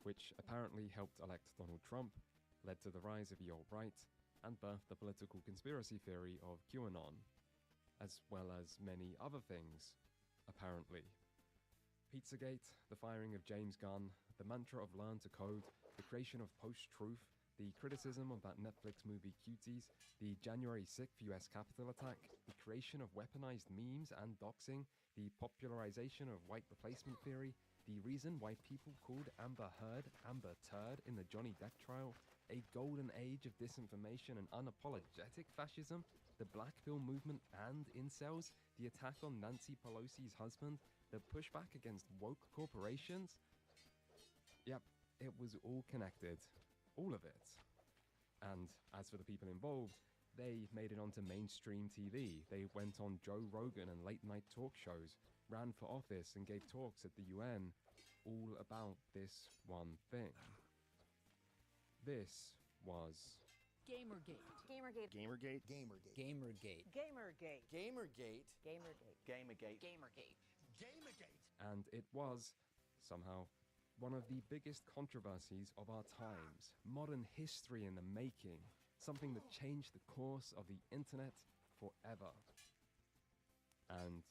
which apparently helped elect Donald Trump, led to the rise of the alt-right, and birthed the political conspiracy theory of QAnon, as well as many other things, apparently. Pizzagate, the firing of James Gunn, the mantra of learn to code, the creation of post-truth, the criticism of that Netflix movie Cuties, the January 6th US Capitol attack, the creation of weaponized memes and doxing, the popularization of white replacement theory, the reason why people called Amber Heard Amber Turd in the Johnny Depp trial, a golden age of disinformation and unapologetic fascism, the Black Pill movement and incels, the attack on Nancy Pelosi's husband, the pushback against woke corporations. Yep, it was all connected. All of it. And as for the people involved, they made it onto mainstream TV. They went on Joe Rogan and late-night talk shows, ran for office and gave talks at the UN, all about this one thing. This was Gamergate. Gamergate. Gamergate. Gamergate. Gamergate. Gamergate. Gamergate. Gamergate. Gamergate. Gamergate. Gamergate. And it was, somehow, one of the biggest controversies of our times. Modern history in the making. Something that changed the course of the internet forever. And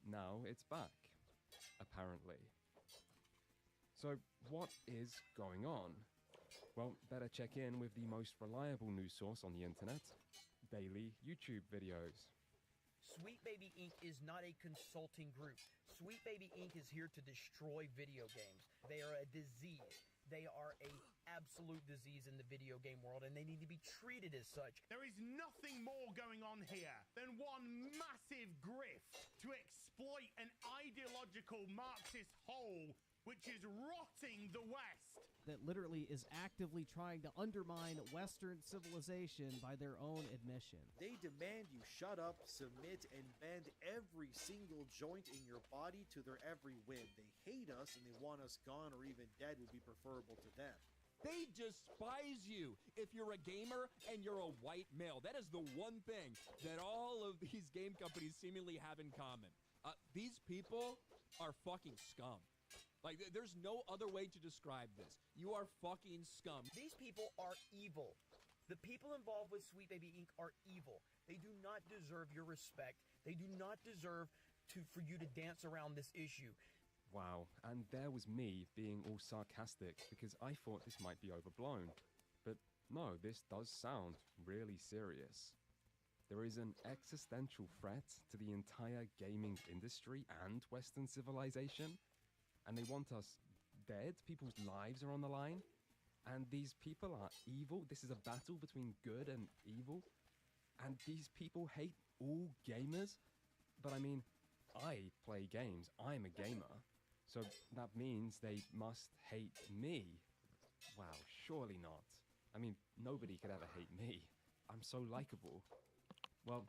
now it's back, apparently. So what is going on? Well, better check in with the most reliable news source on the internet, daily YouTube videos. Sweet Baby Inc. is not a consulting group. Sweet Baby Inc. is here to destroy video games. They are a disease. They are a absolute disease in the video game world, and they need to be treated as such. There is nothing more going on here than one massive grift to exploit an ideological Marxist hole which is rotting the West. That literally is actively trying to undermine Western civilization by their own admission. They demand you shut up, submit, and bend every single joint in your body to their every whim. They hate us and they want us gone or even dead would be preferable to them. They despise you if you're a gamer and you're a white male. That is the one thing that all of these game companies seemingly have in common. These people are fucking scum. Like, there's no other way to describe this. You are fucking scum. These people are evil. The people involved with Sweet Baby Inc. are evil. They do not deserve your respect. They do not deserve for you to dance around this issue. Wow, and there was me being all sarcastic because I thought this might be overblown. But no, this does sound really serious. There is an existential threat to the entire gaming industry and Western civilization. And they want us dead. People's lives are on the line. And these people are evil. This is a battle between good and evil. And these people hate all gamers. But I mean, I play games. I'm a gamer. So that means they must hate me. Wow, surely not. I mean, nobody could ever hate me. I'm so likable. Well,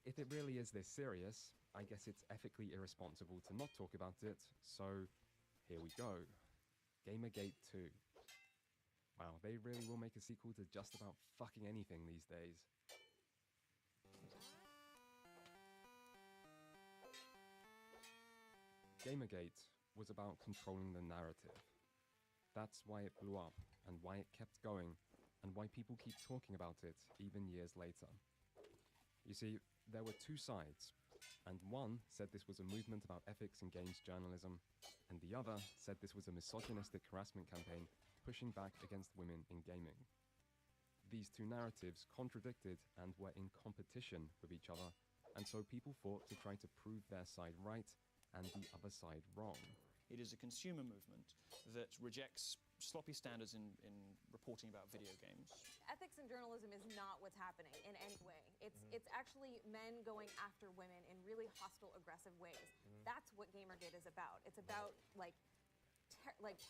if it really is this serious, I guess it's ethically irresponsible to not talk about it. So here we go. Gamergate 2. Wow, they really will make a sequel to just about fucking anything these days. Gamergate was about controlling the narrative. That's why it blew up, and why it kept going, and why people keep talking about it even years later. You see, there were two sides, and one said this was a movement about ethics in games journalism, and the other said this was a misogynistic harassment campaign pushing back against women in gaming. These two narratives contradicted and were in competition with each other, and so people fought to try to prove their side right and the other side wrong. It is a consumer movement that rejects sloppy standards in reporting about video games. Ethics in journalism is not what's happening in any way. It's actually men going after women in really hostile, aggressive ways. That's what Gamergate is about. It's about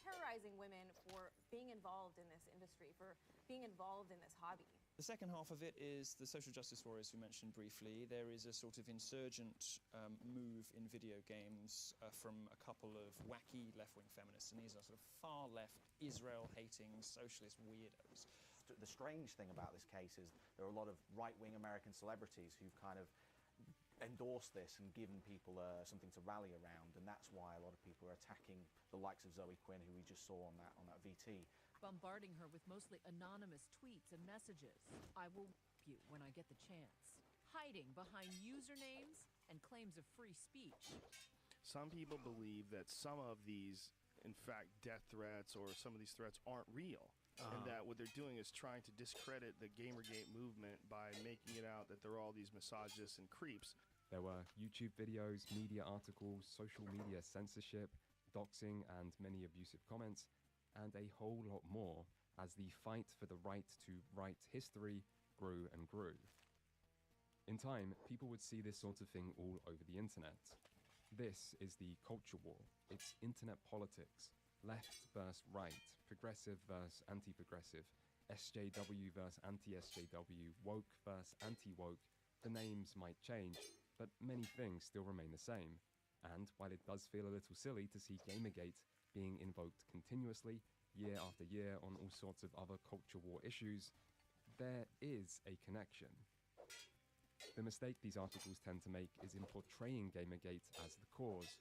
terrorizing women for being involved in this industry, for being involved in this hobby. The second half of it is the social justice warriors we mentioned briefly. There is a sort of insurgent move in video games from a couple of wacky left-wing feminists, and these are sort of far-left, Israel-hating, socialist weirdos. The strange thing about this case is there are a lot of right-wing American celebrities who've kind of endorsed this and given people something to rally around, and that's why a lot of people are attacking the likes of Zoe Quinn, who we just saw on that VT. Bombarding her with mostly anonymous tweets and messages. I will you when I get the chance. Hiding behind usernames and claims of free speech. Some people believe that some of these, in fact, death threats or some of these threats aren't real. And that what they're doing is trying to discredit the Gamergate movement by making it out that they're all these misogynists and creeps. There were YouTube videos, media articles, social media censorship, doxing, and many abusive comments, and a whole lot more as the fight for the right to write history grew and grew. In time, people would see this sort of thing all over the internet. This is the culture war. It's internet politics. Left versus right, progressive versus anti-progressive, SJW versus anti-SJW, woke versus anti-woke. The names might change, but many things still remain the same. And while it does feel a little silly to see Gamergate being invoked continuously, year after year on all sorts of other culture war issues, there is a connection. The mistake these articles tend to make is in portraying Gamergate as the cause,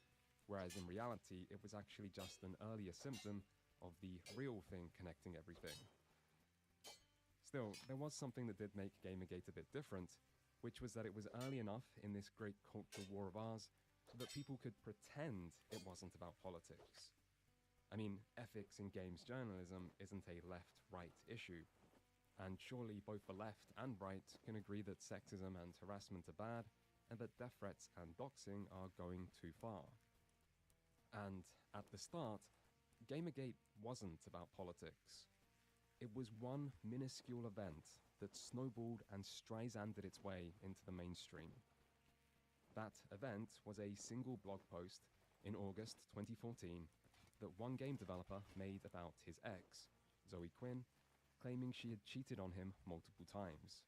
whereas in reality, it was actually just an earlier symptom of the real thing connecting everything. Still, there was something that did make Gamergate a bit different, which was that it was early enough in this great culture war of ours that people could pretend it wasn't about politics. I mean, ethics in games journalism isn't a left-right issue, and surely both the left and right can agree that sexism and harassment are bad, and that death threats and doxing are going too far. And at the start, Gamergate wasn't about politics. It was one minuscule event that snowballed and Streisanded its way into the mainstream. That event was a single blog post in August 2014 that one game developer made about his ex, Zoe Quinn, claiming she had cheated on him multiple times.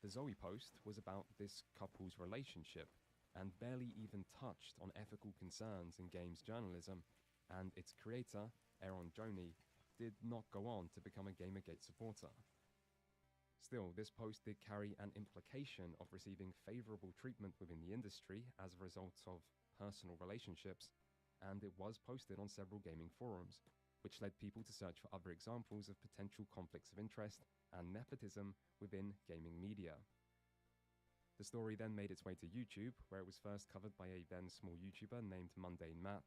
The Zoe post was about this couple's relationship and barely even touched on ethical concerns in games journalism, and its creator, Aaron Joni, did not go on to become a Gamergate supporter. Still, this post did carry an implication of receiving favorable treatment within the industry as a result of personal relationships, and it was posted on several gaming forums, which led people to search for other examples of potential conflicts of interest and nepotism within gaming media. The story then made its way to YouTube, where it was first covered by a then small YouTuber named Mundane Matt,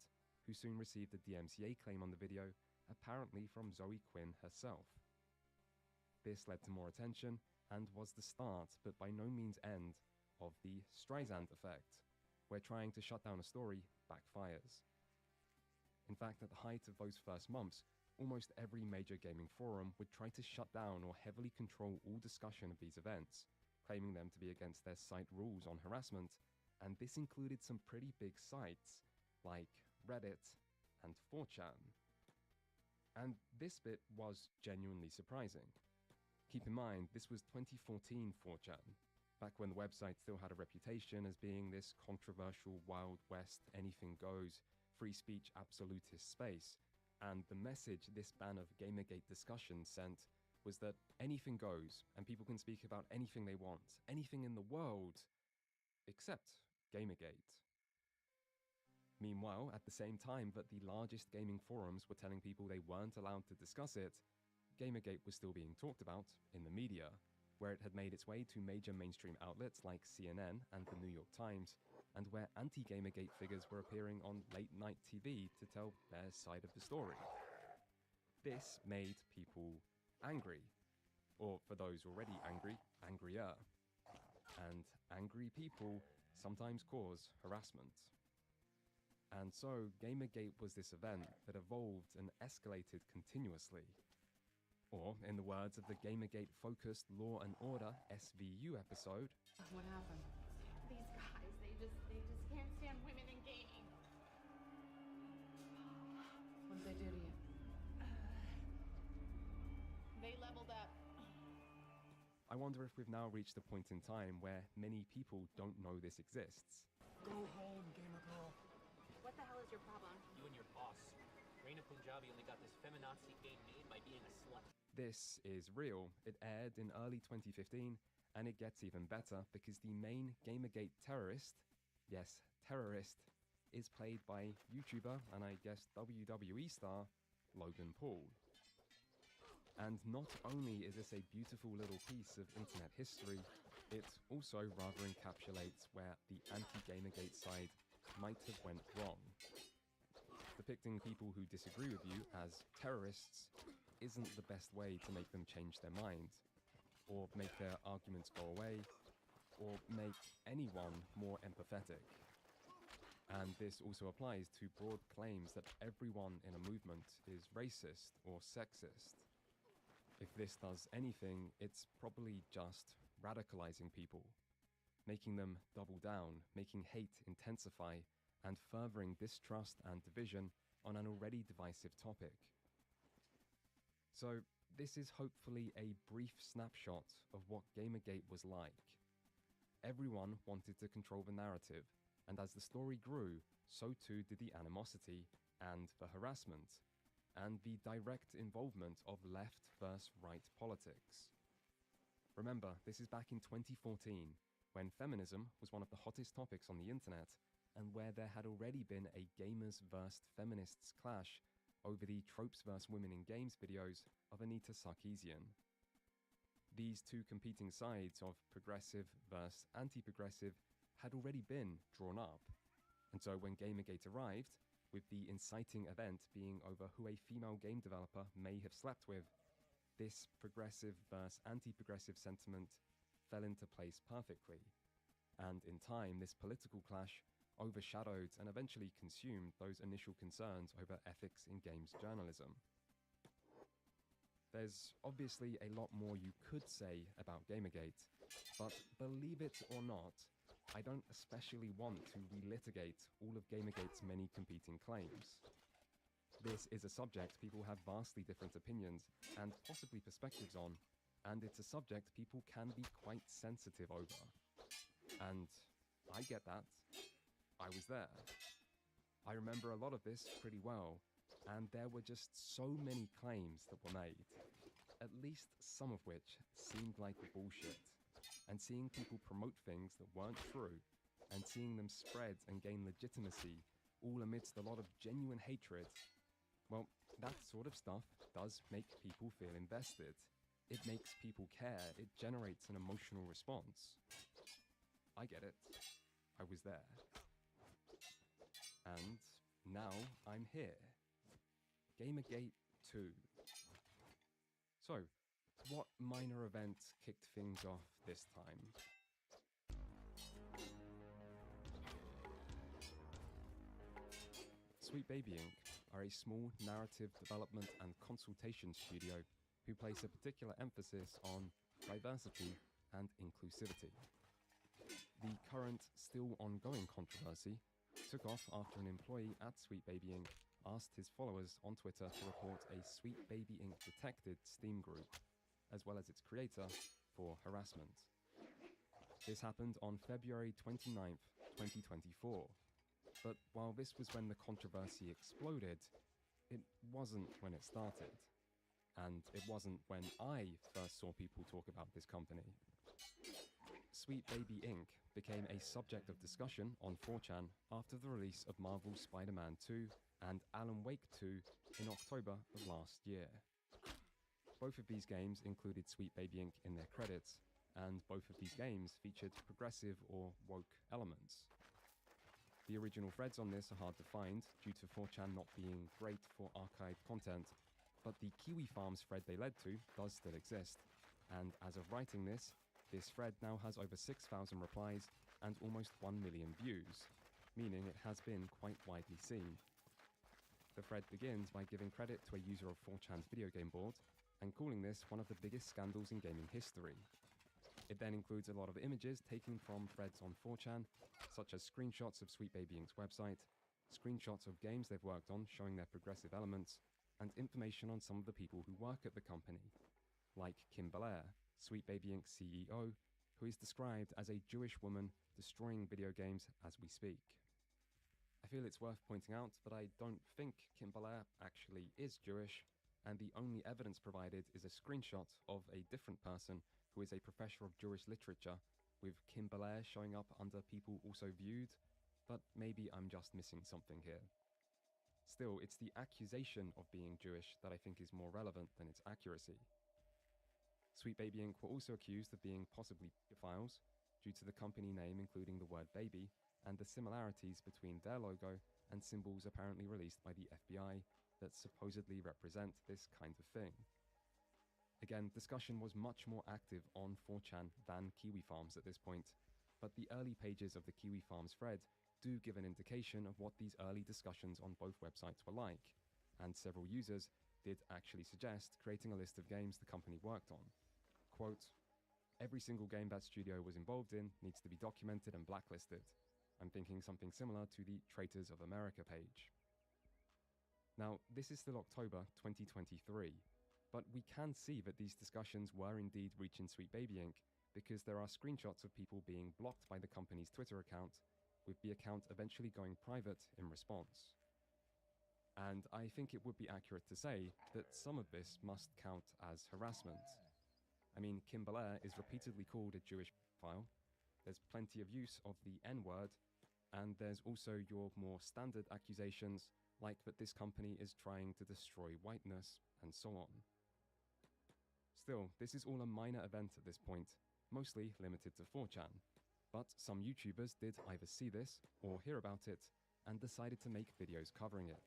who soon received a DMCA claim on the video, apparently from Zoe Quinn herself. This led to more attention, and was the start, but by no means end, of the Streisand effect, where trying to shut down a story backfires. In fact, at the height of those first months, almost every major gaming forum would try to shut down or heavily control all discussion of these events, claiming them to be against their site rules on harassment, and this included some pretty big sites, like Reddit and 4chan. And this bit was genuinely surprising. Keep in mind, this was 2014 4chan, back when the website still had a reputation as being this controversial Wild West, anything goes, free speech absolutist space, and the message this ban of Gamergate discussion sent was that anything goes, and people can speak about anything they want, anything in the world, except Gamergate. Meanwhile, at the same time that the largest gaming forums were telling people they weren't allowed to discuss it, Gamergate was still being talked about in the media, where it had made its way to major mainstream outlets like CNN and the New York Times, and where anti-Gamergate figures were appearing on late-night TV to tell their side of the story. This made people angry, or for those already angry, angrier. And angry people sometimes cause harassment. And so Gamergate was this event that evolved and escalated continuously. Or, in the words of the Gamergate-focused Law and Order SVU episode, what happened? These guys, they just can't stand women in gaming. What did they do to you? They leveled up. I wonder if we've now reached a point in time where many people don't know this exists. Go home, gamer girl. What the hell is your problem? You and your boss. Reina Punjabi only got this feminazi game made by being a slut. This is real. It aired in early 2015, And it gets even better because the main Gamergate terrorist, yes, terrorist, is played by YouTuber and I guess WWE star Logan Paul. And not only is this a beautiful little piece of internet history, it also rather encapsulates where the anti-Gamergate side might have went wrong. Depicting people who disagree with you as terrorists isn't the best way to make them change their mind, or make their arguments go away, or make anyone more empathetic. And this also applies to broad claims that everyone in a movement is racist or sexist. If this does anything, it's probably just radicalizing people, making them double down, making hate intensify, and furthering distrust and division on an already divisive topic. So, this is hopefully a brief snapshot of what Gamergate was like. Everyone wanted to control the narrative, and as the story grew, so too did the animosity and the harassment, and the direct involvement of left versus right politics. Remember, this is back in 2014, when feminism was one of the hottest topics on the internet, and where there had already been a gamers versus feminists clash over the tropes versus women in games videos of Anita Sarkeesian. These two competing sides of progressive versus anti-progressive had already been drawn up, and so when Gamergate arrived, with the inciting event being over who a female game developer may have slept with, this progressive versus anti-progressive sentiment fell into place perfectly. And in time, this political clash overshadowed and eventually consumed those initial concerns over ethics in games journalism. There's obviously a lot more you could say about Gamergate, but believe it or not, I don't especially want to relitigate all of Gamergate's many competing claims. This is a subject people have vastly different opinions and possibly perspectives on, and it's a subject people can be quite sensitive over. And I get that. I was there. I remember a lot of this pretty well, and there were just so many claims that were made, at least some of which seemed like bullshit. And seeing people promote things that weren't true, and seeing them spread and gain legitimacy, all amidst a lot of genuine hatred, well, that sort of stuff does make people feel invested. It makes people care. It generates an emotional response. I get it. I was there. And now I'm here. Gamergate 2. So, what minor event kicked things off this time? Sweet Baby Inc. are a small narrative development and consultation studio who place a particular emphasis on diversity and inclusivity. The current, still ongoing controversy took off after an employee at Sweet Baby Inc. asked his followers on Twitter to report a Sweet Baby Inc. detected Steam group, as well as its creator, for harassment. This happened on February 29th, 2024. But while this was when the controversy exploded, it wasn't when it started. And it wasn't when I first saw people talk about this company. Sweet Baby Inc. became a subject of discussion on 4chan after the release of Marvel's Spider-Man 2 and Alan Wake 2 in October of last year. Both of these games included Sweet Baby Inc. in their credits, and both of these games featured progressive or woke elements. The original threads on this are hard to find due to 4chan not being great for archived content, but the Kiwi Farms thread they led to does still exist, and as of writing this thread now has over 6,000 replies and almost 1 million views, meaning it has been quite widely seen. The thread begins by giving credit to a user of 4chan's video game board and calling this one of the biggest scandals in gaming history. It then includes a lot of images taken from threads on 4chan, such as screenshots of Sweet Baby Inc.'s website, screenshots of games they've worked on showing their progressive elements, and information on some of the people who work at the company, like Kim Belair, Sweet Baby Inc.'s CEO, who is described as a Jewish woman destroying video games as we speak. I feel it's worth pointing out that I don't think Kim Belair actually is Jewish, and the only evidence provided is a screenshot of a different person who is a professor of Jewish literature, with Kim Belair showing up under people also viewed, but maybe I'm just missing something here. Still, it's the accusation of being Jewish that I think is more relevant than its accuracy. Sweet Baby Inc. were also accused of being possibly pedophiles, due to the company name including the word baby, and the similarities between their logo and symbols apparently released by the FBI that supposedly represent this kind of thing. Again, discussion was much more active on 4chan than Kiwi Farms at this point, but the early pages of the Kiwi Farms thread do give an indication of what these early discussions on both websites were like, and several users did actually suggest creating a list of games the company worked on. Quote, "Every single game that studio was involved in needs to be documented and blacklisted." I'm thinking something similar to the Traitors of America page. Now, this is still October 2023, but we can see that these discussions were indeed reaching Sweet Baby Inc. because there are screenshots of people being blocked by the company's Twitter account, with the account eventually going private in response. And I think it would be accurate to say that some of this must count as harassment. I mean, Kim Belair is repeatedly called a Jewish pedophile, there's plenty of use of the N-word, and there's also your more standard accusations like that this company is trying to destroy whiteness, and so on. Still, this is all a minor event at this point, mostly limited to 4chan, but some YouTubers did either see this or hear about it and decided to make videos covering it.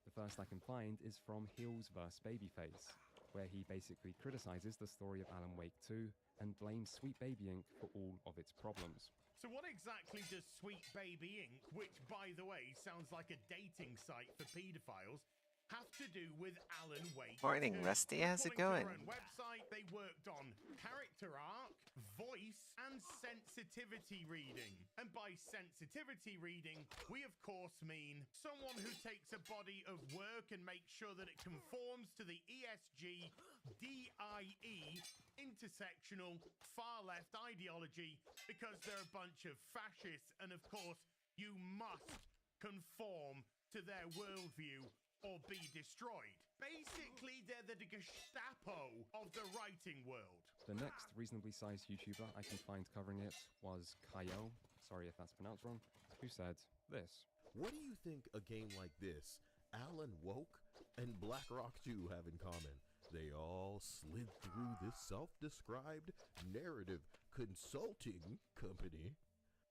The first I can find is from Heels vs Babyface, where he basically criticizes the story of Alan Wake 2 and blames Sweet Baby Inc. for all of its problems. So what exactly does Sweet Baby Inc., which by the way sounds like a dating site for paedophiles, have to do with Alan Wake? Morning, Rusty. How's it going? According to their own website, they worked on character arc, voice, and sensitivity reading. And by sensitivity reading, we of course mean someone who takes a body of work and makes sure that it conforms to the ESG, DIE, intersectional, far-left ideology, because they're a bunch of fascists, and of course, you must conform to their worldview or be destroyed. Basically, they're the Gestapo of the writing world. The next reasonably sized YouTuber I can find covering it was Kyle, sorry if that's pronounced wrong, who said this. What do you think a game like this, Alan Woke, and BlackRock 2 have in common? They all slid through this self-described narrative consulting company.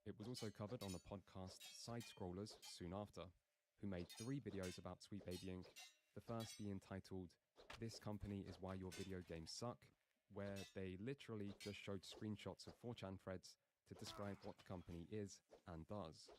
It was also covered on the podcast Side Scrollers soon after, who made 3 videos about Sweet Baby Inc. The first being titled, "This Company is Why Your Video Games Suck," where they literally just showed screenshots of 4chan threads to describe what the company is and does.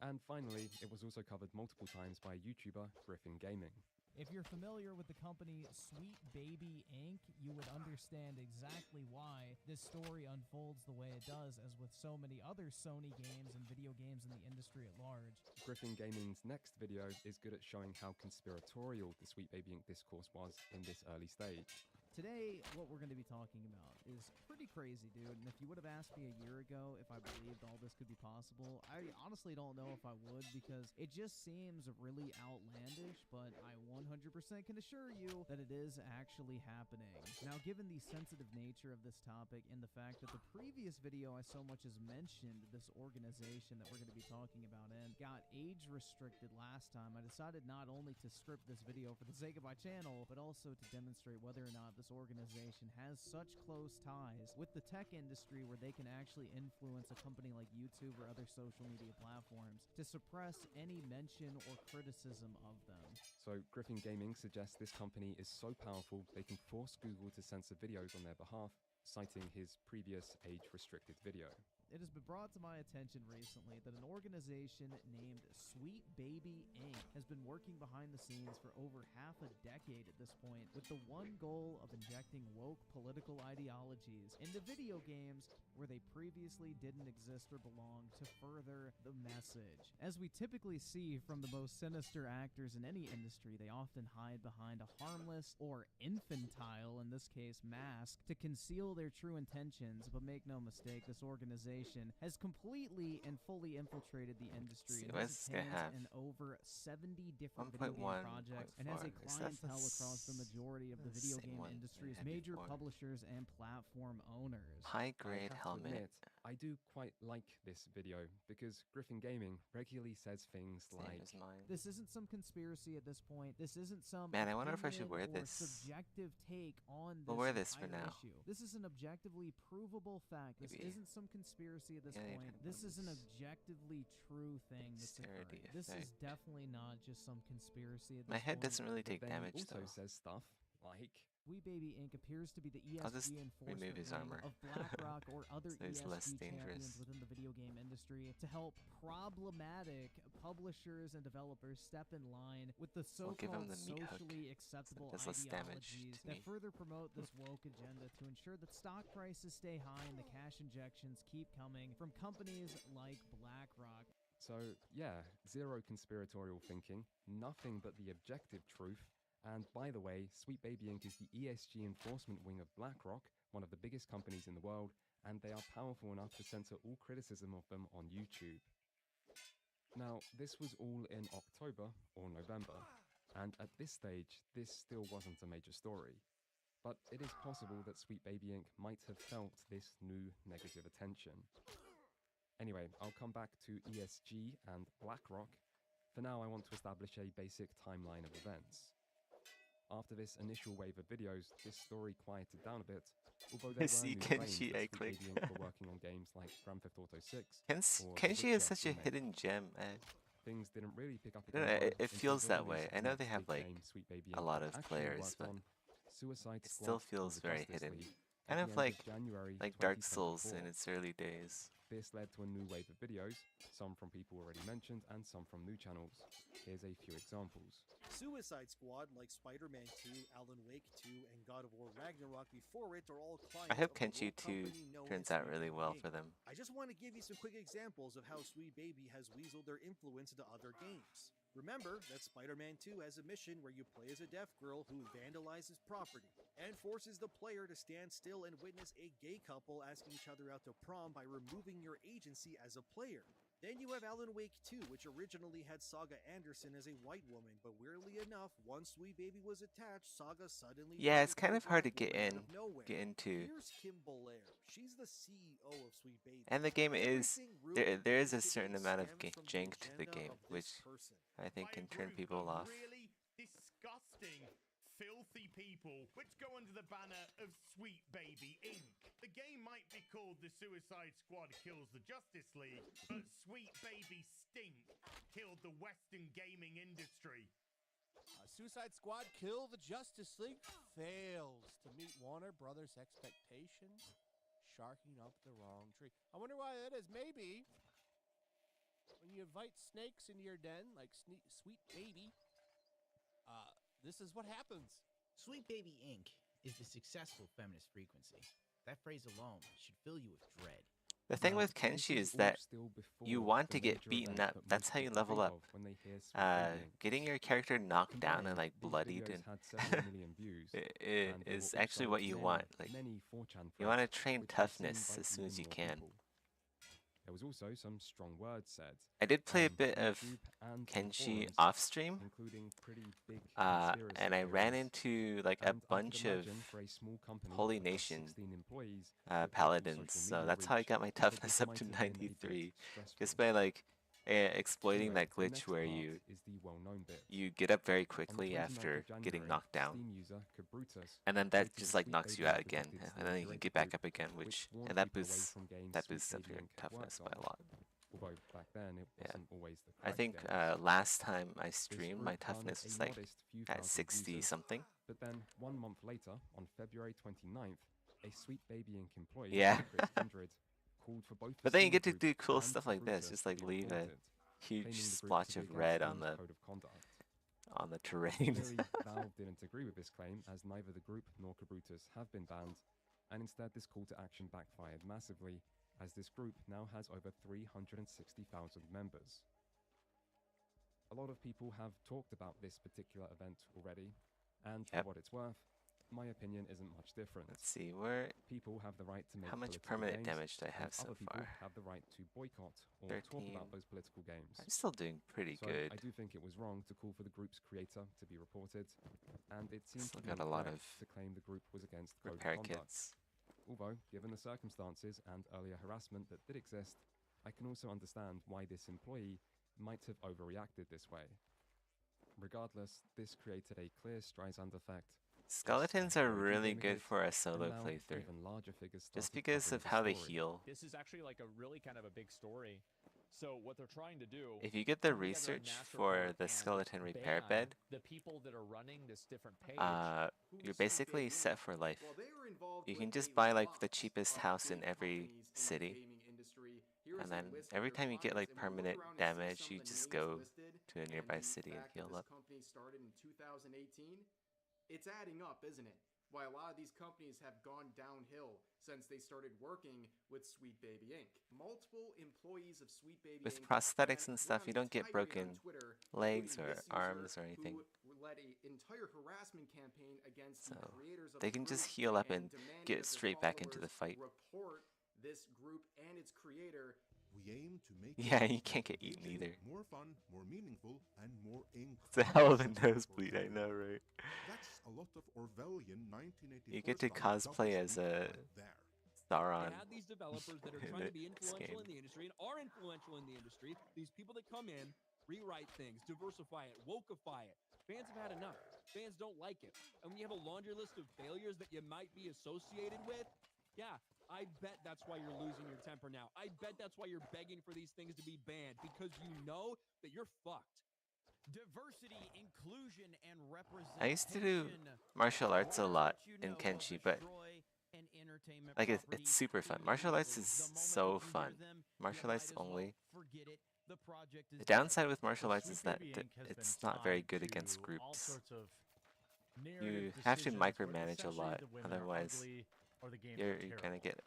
And finally, it was also covered multiple times by YouTuber Griffin Gaming. If you're familiar with the company Sweet Baby Inc., you would understand exactly why this story unfolds the way it does, as with so many other Sony games and video games in the industry at large. Griffin Gaming's next video is good at showing how conspiratorial the Sweet Baby Inc. discourse was in this early stage. Today, what we're going to be talking about is pretty crazy, dude, and if you would have asked me a year ago if I believed all this could be possible, I honestly don't know if I would, because it just seems really outlandish, but I 100% can assure you that it is actually happening. Now, given the sensitive nature of this topic and the fact that the previous video I so much as mentioned this organization that we're going to be talking about in got age restricted last time, I decided not only to script this video for the sake of my channel, but also to demonstrate whether or not this organization has such close ties with the tech industry where they can actually influence a company like YouTube or other social media platforms to suppress any mention or criticism of them. So Griffin Gaming suggests this company is so powerful they can force Google to censor videos on their behalf, citing his previous age-restricted video. It has been brought to my attention recently that an organization named Sweet Baby Inc. has been working behind the scenes for over half a decade at this point, with the one goal of injecting woke political ideologies into video games where they previously didn't exist or belong, to further the message. As we typically see from the most sinister actors in any industry, they often hide behind a harmless or infantile, in this case, mask to conceal their true intentions, but make no mistake, this organization information, has completely and fully infiltrated the industry and what has it's its gonna hands have. in over 70 different video 1.1, game projects and has a 1.4. So that's the clientele across the majority of the video same game one industry's I had major before. publishers and platform owners. High I grade have to helmet. admit, I do quite like this video because Griffin Gaming regularly says things Same like, as mine. This isn't some conspiracy at this point. This isn't some Man, I wonder if I should opinion wear or this. subjective take on this We'll wear this for entire now. issue. This is an objectively provable fact. This Maybe. isn't some conspiracy at this Yeah, point. This is an objectively true thing that's Dexterity occurring. This is effect. definitely not just some conspiracy at this My head point. doesn't really but take then damage he also though. says stuff like, Sweet Baby Inc. appears to be the I'll just ESG enforcement remove his wing armor. of BlackRock or other So he's less ESG dangerous. champions within the video game industry to help problematic publishers and developers step in line with the We'll give him so-called the meat hook, socially so it acceptable does less damage ideologies to that me. further promote this woke agenda to ensure that stock prices stay high and the cash injections keep coming from companies like BlackRock. so yeah, zero conspiratorial thinking, nothing but the objective truth. And by the way, Sweet Baby Inc. is the ESG enforcement wing of BlackRock, one of the biggest companies in the world, and they are powerful enough to censor all criticism of them on YouTube. Now, this was all in October or November, and at this stage, this still wasn't a major story. But it is possible that Sweet Baby Inc. might have felt this new negative attention. Anyway, I'll come back to ESG and BlackRock. For now, I want to establish a basic timeline of events. After this initial wave of videos, this story quieted down a bit, although there were See new claims Kenshi, I that Sweet click. Baby Inc. were working on games like Grand Theft Auto 6 or The Kenshi is Witcher such a remake. hidden gem, man. Things didn't really pick up I don't again, know, though, it until feels the that release way. of I the know next they have big like game Sweet Baby a Inc. lot had of actually players, worked but on, Suicide it Squad still Kill feels the very Justice hidden. League at Kind the of end like January Dark Souls 2024. in its early days. This led to a new wave of videos, some from people already mentioned and some from new channels. Here's a few examples. Suicide Squad, like Spider-Man 2, Alan Wake 2, and God of War Ragnarok before it, are all clients I hope of the Kenshi woke 2 company known turns as out Sweet really Baby well Inc. for them. I just want to give you some quick examples of how Sweet Baby has weaseled their influence into other games. Remember that Spider-Man 2 has a mission where you play as a deaf girl who vandalizes property and forces the player to stand still and witness a gay couple asking each other out to prom by removing your agency as a player. Then you have Alan Wake 2, which originally had Saga Anderson as a white woman, but weirdly enough, once Sweet Baby was attached, Saga suddenly Yeah, it's turned kind into of a hard to black get woman out in, of nowhere. get into. Here's Kim Belair. She's the CEO of Sweet Baby. And the game is Everything there is a ruined certain today amount of stems from the jank to the agenda game, of this which person. I think By can a turn group people of off. really disgusting, filthy people, which go under the banner of Sweet Baby Inc. The game might be called The Suicide Squad Kills the Justice League, but Sweet Baby Stink killed the Western gaming industry. Suicide Squad Kill the Justice League fails to meet Warner Brothers' expectations, sharking up the wrong tree. I wonder why that is. Maybe when you invite snakes into your den, like Sweet Baby, this is what happens. Sweet Baby Inc. is the successful feminist frequency. That phrase alone should fill you with dread. The thing Now, with this Kenshi is is all that still before you want the to get major beaten event up. that That's most how you people level think up. of when they hear Sweet Baby Inc. Getting your character knocked down and Combined, like these bloodied videos and had several million views, it and they is were actually also what you many, want. Like many 4chan you want to threads, train which were seen toughness by as soon as many you more can. people. There was also some strong words said. I did play a on bit of YouTube and Kenshi forums, off stream, including pretty big and I ran theories. into like a And I could bunch of imagine for a small company Holy with just Nation 16 employees with little paladins. social So media that's how I reach, got my that toughness this up might to have been a bit 93, stressful. just by like exploiting Anyway, that the glitch next where part you is the well-known bit. get up very On the quickly 29th after of getting January, knocked down, Steam user Cabrutus and then that tweeted just the like Sweet knocks Baby you out Inc. again, detected and then you stealing can get back group, up again, which warned and that people away boosts from games that Sweet boosts up Baby your Inc. had toughness worked by on. a lot. Although back then it Yeah. wasn't always the I correct think game. last time I This streamed, group my garnered toughness a was like modest few at thousand 60 users, something. but then 1 month later, on February 29th, a Sweet Baby Inc. employee, Yeah. Chris Kindred, called for both the But then you Steam get to group do cool and stuff like this, Cabrutus just to like be leave a reported, huge claiming the group splotch to be of against red Steam's on the code of conduct. terrain. Theory, Valve didn't agree with this claim, as neither the group nor Cabrutus have been banned, and instead this call to action backfired massively, as this group now has over 360,000 members. A lot of people have talked about this particular event already, and Yep. for what it's worth, my opinion isn't much different. Let's see, where... People have the right to make How much political permanent games, damage do I have and so other people far? have the right to boycott or 13. talk about those political games. I'm still doing pretty So good. I do think it was wrong to call for the group's creator to be reported, and it seems to Still be got a lot incorrect of to claim the group was against code of repair conduct. kits. Although, given the circumstances and earlier harassment that did exist, I can also understand why this employee might have overreacted this way. Regardless, this created a clear Streisand effect. Skeletons are Very really gaming good hate, for a and solo now playthrough. even larger figures Just started because covering of the how they story. heal. This is actually like a really kind of a big story. So what they're trying to do, If you get the put together a research master for plan the and skeleton repair ban bed, the people that are running this different page. you're basically set for life. While they were involved You with can just a buy like the lot cheapest of house in big every companies in the city, gaming industry, here is and a then list of every their time you get like clients, and we'll permanent go around and see damage, some you of the just names go listed, to a and nearby the city and fact heal that up. this company started in 2018. It's adding up, isn't it? Why a lot of these companies have gone downhill since they started working with Sweet Baby Inc. Multiple employees of Sweet Baby With Inc. prosthetics and went stuff, on you a don't get tirade broken on Twitter, legs including or this user arms or anything. who led an entire harassment campaign against So the creators of they the can group just heal up and demanded get that their straight back into the followers fight. report this group and its creator. We aim to make Yeah, it you can't more get eaten engaging, either. more fun, more meaningful, and more It's a hell of a inclusive for nosebleed, I know, right? That's a lot of Orwellian 1984 You get to style cosplay as doublespeak a right there. Sauron. You have these developers that are in trying to be this influential game. in the industry and are influential in the industry. These people that come in, rewrite things, diversify it, wokeify it. Fans have had enough. Fans don't like it. And when you have a laundry list of failures that you might be associated with, yeah, I bet that's why you're losing your temper now. I bet that's why you're begging for these things to be banned, because you know that you're fucked. Diversity, inclusion, and representation. I used to do martial arts a lot in Kenshi, but like it's super fun. Martial arts is so fun. Martial arts only. The downside with martial arts is that it's not very good against groups. You have to micromanage a lot, otherwise you're gonna get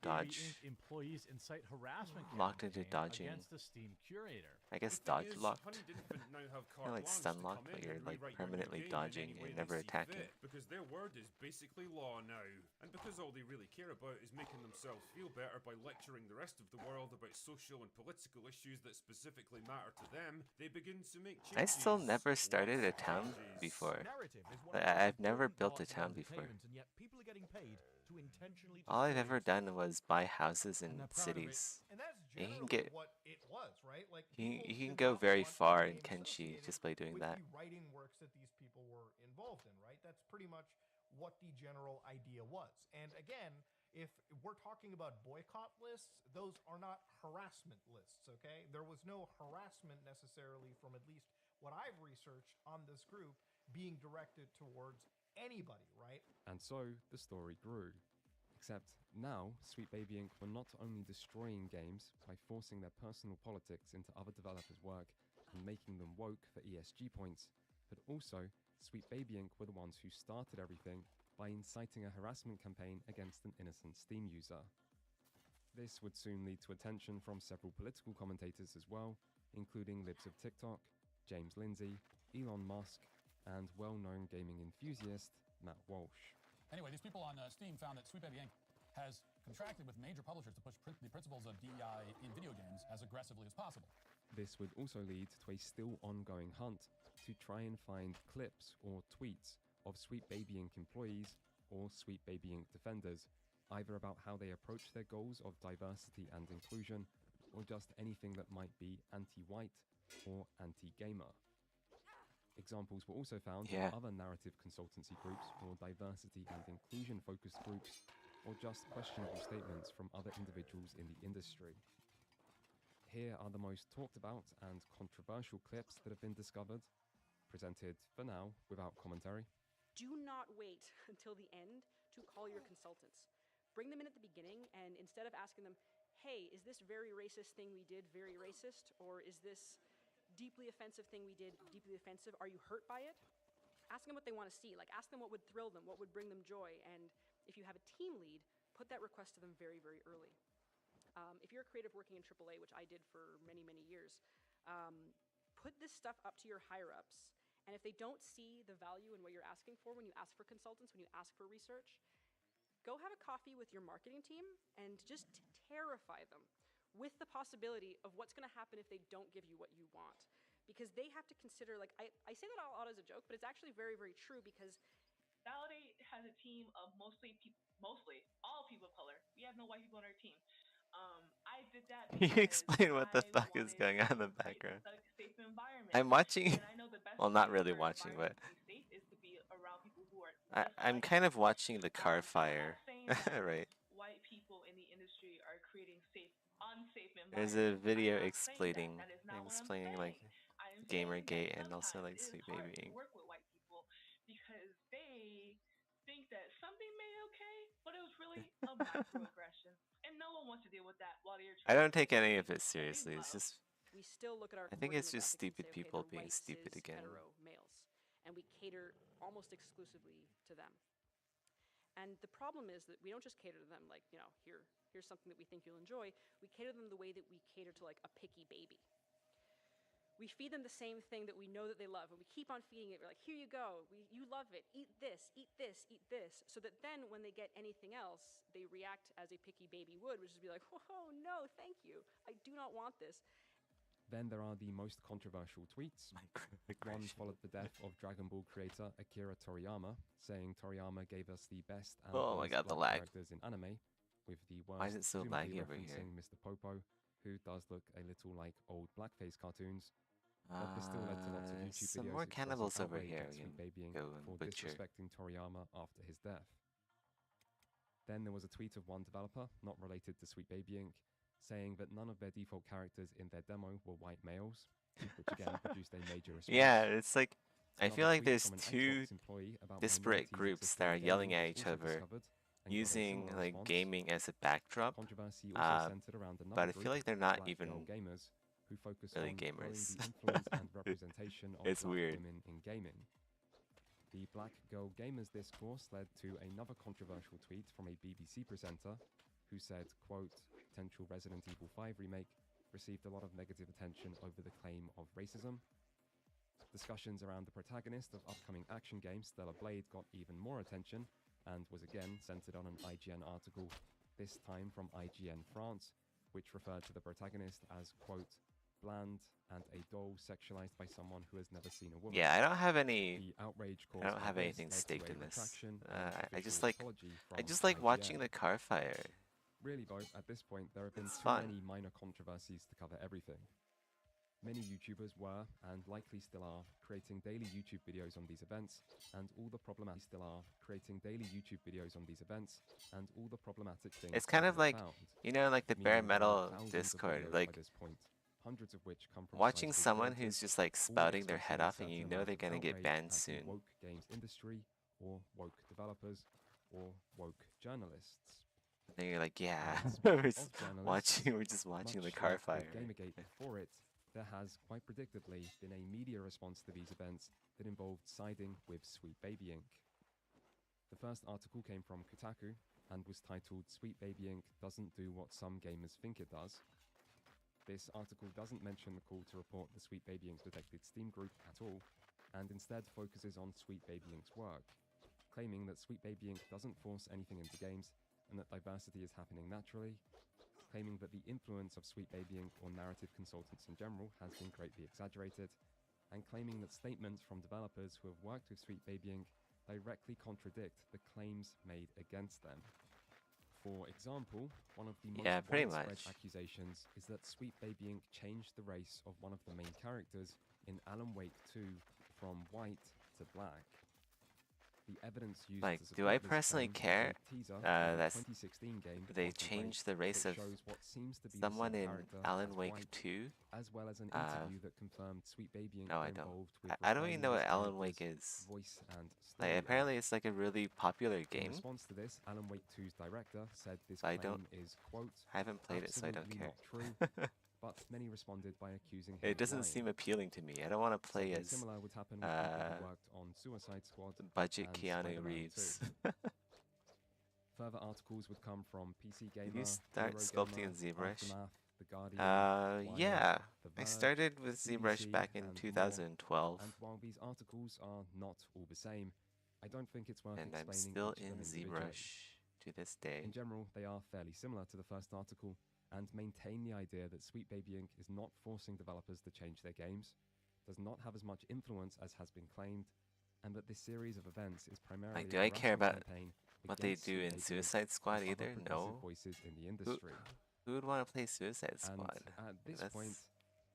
dodge employees incite harassment locked into dodging. against the Steam curator. I guess dodge locked. Kind of like stun locked, but you're like permanently dodging and never attacking. Because their word is basically law now. And because all they really care about is making themselves feel better by lecturing the rest of the world about social and political issues that specifically matter to them, they begin to make I changes. still never started a town before. I've never built a town before. All I've ever done was buy houses in cities. And you can get what it was, right? Like you can go very far in Kenshi just by doing with that. the writing works that these people were involved in, right? That's pretty much what the general idea was. And again, if we're talking about boycott lists, those are not harassment lists, okay? There was no harassment necessarily from at least what I've researched on this group being directed towards anybody, right? And so the story grew. Except now, Sweet Baby Inc. were not only destroying games by forcing their personal politics into other developers' work and making them woke for ESG points, but also Sweet Baby Inc. were the ones who started everything by inciting a harassment campaign against an innocent Steam user. This would soon lead to attention from several political commentators as well, including Libs of TikTok, James Lindsay, Elon Musk, and well-known gaming enthusiast Matt Walsh. Anyway, these people on Steam found that Sweet Baby Inc. has contracted with major publishers to push the principles of DEI in video games as aggressively as possible. This would also lead to a still ongoing hunt to try and find clips or tweets of Sweet Baby Inc. employees or Sweet Baby Inc. defenders, either about how they approach their goals of diversity and inclusion, or just anything that might be anti-white or anti-gamer. Examples were also found in other narrative consultancy groups or diversity and inclusion-focused groups, or just questionable statements from other individuals in the industry. Here are the most talked about and controversial clips that have been discovered, presented for now without commentary. Do not wait until the end to call your consultants. Bring them in at the beginning, and instead of asking them, hey, is this very racist thing we did very racist, or is this deeply offensive thing we did deeply offensive, are you hurt by it? Ask them what they want to see. Like, ask them what would thrill them, what would bring them joy. And if you have a team lead, put that request to them very, very early. If you're a creative working in AAA, which I did for many, many years, put this stuff up to your higher-ups And if they don't see the value in what you're asking for when you ask for consultants, when you ask for research, go have a coffee with your marketing team and just terrify them with the possibility of what's going to happen if they don't give you what you want. Because they have to consider, like, I say that out loud as a joke, but it's actually very, very true because Validate has a team of mostly all people of color. We have no white people on our team. I did that Can you explain what the fuck is going on in the background? Safe environment. I'm watching. And I know the best Well, not way really for an watching, but environment to be safe is to be around people who are I'm kind of watching the car fire. Right. white people in the industry are creating unsafe There's environments. a video I'm not saying explaining, that is not what I'm explaining like saying. I'm saying Gamergate that and also like sometimes it Sweet is hard Baby to Inc. work with white people because they think that something made okay, but it was really a microaggression, and no one wants to deal with that while you're I trying don't to take any of people it seriously. It's just we still look at our I think core it's just demographics and stupid say, okay, people they're being white, stupid cis, again. hetero males, and we cater almost exclusively to them. And the problem is that we don't just cater to them like, you know, here's something that we think you'll enjoy. We cater them the way that we cater to like a picky baby. We feed them the same thing that we know that they love, and we keep on feeding it. We're like, here you go, you love it, eat this, eat this, eat this, so that then when they get anything else, they react as a picky baby would, which is be like, oh no, thank you, I do not want this. Then there are the most controversial tweets. One followed the death of Dragon Ball creator Akira Toriyama, saying Toriyama gave us the best and Oh my god, the lag. characters in anime, with the worst Why is it so presumably laggy over referencing here? Mr. Popo, who does look a little like old blackface cartoons. But this still led to lots of YouTube some videos more expressing cannibals over outrage here at we Sweet can Baby Inc. go and for butcher. disrespecting Toriyama after his death. Then there was a tweet of one developer, not related to Sweet Baby Inc., saying that none of their default characters in their demo were white males, which again produced a major response. Yeah, it's like I Another feel like tweet there's from an two Xbox employee about disparate minorities groups existing that are in yelling gaming at was each also other discovered and got a using similar like response. gaming as a backdrop. Controversy also centered around another But I group, feel like they're not Black even Girl Gamers, who focus really on growing gamers. the influence and representation of It's Black weird. women in gaming. The Black Girl Gamers discourse led to another controversial tweet from a BBC presenter who said, quote, potential Resident Evil 5 remake received a lot of negative attention over the claim of racism. Discussions around the protagonist of upcoming action game Stellar Blade got even more attention and was again centered on an IGN article, this time from IGN France, which referred to the protagonist as, quote, bland and a doll sexualized by someone who has never seen a woman. Yeah, I don't have any. The outrage I don't caused by have this anything led to staked a in this. retraction and I official just like. apology I from just like IGN. watching the car fire. Really, though, at this point, there have been It's too fun. many minor controversies to cover everything. Many YouTubers were, and likely still are, creating daily YouTube videos on these events, and all the problematic things It's kind of people like, found, you know, like the meaning bare there are metal thousands of Discord. videos Like by this point, hundreds of which come from watching sizable someone creators, who's just like all spouting their head expressing a off, and you certain know amount they're of gonna get outrage banned at the soon. woke games industry, or woke developers, or woke journalists. And then you're like, yeah, And we're speaking just of journalists, watching. We're just watching the much car like fire. with Gamergate before it, there has, quite predictably, been a media response to these events that involved siding with Sweet Baby Inc. The first article came from Kotaku and was titled Sweet Baby Inc. doesn't do what some gamers think it does. This article doesn't mention the call to report the Sweet Baby Inc. detected Steam group at all, and instead focuses on Sweet Baby Inc.'s work, claiming that Sweet Baby Inc. doesn't force anything into games and that diversity is happening naturally, claiming that the influence of Sweet Baby Inc. on narrative consultants in general has been greatly exaggerated, and claiming that statements from developers who have worked with Sweet Baby Inc. directly contradict the claims made against them. For example, one of the most pretty widespread much. accusations is that Sweet Baby Inc. changed the race of one of the main characters in Alan Wake 2 from white to black. The evidence used Like, to do support I this personally claim is care a teaser of that the 2016 game they Quantum changed Break the race that of shows what seems to be someone the same in character Alan as Wake white, 2? as well as an interview that confirmed Sweet Baby Inc. No, were I don't. involved with I don't even know what refining Alan this Wake character's is. voice and Like, story apparently arc. it's like a really popular In game. response to this, Alan Wake 2's director said this I claim don't- is, quote, I haven't played it, so I don't absolutely care. not true, but many responded by accusing him It of doesn't lying. seem appealing to me. I don't want to play Something as similar would happen with people who worked on Suicide Squad budget and Keanu Spider-Man Reeves. 2. Further articles would come from PC Gamer, you start Eurogamer, sculpting a ZBrush? Aftermath, The Guardian, Yeah. Wired, The I Verge, started with ZBrush BBC, back in and 2012. more. And while these articles are not all the same, I don't think it's worth And I'm explaining still each of them in individually. ZBrush to this day. In general, they are fairly similar to the first article and maintain the idea that Sweet Baby Inc. is not forcing developers to change their games, does not have as much influence as has been claimed, and that this series of events is primarily Like, do I a care harassment about campaign what they against do Sweet in Baby Inc. Suicide Squad and other either? progressive No. voices in the industry. Who would want to play Suicide And Squad? at this That's- point,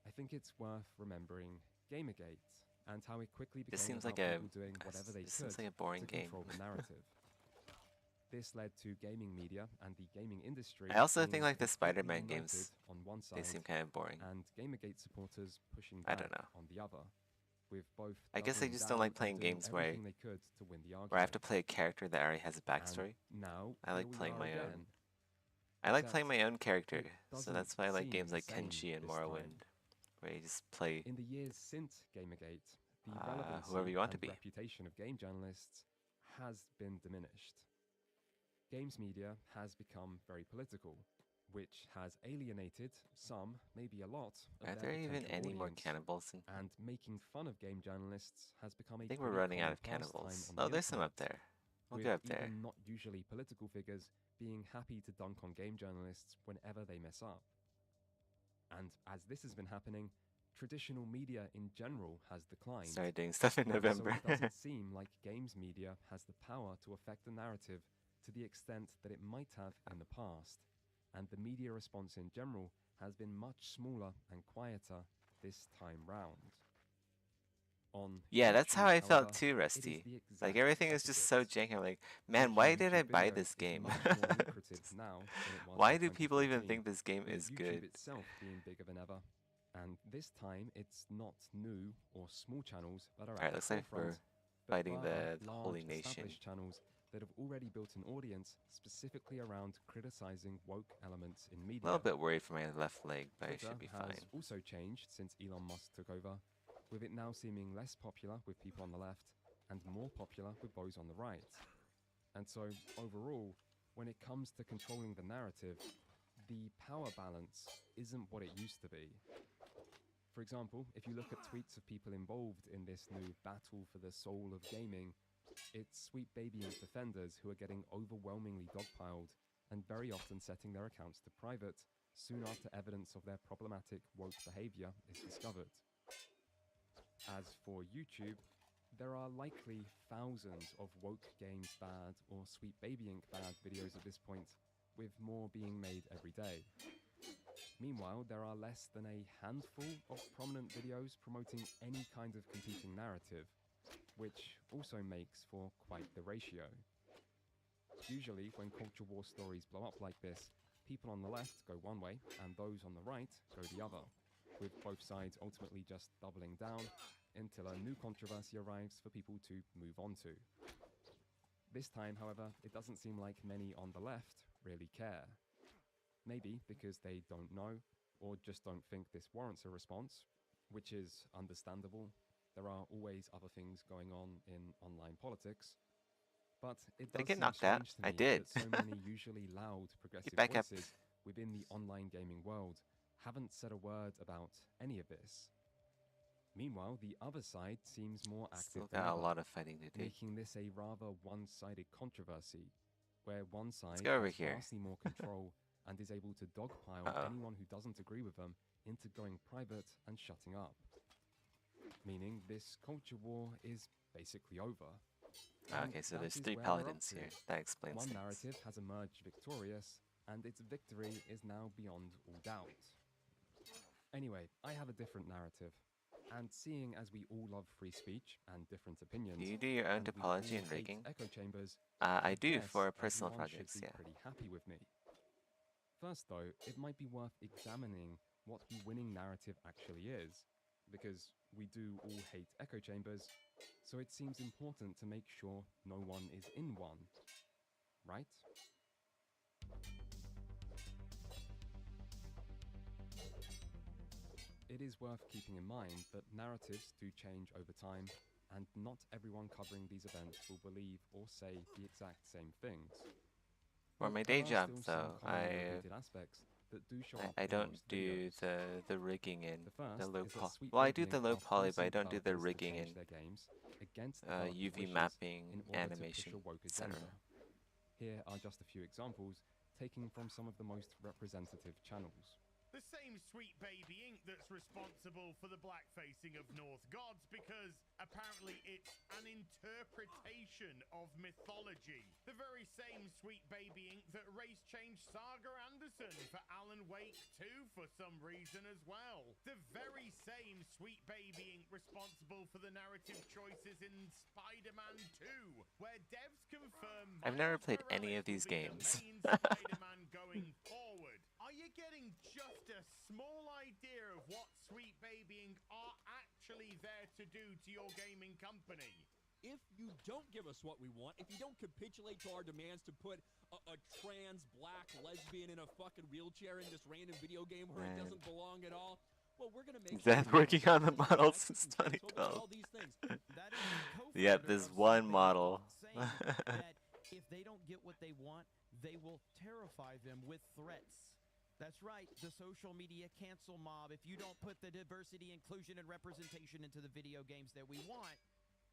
I think it's worth remembering Gamergate and how it quickly became This seems about like a people doing whatever they this could seems like a boring to game. control the narrative. This led to gaming media and the gaming industry. I also being think like the completely Spider-Man united games, on one they side seem kind of boring. and Gamergate supporters pushing I back don't know. on the other, with both I guess I doubling just don't like down playing and doing games where everything they could to win the argument. I have to play a character that already has a backstory. And now I like here we playing are my again. own. I like Except playing my own character, it so doesn't that's why I like seem games the like same Kenshi and this time. Morrowind, where you just play In the years since Gamergate, the relevancy whoever you want to and be. reputation of game journalists has been diminished. Games media has become very political, which has alienated some, maybe a lot, of Are their there even potential any more audience. cannibals? And making fun of game journalists has become a I think we're pretty running out common of pastime cannibals. on Oh, the there's some internet, up there. We'll with go up there. even not usually political figures being happy to dunk on game journalists whenever they mess up. And as this has been happening, traditional media in general has declined. Started doing stuff in And November. So it doesn't seem like games media has the power to affect the narrative to the extent that it might have in the past. And the media response in general has been much smaller and quieter this time round. On Yeah, that's how YouTube, I felt however, too, it is Rusty. the Like exact everything is just so opposite. janky. I'm like, man, Each why did I YouTube buy video this is game? much more lucrative now than it was Why in do people even 2014, think this game with is YouTube good? itself being bigger than ever. And this time, it's not new or small channels that are Alright, at the looks like forefront, we're but fighting rather the Holy large Nation. established channels that have already built an audience specifically around criticizing woke elements in A media. little bit worried for my left leg, but I Twitter should be has fine. also changed since Elon Musk took over, with it now seeming less popular with people on the left and more popular with those on the right. And so, overall, when it comes to controlling the narrative, the power balance isn't what it used to be. For example, if you look at tweets of people involved in this new battle for the soul of gaming, it's Sweet Baby Inc. defenders who are getting overwhelmingly dogpiled and very often setting their accounts to private soon after evidence of their problematic woke behavior is discovered. As for YouTube, there are likely thousands of woke games bad or Sweet Baby Inc. bad videos at this point, with more being made every day. Meanwhile, there are less than a handful of prominent videos promoting any kind of competing narrative, which also makes for quite the ratio. Usually, when culture war stories blow up like this, people on the left go one way and those on the right go the other, with both sides ultimately just doubling down until a new controversy arrives for people to move on to. This time, however, it doesn't seem like many on the left really care. Maybe because they don't know, or just don't think this warrants a response, which is understandable. There are always other things going on in online politics. But it Did I does get seem knocked out? strange to I me did. that so many usually loud progressive back up. voices within the online gaming world haven't said a word about any of this. Meanwhile, the other side seems more active Still than got a ever, lot of fighting to do. making this a rather one-sided controversy, where one side go over has here. vastly more control and is able to dogpile anyone who doesn't agree with them into going private and shutting up. Meaning this culture war is basically over. And Okay, so that there's is 3 where we're up paladins to. here. That explains One things. narrative has emerged victorious, and its victory is now beyond all doubt. Anyway, I have a different narrative. And seeing as we all love free speech and different opinions, Do you do your own and we topology all and hate rigging? echo chambers, I do guess for personal everyone projects, should be yeah. pretty happy with me. First though, it might be worth examining what the winning narrative actually is, because we do all hate echo chambers, so it seems important to make sure no one is in one, right? It is worth keeping in mind that narratives do change over time, and not everyone covering these events will believe or say the exact same things. For But my there day are job, still some though, commonly I repeated aspects that do show up I in don't most do videos. the rigging in The first the low is that poly. Sweet Well, I do Baby the Inc. low are poly, but I forcing don't do the developers to rigging change in their games against developer UV wishes mapping, in order to animation, push a woke etc. agenda. Here are just a few examples taken from some of the most representative channels. The same Sweet Baby Inc. that's responsible for the blackfacing of Norse gods because apparently it's an interpretation of mythology. The very same Sweet Baby Inc. that race changed Saga Anderson for Alan Wake 2 for some reason as well. The very same Sweet Baby Inc. responsible for the narrative choices in Spider-Man 2, where devs confirm I've never Miles played any Morales of these will be games. the main Spider-Man going forward. Are you getting just a small idea of what Sweet Baby Inc. are actually there to do to your gaming company? If you don't give us what we want, if you don't capitulate to our demands to put a trans black lesbian in a fucking wheelchair in this random video game where it Man. doesn't belong at all, well, we're gonna make Zeth working on the model since 2012. All these things. That is the co-founder Yep, this of one Sweet Baby model. saying that if they don't get what they want, they will terrify them with threats. That's right, the social media cancel mob. If you don't put the diversity, inclusion, and representation into the video games that we want,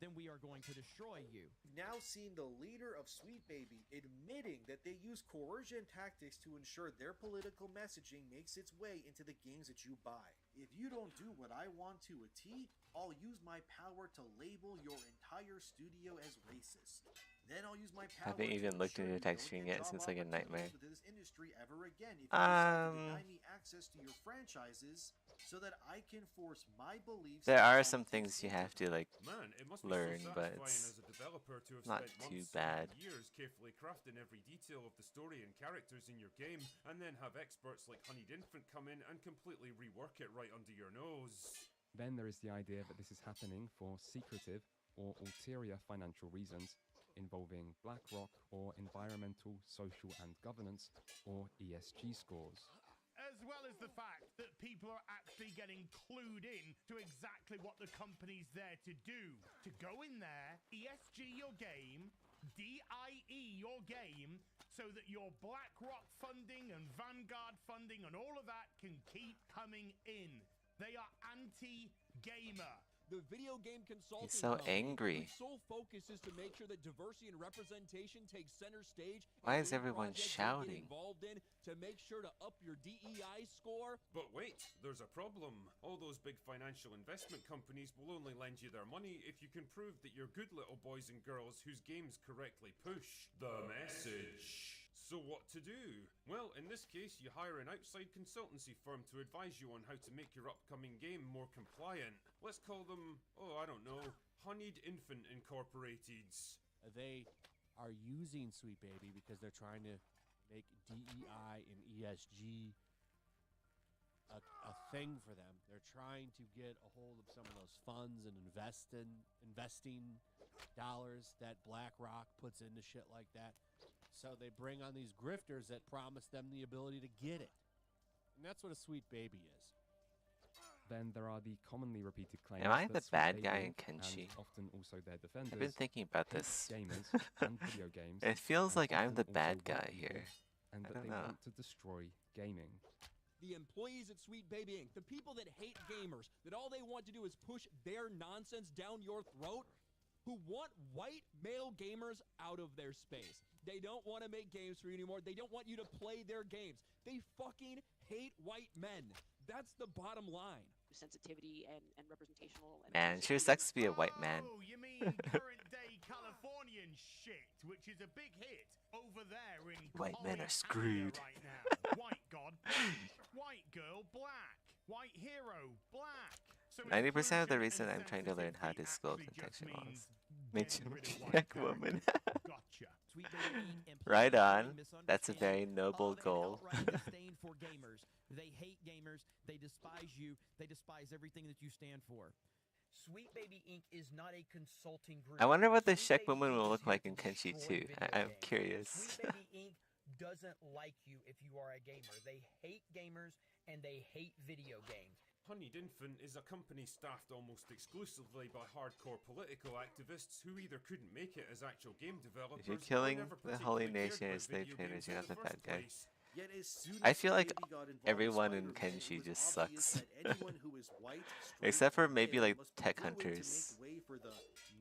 then we are going to destroy you. We've now seen the leader of Sweet Baby admitting that they use coercion tactics to ensure their political messaging makes its way into the games that you buy. If you don't do what I want to a T, I'll use my power to label your entire studio as racist. Then I'll use my power Haven't even to looked ensure into you text don't screen get yet job since like a opportunities nightmare. within this industry ever again if you decide to deny Um, me access to your franchises so that I can force my beliefs. There are and some politics things you into have to like Man, it must be learn, so but satisfying it's as a developer to have not spent too months bad. and years carefully crafting every detail of the story and characters in your game, and then have experts like Honeyed Infant come in and completely rework it right under your nose. Then there is the idea that this is happening for secretive or ulterior financial reasons involving BlackRock or environmental, social and governance or ESG scores. As well as the fact that people are actually getting clued in to exactly what the company's there to do. To go in there, ESG your game, DIE your game, so that your BlackRock funding and Vanguard funding and all of that can keep coming in. They are anti-gamer. The video game consulting He's so company, angry. whose sole focus is to make sure that diversity and representation takes center stage. Why in is any everyone project they get shouting? involved in to make sure to up your DEI score. But wait, there's a problem. All those big financial investment companies will only lend you their money if you can prove that you're good little boys and girls whose games correctly push the message. So what to do? Well, in this case, you hire an outside consultancy firm to advise you on how to make your upcoming game more compliant. Let's call them, oh, I don't know, Honeyed Infant Incorporated. They are using Sweet Baby because they're trying to make DEI and ESG a thing for them. They're trying to get a hold of some of those funds and investing dollars that BlackRock puts into shit like that. So they bring on these grifters that promise them the ability to get it. And that's what a Sweet Baby is. Then there are the commonly repeated claims Am I that the Sweet bad Baby guy Inc. in Kenshi? and often also their defenders I've been thinking about hate this. gamers and video games. It feels and like I'm often the also bad white guy people, here. and I that don't they know. want to destroy gaming. The employees at Sweet Baby Inc., the people that hate gamers, that all they want to do is push their nonsense down your throat, who want white male gamers out of their space. They don't want to make games for you anymore. They don't want you to play their games. They fucking hate white men. That's the bottom line. Sensitivity and representational. And Man, sure sucks to be a white man. Oh, you mean current day Californian shit, which is a big hit over there in White men are California screwed. right now. White god black, white girl black, white hero black. So 90% of the inclusion reason and I'm trying to learn how to sensitivity skull actually just context models means makes you getting rid of a white black characters. woman. Gotcha. Sweet Baby Inc. Right on. implies That's a very misunderstanding noble of and goal. outright disdain for gamers. They hate gamers. They despise you. They despise everything that you stand for. Sweet Baby Inc. is not a consulting group. I wonder what the Sweet Shek Baby woman Inc. will is look here like to in Kenshi destroy too. video I'm games. curious. Sweet Baby Inc. doesn't like you if you are a gamer. They hate gamers and they hate video games. Honeyed Infant is a company staffed almost exclusively by hardcore political activists who either couldn't make it as actual game developers If you're killing or never the Holy particularly cared Nation about as slave video traders, games you're in not the the bad first guy. place. Yet as soon I as feel Sweet like Baby got involved everyone with in Spider-Man, Kenshi it was just obvious sucks. that anyone who is white, straight, Except for and maybe male like must be tech willing to make hunters. way for the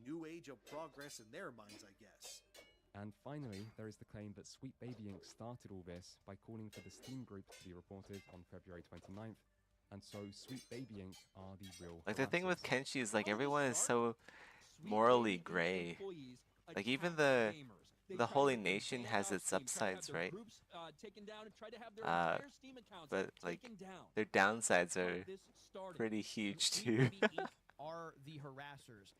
new age of progress in their minds, I guess. And finally, there is the claim that Sweet Baby Inc. started all this by calling for the Steam group to be reported on February 29th, and so Sweet Baby Inc. are the real Like the thing with harassers. Kenshi is like everyone is so morally gray. Like even the Holy Nation has its upsides, right? But like their downsides are pretty huge too. Are the harassers.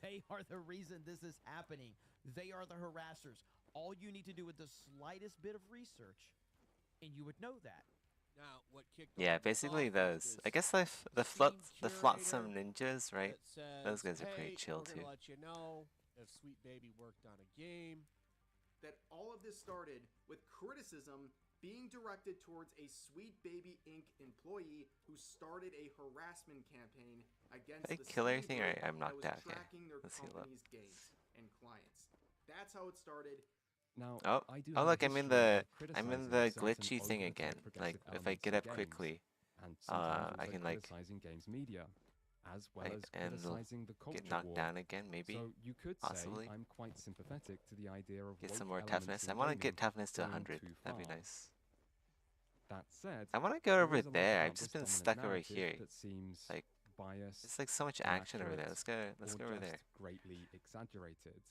They are the reason this is happening. They are the harassers. All you need to do with the slightest bit of research, and you would know that. Now, what kicked Yeah, all this basically off those. is I guess like the Flotsam Ninjas, right? that says, Those guys are pretty "Hey, chill we're too. gonna let you know if Sweet Baby worked on a game." That all of this started with criticism being directed towards a Sweet Baby Inc. employee who started a harassment campaign against Did I the kill Steam everything? group Alright, I'm that knocked was out. Okay. tracking their Let's heal up. company's games and clients. That's how it started. Now, Oh, I do oh have a look, I'm in history the of I'm in criticizing the certain glitchy thing over-the-top again. Like progressive if I elements get of up games, quickly, and sometimes I also can like criticizing games media, as well as and criticizing the culture get knocked war. down again, maybe. So you could Possibly. say I'm quite sympathetic to the idea of Get woke some more elements toughness. I in want to gaming get toughness to going 100. too That'd be far. nice. That said, I want to go there over is a lot there. about I've just this been dominant stuck over narrative here. that seems Like biased, it's like so much action over there. inaccurate, Let's or go over just there. greatly exaggerated.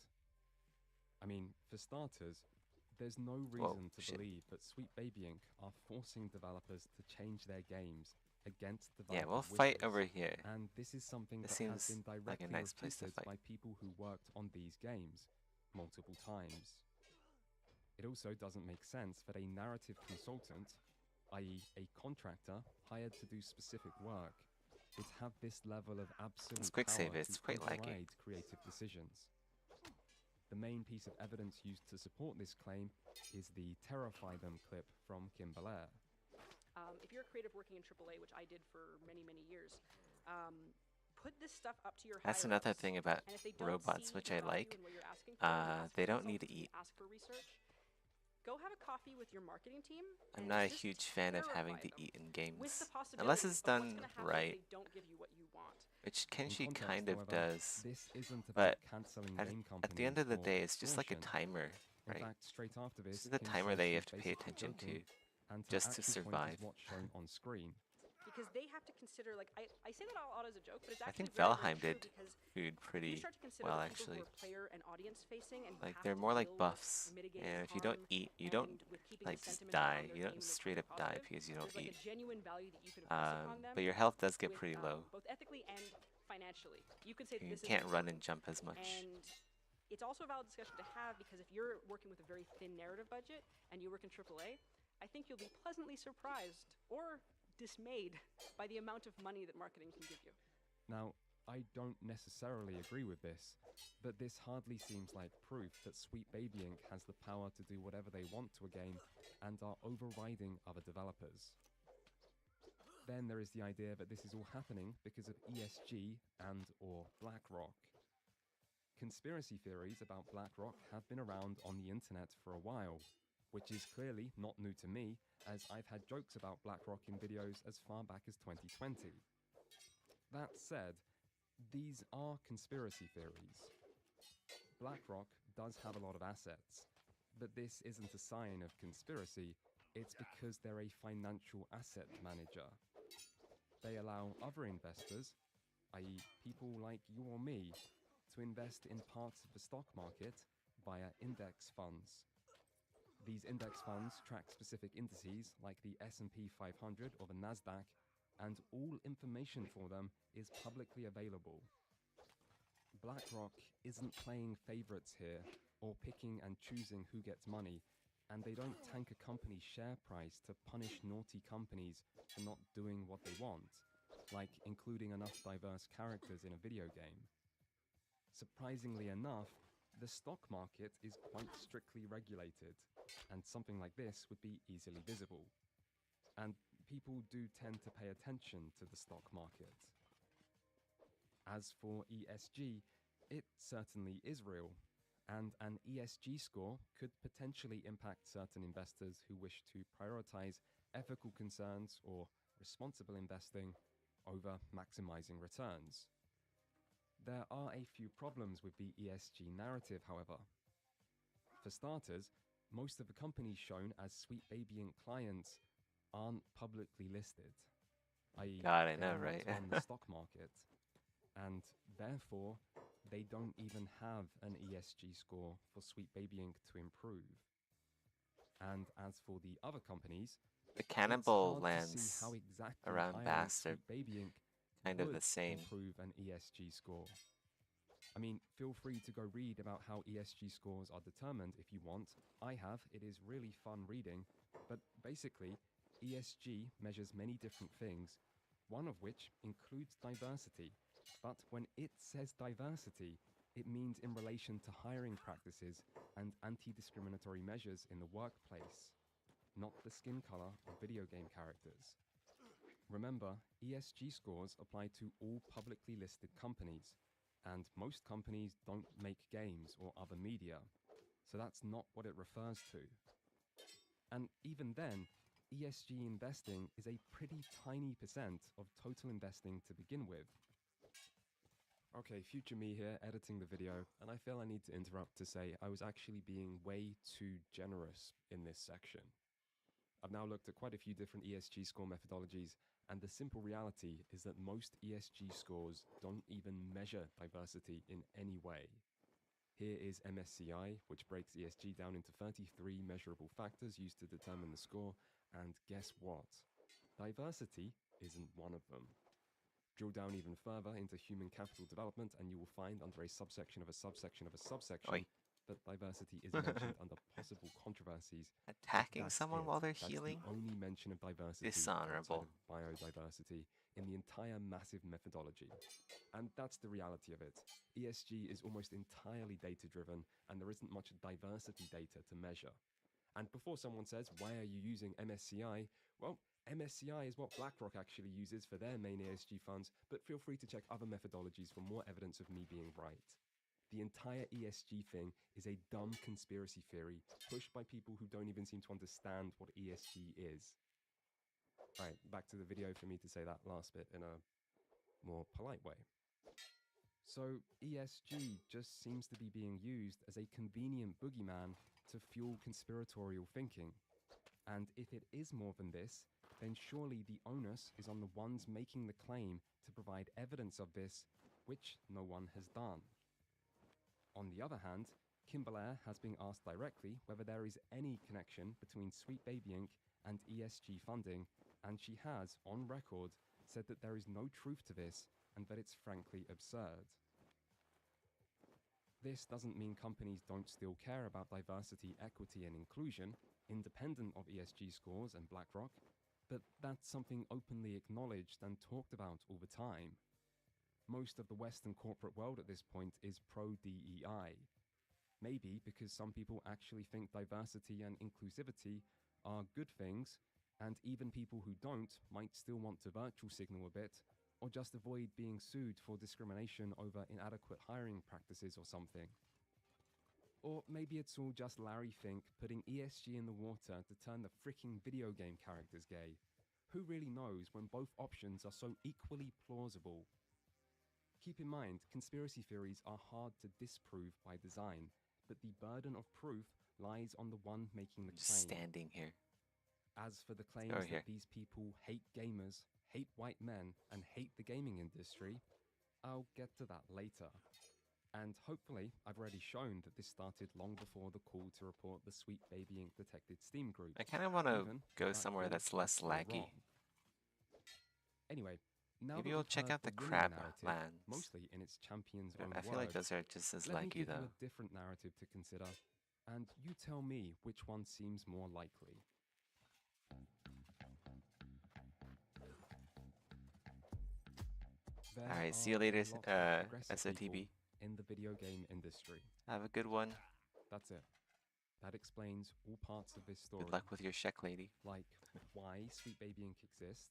I mean, for starters, there's no Whoa, reason to shit. believe that Sweet Baby Inc. are forcing developers to change their games against Yeah, developers' we'll fight wishes. over here. And this is something This that has seems been like a directly nice place to repeated fight. by people who worked on these games multiple times. It also doesn't make sense that a narrative consultant, i.e. a contractor hired to do specific work, would have this level of absolute Let's quick power save it. to It's quite laggy. override creative decisions. The main piece of evidence used to support this claim is the Terrify Them clip from Kim Belair. If you're a creative working in AAA, which I did for many, many years, put this stuff up to your That's higher another ups, thing about and if they don't robots, see which the I value like. in what you're asking for, and ask They for don't need to consultancy, eat. ask for research, go have a coffee with your marketing team. I'm and not a just huge fan of having terrify to them eat in with games. the possibility Unless it's of what's done gonna happen right. if they don't give you what you want. Which In Kenshi context, kind of however, does. this isn't But about cancelling at game the end companies of the for day, it's just like a extortion. timer, In right? fact, straight after this, This is the Kim timer says that you she's have to pay basically attention to joking, and her just to actual point survive. is what's shown on screen. Because they have to consider, like, I say that all out as a joke, but it's I actually think very, Valheim very did true because food if pretty you start to consider well, the people actually. who are player and audience facing and who Like have they're to more like deal buffs, with mitigating and if you don't harm eat, you don't and with keeping like the just sentiment around die. their You don't game in the straight up positive, die because you don't there's like eat. a genuine value that you can impress upon them. But your health does get with, pretty low. both ethically and financially. You can say that You this is can't run and important. jump as much. And it's also a valid discussion to have because if you're working with a very thin narrative budget and you work in AAA, I think you'll be pleasantly surprised or dismayed by the amount of money that marketing can give you. Now, I don't necessarily agree with this, but this hardly seems like proof that Sweet Baby Inc. has the power to do whatever they want to a game and are overriding other developers. Then there is the idea that this is all happening because of ESG and or BlackRock. Conspiracy theories about BlackRock have been around on the internet for a while, which is clearly not new to me, as I've had jokes about BlackRock in videos as far back as 2020. That said, these are conspiracy theories. BlackRock does have a lot of assets, but this isn't a sign of conspiracy, it's because they're a financial asset manager. They allow other investors, i.e. people like you or me, to invest in parts of the stock market via index funds. These index funds track specific indices like the S&P 500 or the Nasdaq, and all information for them is publicly available. BlackRock isn't playing favorites here or picking and choosing who gets money, and they don't tank a company's share price to punish naughty companies for not doing what they want, like including enough diverse characters in a video game. Surprisingly enough, the stock market is quite strictly regulated, and something like this would be easily visible. And people do tend to pay attention to the stock market. As for ESG, it certainly is real, and an ESG score could potentially impact certain investors who wish to prioritize ethical concerns or responsible investing over maximizing returns. There are a few problems with the ESG narrative, however. For starters, most of the companies shown as Sweet Baby Inc. clients aren't publicly listed, i.e., God, I they're know, not right? on the stock market, and therefore they don't even have an ESG score for Sweet Baby Inc. to improve. And as for the other companies, The it's cannibal hard to see lands how exactly around hiring Bass are Sweet Baby Inc. kind of would the same. improve an ESG score. I mean, feel free to go read about how ESG scores are determined if you want. I have. It is really fun reading. But basically, ESG measures many different things, one of which includes diversity. But when it says diversity, it means in relation to hiring practices and anti-discriminatory measures in the workplace, not the skin color of video game characters. Remember, ESG scores apply to all publicly listed companies, and most companies don't make games or other media, so that's not what it refers to. And even then, ESG investing is a pretty tiny percent of total investing to begin with. Okay, future me here, editing the video, and I feel I need to interrupt to say I was actually being way too generous in this section. I've now looked at quite a few different ESG score methodologies, and the simple reality is that most ESG scores don't even measure diversity in any way. Here is MSCI, which breaks ESG down into 33 measurable factors used to determine the score, and guess what? Diversity isn't one of them. Drill down even further into human capital development, and you will find under a subsection of a subsection of a subsection Oi. that diversity is mentioned under possible controversies. Attacking That's someone it. while they're That's healing? the only mention of diversity Dishonorable. outside of biodiversity in the entire massive methodology. And that's the reality of it. ESG is almost entirely data-driven, and there isn't much diversity data to measure. And before someone says, why are you using MSCI? Well, MSCI is what BlackRock actually uses for their main ESG funds, but feel free to check other methodologies for more evidence of me being right. The entire ESG thing is a dumb conspiracy theory pushed by people who don't even seem to understand what ESG is. Alright, back to the video for me to say that last bit in a more polite way. So ESG just seems to be being used as a convenient boogeyman to fuel conspiratorial thinking. And if it is more than this, then surely the onus is on the ones making the claim to provide evidence of this, which no one has done. On the other hand, Kimberlaire has been asked directly whether there is any connection between Sweet Baby Inc. and ESG funding, and she has, on record, said that there is no truth to this and that it's frankly absurd. This doesn't mean companies don't still care about diversity, equity, and inclusion, independent of ESG scores and BlackRock, but that's something openly acknowledged and talked about all the time. Most of the Western corporate world at this point is pro-DEI. Maybe because some people actually think diversity and inclusivity are good things, and even people who don't might still want to virtual signal a bit, or just avoid being sued for discrimination over inadequate hiring practices or something. Or maybe it's all just Larry Fink putting ESG in the water to turn the freaking video game characters gay. Who really knows when both options are so equally plausible? Keep in mind, conspiracy theories are hard to disprove by design, but the burden of proof lies on the one making the claim. Standing here. As for the claims that these people hate gamers, hate white men, and hate the gaming industry, I'll get to that later. And hopefully, I've already shown that this started long before the call to report the Sweet Baby Inc. detected Steam group. I kind of want to Even go if that somewhere call that's was less still laggy. wrong. Anyway, now Maybe that we'll we've check heard out the winning crab narrative, lands. mostly in its champion's own I feel like words, those are just as let me laggy give though. you a different narrative to consider, and you tell me which one seems more likely. There Alright, see are you later, a lot of progressive SOTB. people in the video game industry. Have a good one. That's it. That explains all parts of this story. Good luck with your Shek lady. Like why Sweet Baby Inc. exists,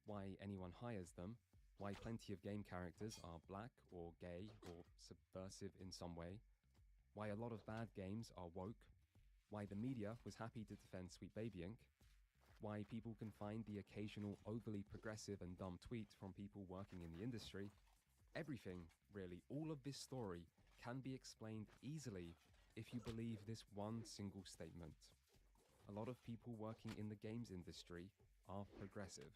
why anyone hires them, why plenty of game characters are black or gay or subversive in some way, why a lot of bad games are woke, why the media was happy to defend Sweet Baby Inc., why people can find the occasional overly progressive and dumb tweet from people working in the industry. Everything, really, all of this story can be explained easily if you believe this one single statement. A lot of people working in the games industry are progressive.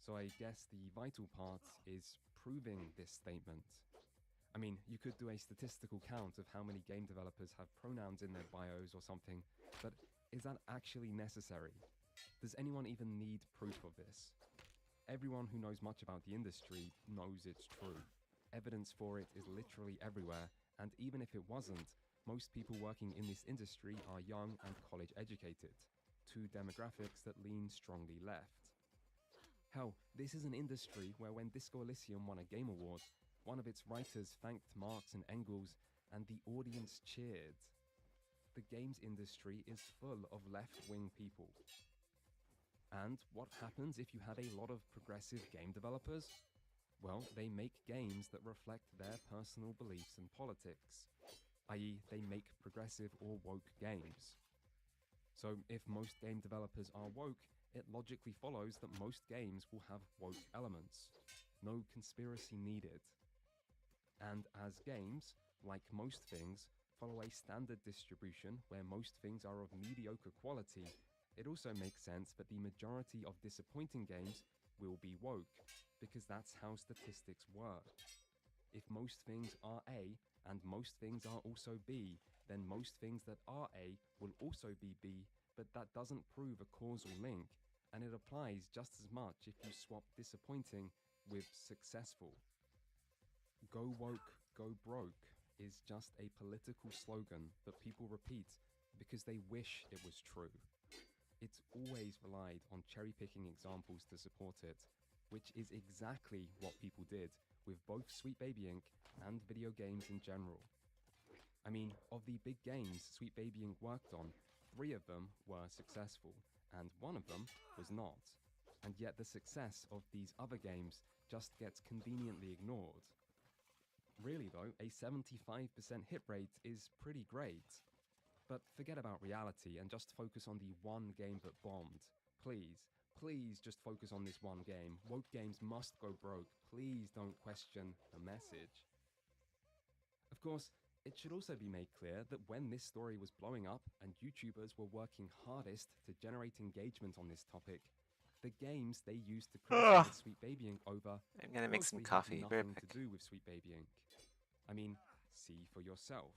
So I guess the vital part is proving this statement. I mean, you could do a statistical count of how many game developers have pronouns in their bios or something, but is that actually necessary? Does anyone even need proof of this? Everyone who knows much about the industry knows it's true. Evidence for it is literally everywhere, and even if it wasn't, most people working in this industry are young and college educated, two demographics that lean strongly left. Hell, this is an industry where when Disco Elysium won a Game Award, one of its writers thanked Marx and Engels, and the audience cheered. The games industry is full of left-wing people. And what happens if you have a lot of progressive game developers? Well, they make games that reflect their personal beliefs and politics, i.e. they make progressive or woke games. So if most game developers are woke, it logically follows that most games will have woke elements. No conspiracy needed. And as games, like most things, follow a standard distribution where most things are of mediocre quality, it also makes sense that the majority of disappointing games will be woke, because that's how statistics work. If most things are A, and most things are also B, then most things that are A will also be B, but that doesn't prove a causal link, and it applies just as much if you swap disappointing with successful. Go woke, go broke is just a political slogan that people repeat because they wish it was true. It's always relied on cherry-picking examples to support it, which is exactly what people did with both Sweet Baby Inc. and video games in general. I mean, of the big games Sweet Baby Inc. worked on, 3 of them were successful, and 1 of them was not. And yet the success of these other games just gets conveniently ignored. Really though, a 75% hit rate is pretty great. But forget about reality and just focus on the one game that bombed. Please just focus on this one game. Woke games must go broke. Please don't question the message. Of course, it should also be made clear that when this story was blowing up and YouTubers were working hardest to generate engagement on this topic, the games they used to criticize Sweet Baby Inc. over I'm gonna make some mostly coffee. had Very nothing quick. to do with Sweet Baby Inc. I mean, see for yourself.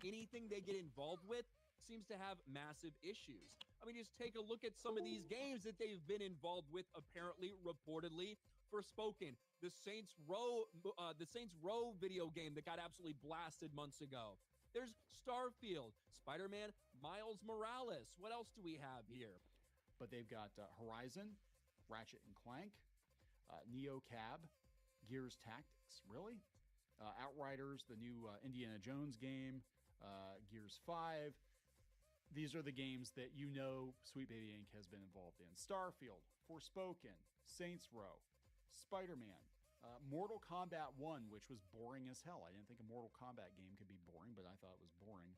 Anything they get involved with seems to have massive issues. I mean, just take a look at some of these games that they've been involved with, apparently, reportedly, Forspoken, the Saints Row video game that got absolutely blasted months ago. There's Starfield, Spider-Man, Miles Morales. What else do we have here? But they've got Horizon, Ratchet and Clank, Neo Cab, Gears Tactics, really? Outriders, the new Indiana Jones game, Gears 5. These are the games that you know Sweet Baby Inc. has been involved in. Starfield, Forspoken, Saints Row, Spider-Man, Mortal Kombat 1, which was boring as hell. I didn't think a Mortal Kombat game could be boring, but I thought it was boring.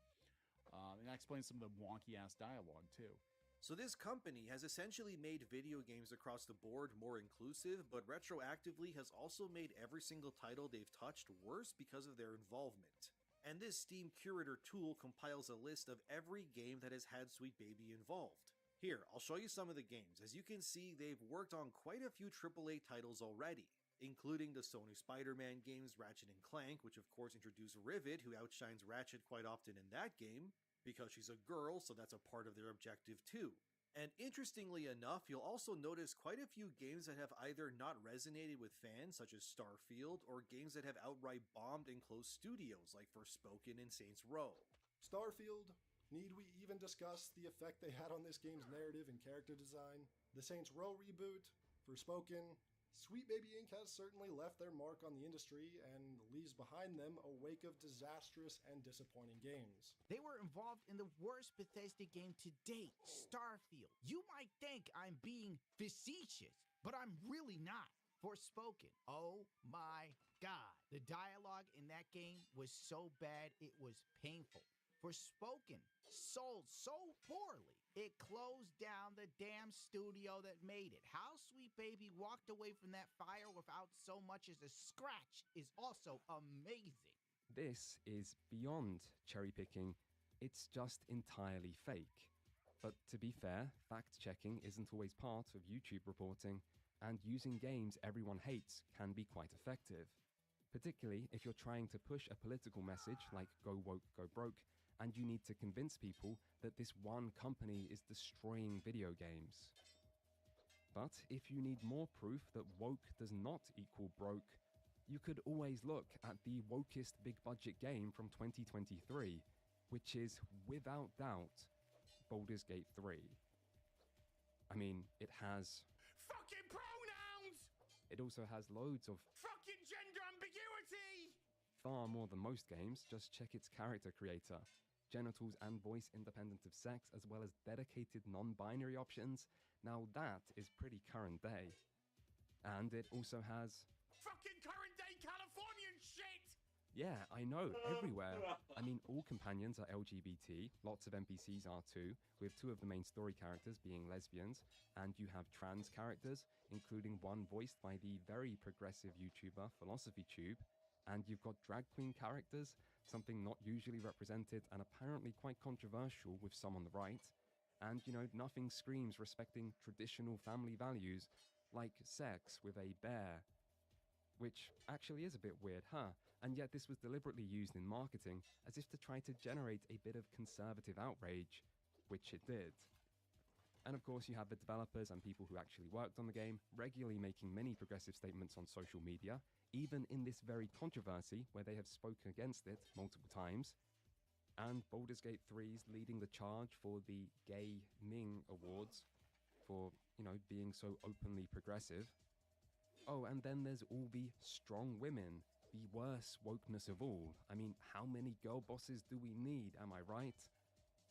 And that explains some of the wonky-ass dialogue, too. So this company has essentially made video games across the board more inclusive, but retroactively has also made every single title they've touched worse because of their involvement. And this Steam Curator tool compiles a list of every game that has had Sweet Baby involved. Here, I'll show you some of the games. As you can see, they've worked on quite a few AAA titles already, including the Sony Spider-Man games Ratchet and Clank, which of course introduced Rivet, who outshines Ratchet quite often in that game, because she's a girl, so that's a part of their objective too. And interestingly enough, you'll also notice quite a few games that have either not resonated with fans, such as Starfield, or games that have outright bombed in closed studios, like Forspoken and Saints Row. Starfield? Need we even discuss the effect they had on this game's narrative and character design? The Saints Row reboot? Forspoken? Sweet Baby Inc. has certainly left their mark on the industry and leaves behind them a wake of disastrous and disappointing games. They were involved in the worst Bethesda game to date, Starfield. You might think I'm being facetious, but I'm really not. Forspoken. Oh my God, the dialogue in that game was so bad it was painful. Forspoken sold so poorly, it closed down the damn studio that made it. How Sweet Baby walked away from that fire without so much as a scratch is also amazing. This is beyond cherry picking, it's just entirely fake. But to be fair, fact checking isn't always part of YouTube reporting, and using games everyone hates can be quite effective. Particularly if you're trying to push a political message like Go Woke, Go Broke, and you need to convince people that this one company is destroying video games. But if you need more proof that woke does not equal broke, you could always look at the wokest big budget game from 2023, which is, without doubt, Baldur's Gate 3. I mean, it has... Fucking pronouns! It also has loads of fucking gender ambiguity! Far more than most games. Just check its character creator. Genitals and voice independent of sex, as well as dedicated non-binary options. Now that is pretty current day. And it also has... fucking current day Californian shit! Yeah, I know, everywhere. I mean, all companions are LGBT, lots of NPCs are too, with 2 of the main story characters being lesbians, and you have trans characters, including one voiced by the very progressive YouTuber PhilosophyTube, and you've got drag queen characters, something not usually represented and apparently quite controversial with some on the right, and, you know, nothing screams respecting traditional family values like sex with a bear. Which actually is a bit weird, huh? And yet this was deliberately used in marketing as if to try to generate a bit of conservative outrage, which it did. And of course you have the developers and people who actually worked on the game regularly making many progressive statements on social media, even in this very controversy where they have spoken against it multiple times. And Baldur's Gate 3's leading the charge for the Gay Ming Awards for, you know, being so openly progressive. Oh, and then there's all the strong women, the worst wokeness of all. I mean, how many girl bosses do we need, am I right?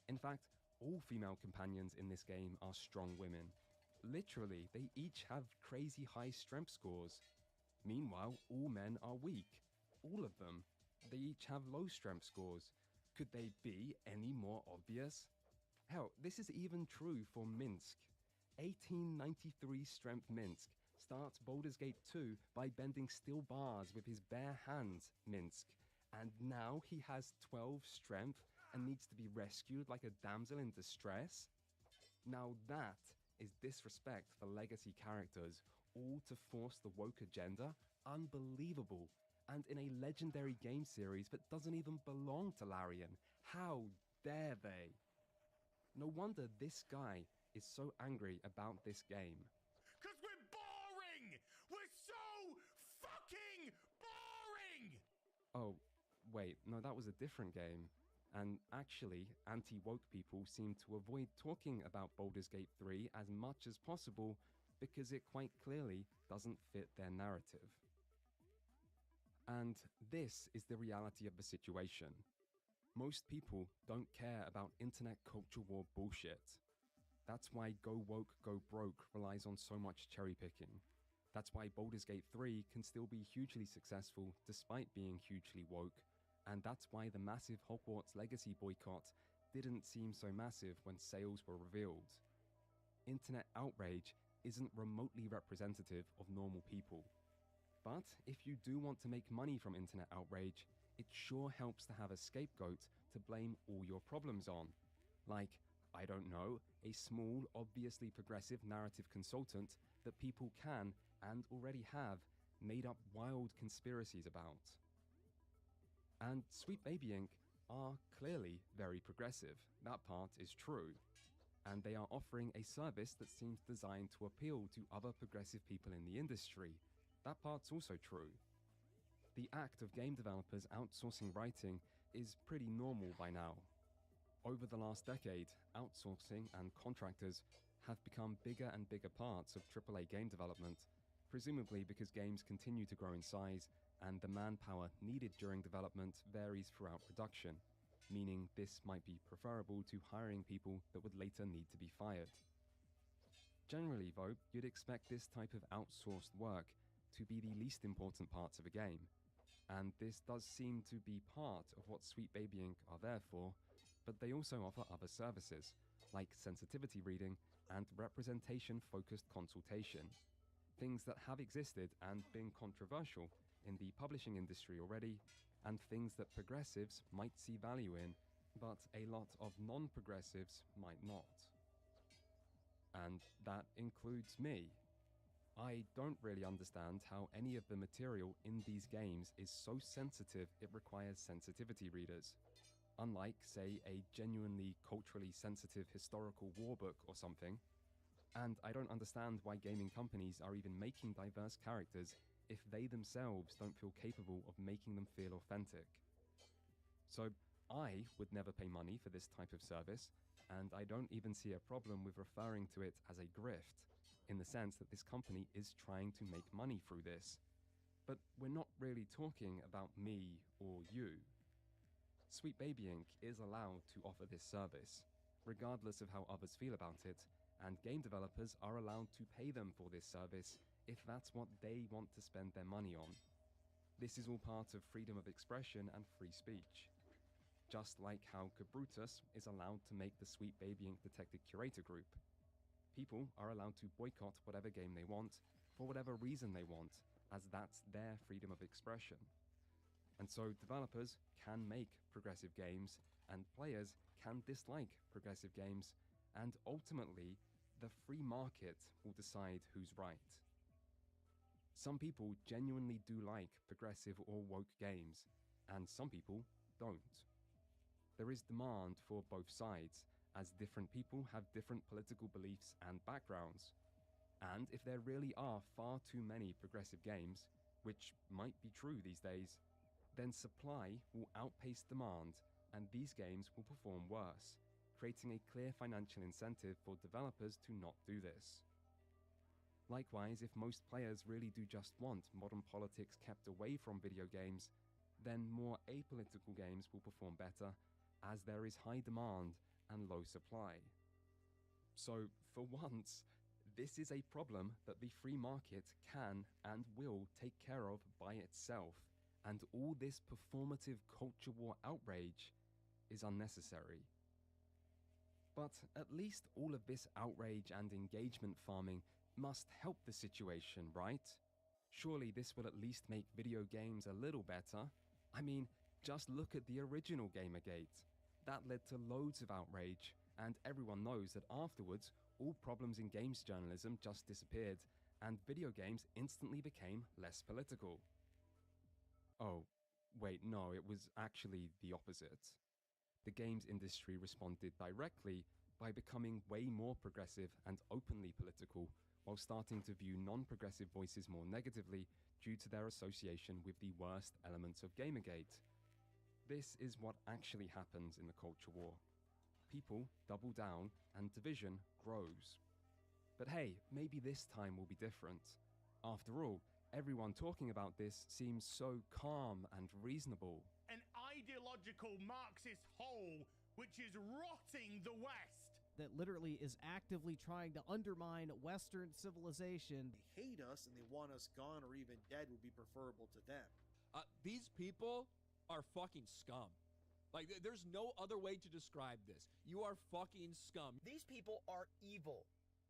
In fact, all female companions in this game are strong women. Literally, they each have crazy high strength scores. Meanwhile, all men are weak. All of them. They each have low strength scores. Could they be any more obvious? Hell, this is even true for Minsk. 1893 strength Minsk starts Baldur's Gate 2 by bending steel bars with his bare hands, Minsk. And now he has 12 strength and needs to be rescued like a damsel in distress? Now that is disrespect for legacy characters, all to force the woke agenda? Unbelievable. And in a legendary game series that doesn't even belong to Larian. How dare they? No wonder this guy is so angry about this game. 'Cause we're boring! We're so fucking boring! Oh, wait, no, that was a different game. And actually, anti-woke people seem to avoid talking about Baldur's Gate 3 as much as possible because it quite clearly doesn't fit their narrative. And this is the reality of the situation. Most people don't care about internet culture war bullshit. That's why Go Woke, Go Broke relies on so much cherry picking. That's why Baldur's Gate 3 can still be hugely successful despite being hugely woke. And that's why the massive Hogwarts Legacy boycott didn't seem so massive when sales were revealed. Internet outrage isn't remotely representative of normal people. But if you do want to make money from internet outrage, it sure helps to have a scapegoat to blame all your problems on. Like, I don't know, a small, obviously progressive narrative consultant that people can, and already have, made up wild conspiracies about. And Sweet Baby Inc. are clearly very progressive. That part is true. And they are offering a service that seems designed to appeal to other progressive people in the industry. That part's also true. The act of game developers outsourcing writing is pretty normal by now. Over the last decade, outsourcing and contractors have become bigger and bigger parts of AAA game development, presumably because games continue to grow in size and the manpower needed during development varies throughout production, meaning this might be preferable to hiring people that would later need to be fired. Generally, though, you'd expect this type of outsourced work to be the least important parts of a game, and this does seem to be part of what Sweet Baby Inc. are there for, but they also offer other services, like sensitivity reading and representation-focused consultation, things that have existed and been controversial in the publishing industry already, and things that progressives might see value in, but a lot of non-progressives might not. And that includes me. I don't really understand how any of the material in these games is so sensitive it requires sensitivity readers. Unlike, say, a genuinely culturally sensitive historical war book or something. And I don't understand why gaming companies are even making diverse characters if they themselves don't feel capable of making them feel authentic. So I would never pay money for this type of service, and I don't even see a problem with referring to it as a grift, in the sense that this company is trying to make money through this. But we're not really talking about me or you. Sweet Baby Inc. is allowed to offer this service, regardless of how others feel about it, and game developers are allowed to pay them for this service if that's what they want to spend their money on. This is all part of freedom of expression and free speech. Just like how Cabrutus is allowed to make the Sweet Baby Inc. Detective Curator group. People are allowed to boycott whatever game they want, for whatever reason they want, as that's their freedom of expression. And so developers can make progressive games, and players can dislike progressive games, and ultimately, the free market will decide who's right. Some people genuinely do like progressive or woke games, and some people don't. There is demand for both sides, as different people have different political beliefs and backgrounds. And if there really are far too many progressive games, which might be true these days, then supply will outpace demand, and these games will perform worse, creating a clear financial incentive for developers to not do this. Likewise, if most players really do just want modern politics kept away from video games, then more apolitical games will perform better, as there is high demand and low supply. So, for once, this is a problem that the free market can and will take care of by itself, and all this performative culture war outrage is unnecessary. But at least all of this outrage and engagement farming must help the situation, right? Surely this will at least make video games a little better. I mean, just look at the original Gamergate. That led to loads of outrage, and everyone knows that afterwards, all problems in games journalism just disappeared, and video games instantly became less political. Oh, wait, no, it was actually the opposite. The games industry responded directly by becoming way more progressive and openly political, while starting to view non-progressive voices more negatively due to their association with the worst elements of Gamergate. This is what actually happens in the culture war. People double down and division grows. But hey, maybe this time will be different. After all, everyone talking about this seems so calm and reasonable. An ideological Marxist hole which is rotting the West. That literally is actively trying to undermine Western civilization. They hate us and they want us gone or even dead would be preferable to them. These people are fucking scum. Like, there's no other way to describe this. You are fucking scum. These people are evil.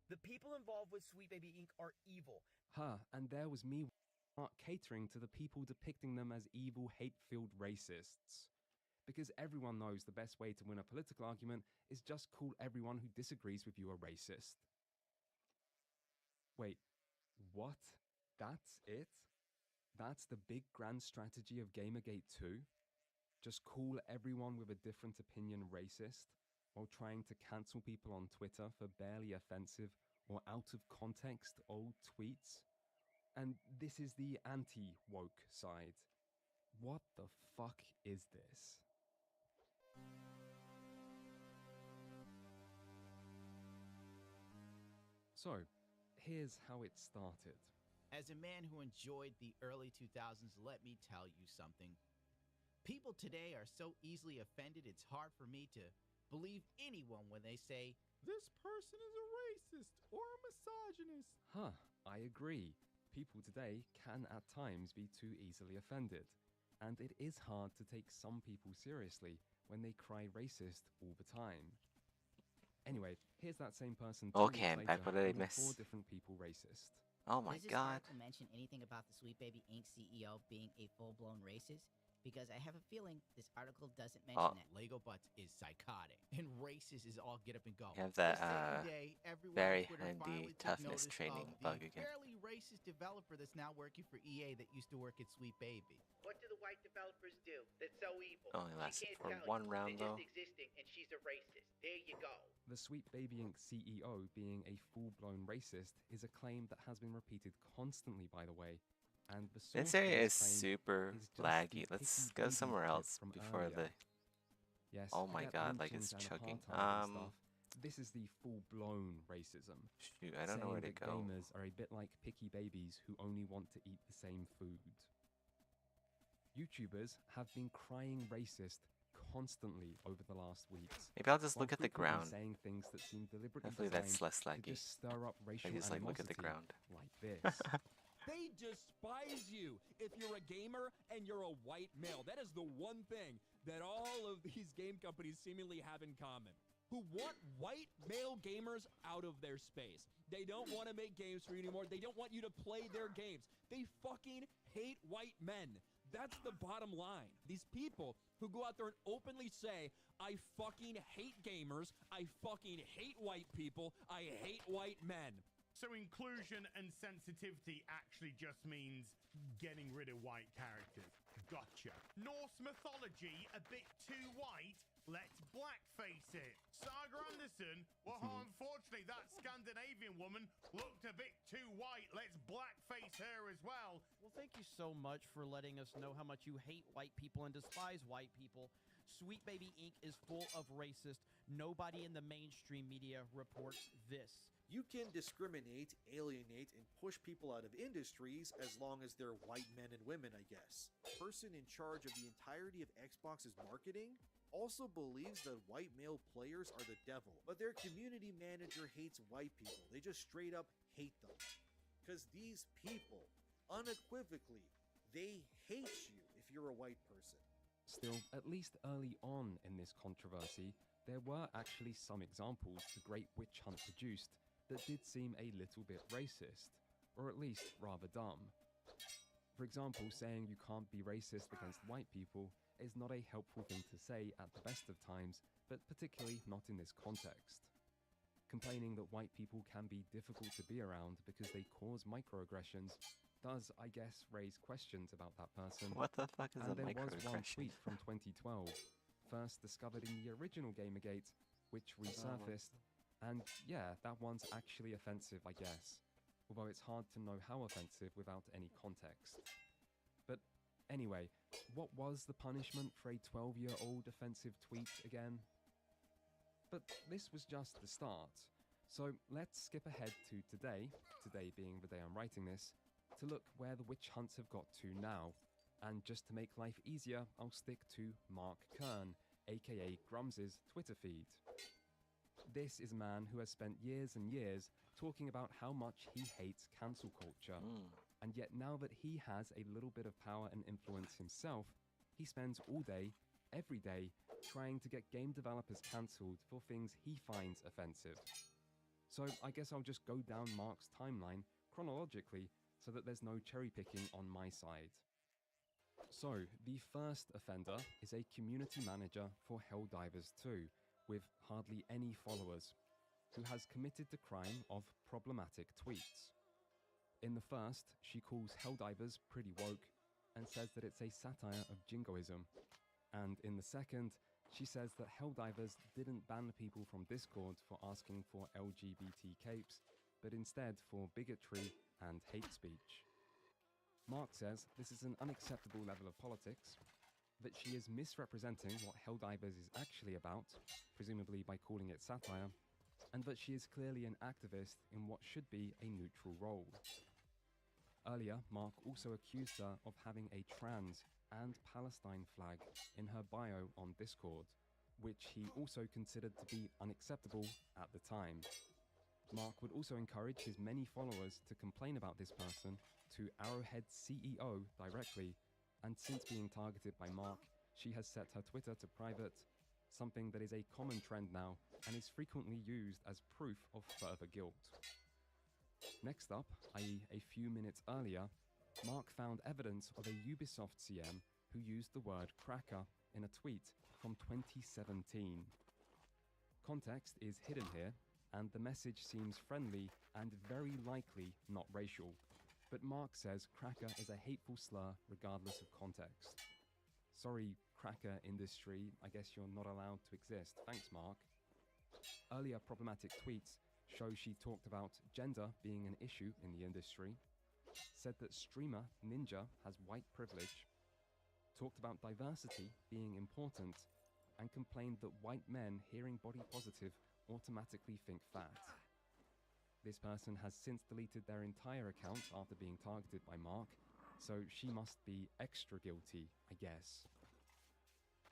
The people involved with Sweet Baby Inc. are evil. And there was me not catering to the people depicting them as evil, hate-filled racists. Because everyone knows the best way to win a political argument is just call everyone who disagrees with you a racist. Wait, what? That's it? That's the big grand strategy of Gamergate 2? Just call everyone with a different opinion racist, while trying to cancel people on Twitter for barely offensive or out of context old tweets? And this is the anti-woke side. What the fuck is this? So, here's how it started. As a man who enjoyed the early 2000s, let me tell you something. People today are so easily offended, it's hard for me to believe anyone when they say, "This person is a racist or a misogynist." I agree. People today can at times be too easily offended. and it is hard to take some people seriously when they cry racist all the time. Anyway, here's that same person 2 Okay, weeks I'm later back. What did I calling miss? 4 different people racist. Oh my Does this god. article mention anything about the Sweet Baby Inc. CEO being a full-blown racist? Because I have a feeling this article doesn't mention that. Lego Butts is psychotic, and racist is all get up and go. You have that The same day, everyone very on Twitter handy finally took toughness notice training of bug the again. fairly racist developer that's now working for EA that used to work at Sweet Baby. What do the white developers do that's so evil? Only lasted She can't for tell one you. round, They're though. just existing, and she's a racist. There you go. The Sweet Baby Inc. CEO being a full-blown racist is a claim that has been repeated constantly, by the way. And the source This for area is claim super is just laggy. the Let's picky go baby somewhere clip else from before earlier. the... Yes, Oh my forget god, like lynchings it's and choking. apartheid and stuff. This is the full-blown racism. Shoot, I don't know where to saying that go. gamers are a bit like picky babies who only want to eat the same food. YouTubers have been crying racist constantly over the last weeks. Maybe I'll just while look at the frequently ground. saying things that seem deliberately Hopefully that's designed less to laggy. just stir up racial I just like look at the animosity ground. like this. They despise you if you're a gamer and you're a white male. That is the one thing that all of these game companies seemingly have in common. Who want white male gamers out of their space. They don't want to make games for you anymore. They don't want you to play their games. They fucking hate white men. That's the bottom line. These people who go out there and openly say, I fucking hate gamers, I fucking hate white people, I hate white men. So inclusion and sensitivity actually just means getting rid of white characters. Gotcha. Norse mythology a bit too white? Let's blackface it. Saga Anderson, well, unfortunately, that Scandinavian woman looked a bit too white. Let's blackface her as well. Well, thank you so much for letting us know how much you hate white people and despise white people. Sweet Baby Inc. is full of racist. Nobody in the mainstream media reports this. You can discriminate, alienate, and push people out of industries as long as they're white men and women, I guess. Person in charge of the entirety of Xbox's marketing also believes that white male players are the devil, but their community manager hates white people. They just straight up hate them. Because these people, unequivocally, they hate you if you're a white person. Still, at least early on in this controversy, there were actually some examples the Great Witch Hunt produced that did seem a little bit racist, or at least rather dumb. For example, saying you can't be racist against white people is not a helpful thing to say at the best of times, but particularly not in this context. Complaining that white people can be difficult to be around because they cause microaggressions does, I guess, raise questions about that person. What the fuck is and a there was one microaggression? tweet from 2012, first discovered in the original Gamergate, which resurfaced, and yeah, that one's actually offensive, I guess, although it's hard to know how offensive without any context. But anyway, what was the punishment for a 12-year-old offensive tweet again? But this was just the start, so let's skip ahead to today being the day I'm writing this, to look where the witch hunts have got to now. And just to make life easier, I'll stick to Mark Kern, aka Grums's Twitter feed. This is a man who has spent years and years talking about how much he hates cancel culture. And yet now that he has a little bit of power and influence himself, he spends all day, every day, trying to get game developers cancelled for things he finds offensive. So I guess I'll just go down Mark's timeline chronologically so that there's no cherry picking on my side. So, the first offender is a community manager for Helldivers 2, with hardly any followers, who has committed the crime of problematic tweets. In the first, she calls Helldivers pretty woke, and says that it's a satire of jingoism. And in the second, she says that Helldivers didn't ban people from Discord for asking for LGBT capes, but instead for bigotry and hate speech. Mark says this is an unacceptable level of politics, that she is misrepresenting what Helldivers is actually about, presumably by calling it satire, and that she is clearly an activist in what should be a neutral role. Earlier, Mark also accused her of having a trans and Palestine flag in her bio on Discord, which he also considered to be unacceptable at the time. Mark would also encourage his many followers to complain about this person to Arrowhead's CEO directly, and since being targeted by Mark, she has set her Twitter to private, something that is a common trend now and is frequently used as proof of further guilt. Next up, i.e. a few minutes earlier, Mark found evidence of a Ubisoft CM who used the word cracker in a tweet from 2017. Context is hidden here, and the message seems friendly and very likely not racial, but Mark says cracker is a hateful slur regardless of context. Sorry, cracker industry, I guess you're not allowed to exist. Thanks, Mark. Earlier problematic tweets show she talked about gender being an issue in the industry, said that streamer Ninja has white privilege, talked about diversity being important, and complained that white men hearing body positive automatically think fat. This person has since deleted their entire account after being targeted by Mark, so she must be extra guilty, I guess.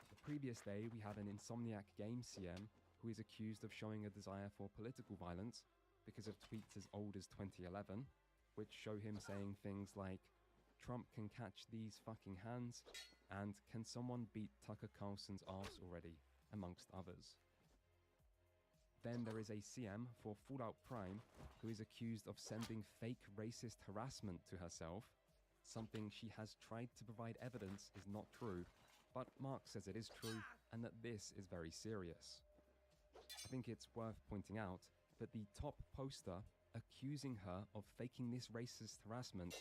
The previous day, we had an Insomniac Games CM who is accused of showing a desire for political violence because of tweets as old as 2011, which show him saying things like, "Trump can catch these fucking hands," and "Can someone beat Tucker Carlson's arse already," amongst others. Then there is a CM for Fallout Prime who is accused of sending fake racist harassment to herself, something she has tried to provide evidence is not true, but Mark says it is true and that this is very serious. I think it's worth pointing out that the top poster accusing her of faking this racist harassment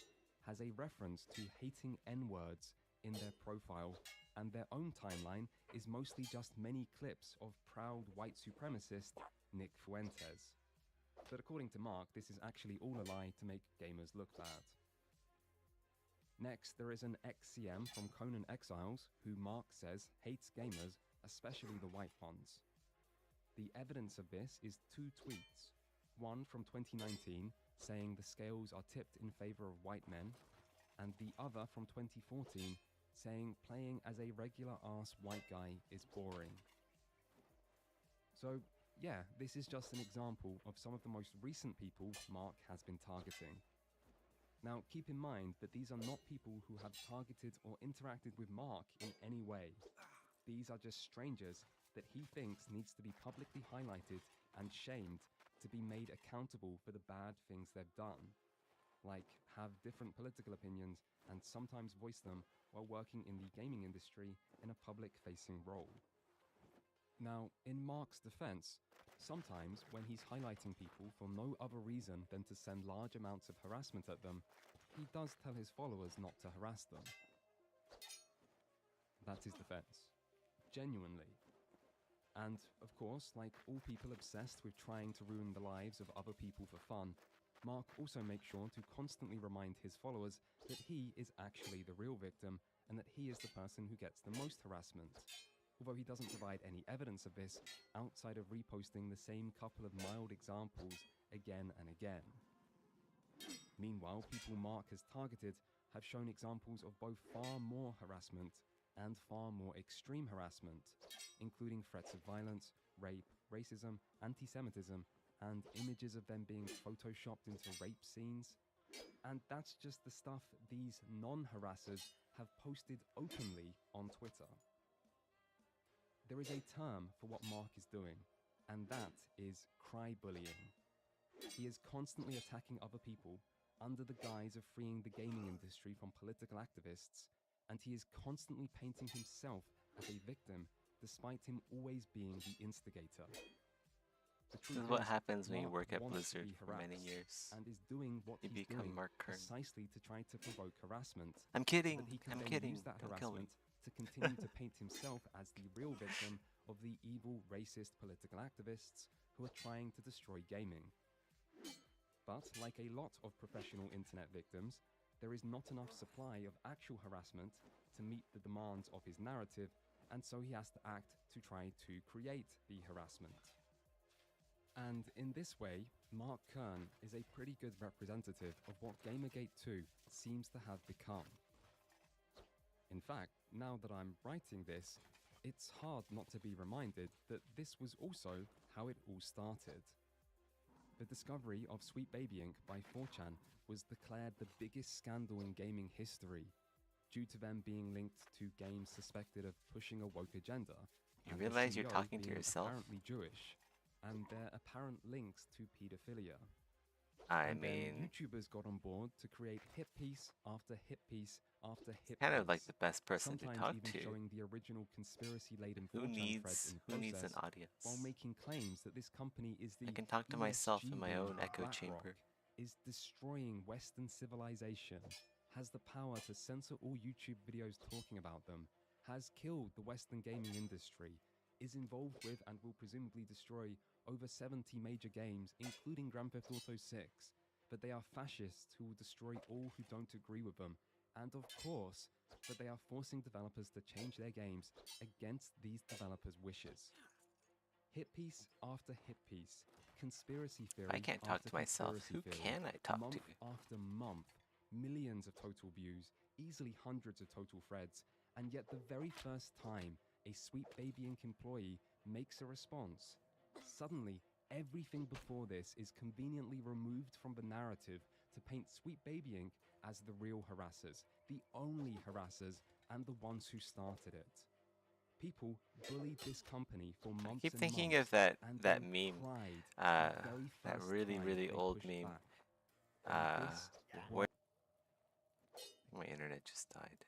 has a reference to hating N-words in their profile, and their own timeline is mostly just many clips of proud white supremacist Nick Fuentes. But according to Mark, this is actually all a lie to make gamers look bad. Next, there is an ex-CM from Conan Exiles who Mark says hates gamers, especially the white ones. The evidence of this is 2 tweets, one from 2019 saying the scales are tipped in favor of white men, and the other from 2014 saying playing as a regular-ass white guy is boring. So, yeah, this is just an example of some of the most recent people Mark has been targeting. Now, keep in mind that these are not people who have targeted or interacted with Mark in any way. These are just strangers that he thinks needs to be publicly highlighted and shamed to be made accountable for the bad things they've done, like have different political opinions and sometimes voice them while working in the gaming industry in a public-facing role. Now, in Mark's defense, sometimes when he's highlighting people for no other reason than to send large amounts of harassment at them, he does tell his followers not to harass them. That's his defense. Genuinely. And, of course, like all people obsessed with trying to ruin the lives of other people for fun, Mark also makes sure to constantly remind his followers that he is actually the real victim and that he is the person who gets the most harassment, although he doesn't provide any evidence of this outside of reposting the same couple of mild examples again and again. Meanwhile, people Mark has targeted have shown examples of both far more harassment and far more extreme harassment, including threats of violence, rape, racism, anti-Semitism, and images of them being photoshopped into rape scenes. And that's just the stuff these non-harassers have posted openly on Twitter. There is a term for what Mark is doing, and that is cry-bullying. He is constantly attacking other people under the guise of freeing the gaming industry from political activists, and he is constantly painting himself as a victim, despite him always being the instigator. This is what happens when you work at Blizzard for many years. And is doing what you he's become doing Mark Kern. precisely to try to provoke harassment. I'm kidding. So that he can I'm then kidding. use that Don't kill me. harassment to continue to paint himself as the real victim of the evil, racist political activists who are trying to destroy gaming. But like a lot of professional internet victims, there is not enough supply of actual harassment to meet the demands of his narrative, and so he has to act to try to create the harassment. And in this way, Mark Kern is a pretty good representative of what Gamergate 2 seems to have become. In fact, now that I'm writing this, it's hard not to be reminded that this was also how it all started. The discovery of Sweet Baby Inc. by 4chan was declared the biggest scandal in gaming history, due to them being linked to games suspected of pushing a woke agenda. You and the realize you're CEO talking to being yourself? apparently Jewish, and their apparent links to pedophilia. I And then mean, YouTubers got on board to create hit piece after hit piece after hit kind piece. of like the best person to sometimes talk even to. showing the original conspiracy-laden Who 4chan threads in needs an process, audience? while making claims that this company is the I can talk to myself in my ESG own of echo BlackRock, chamber. is destroying Western civilization, has the power to censor all YouTube videos talking about them, has killed the Western gaming industry, is involved with and will presumably destroy over 70 major games, including Grand Theft Auto 6. But they are fascists who will destroy all who don't agree with them. And of course, that they are forcing developers to change their games against these developers' wishes. Hit piece after hit piece, conspiracy theory I can't talk after to myself. conspiracy Who theory, can I talk month to? after month, millions of total views, easily hundreds of total threads, and yet the very first time a Sweet Baby Inc. employee makes a response, suddenly everything before this is conveniently removed from the narrative to paint Sweet Baby Inc. as the real harassers, the only harassers, and the ones who started it. People bullied this company for months I keep and thinking months, of that and that then meme, cried uh, the very that first really time they old pushed meme. back. And this Where my internet just died.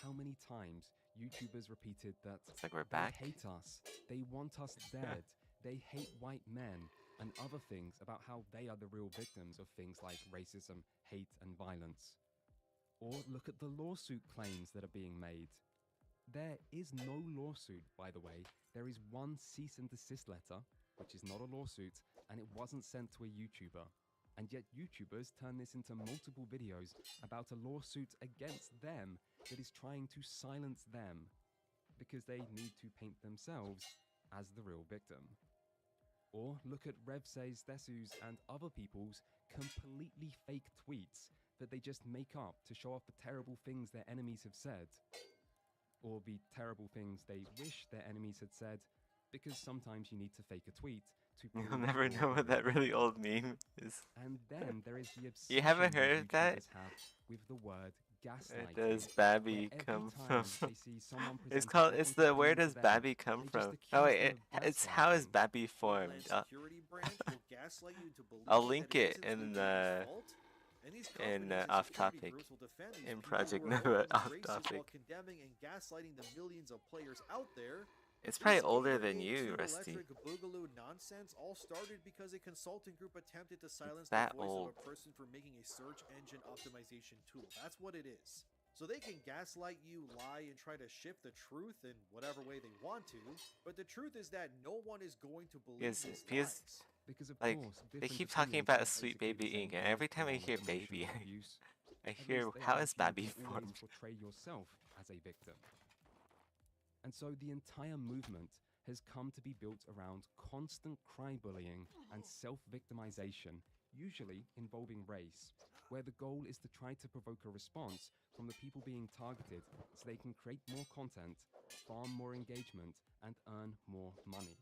How many times YouTubers repeated that It's like we're they back. hate us, they want us dead, they hate white men, and other things about how they are the real victims of things like racism, hate, and violence. Or look at the lawsuit claims that are being made. There is no lawsuit, by the way. There is one cease and desist letter, which is not a lawsuit, and it wasn't sent to a YouTuber. And yet YouTubers turn this into multiple videos about a lawsuit against them that is trying to silence them because they need to paint themselves as the real victim. Or look at Revsay's, Desu's, and other people's completely fake tweets that they just make up to show off the terrible things their enemies have said. Or the terrible things they wish their enemies had said, because sometimes you need to fake a tweet to prove You'll never you're know what the that real really victim. old meme is. And then there is the obsession You haven't heard of that? YouTubers have with the word gaslighting. Where does where Babby every come time from? they see someone It's presenting called. their It's point the of where view to does them, Babby come they from? just Oh accuse wait, them of it's how is gaslighting. Babby formed? Homeland Security branch will gaslight you to believe I'll that link it it isn't in Sweet the Baby's fault. And these companies and off security topic. groups will defend these In people Project who are Nova openly off racist topic. while condemning and gaslighting the millions of players out there. It's This probably older than Gamergate you, 2 Rusty. Electric Boogaloo nonsense all started because a consulting group attempted to silence that the voice old. of a person for making a search engine optimization tool. That's what it is. So they can gaslight you, lie, and try to shift the truth in whatever way they want to, but the truth is that no one is going to believe these Because lies. Because of like course, they different keep talking opinions about are Sweet basically Baby the same Inc. and thing every time I for hear emotional baby, abuse. I At hear least they how argue is Babby you can always formed? portray yourself as a victim. And so the entire movement has come to be built around constant cry bullying and self-victimization, usually involving race, where the goal is to try to provoke a response from the people being targeted so they can create more content, farm more engagement, and earn more money.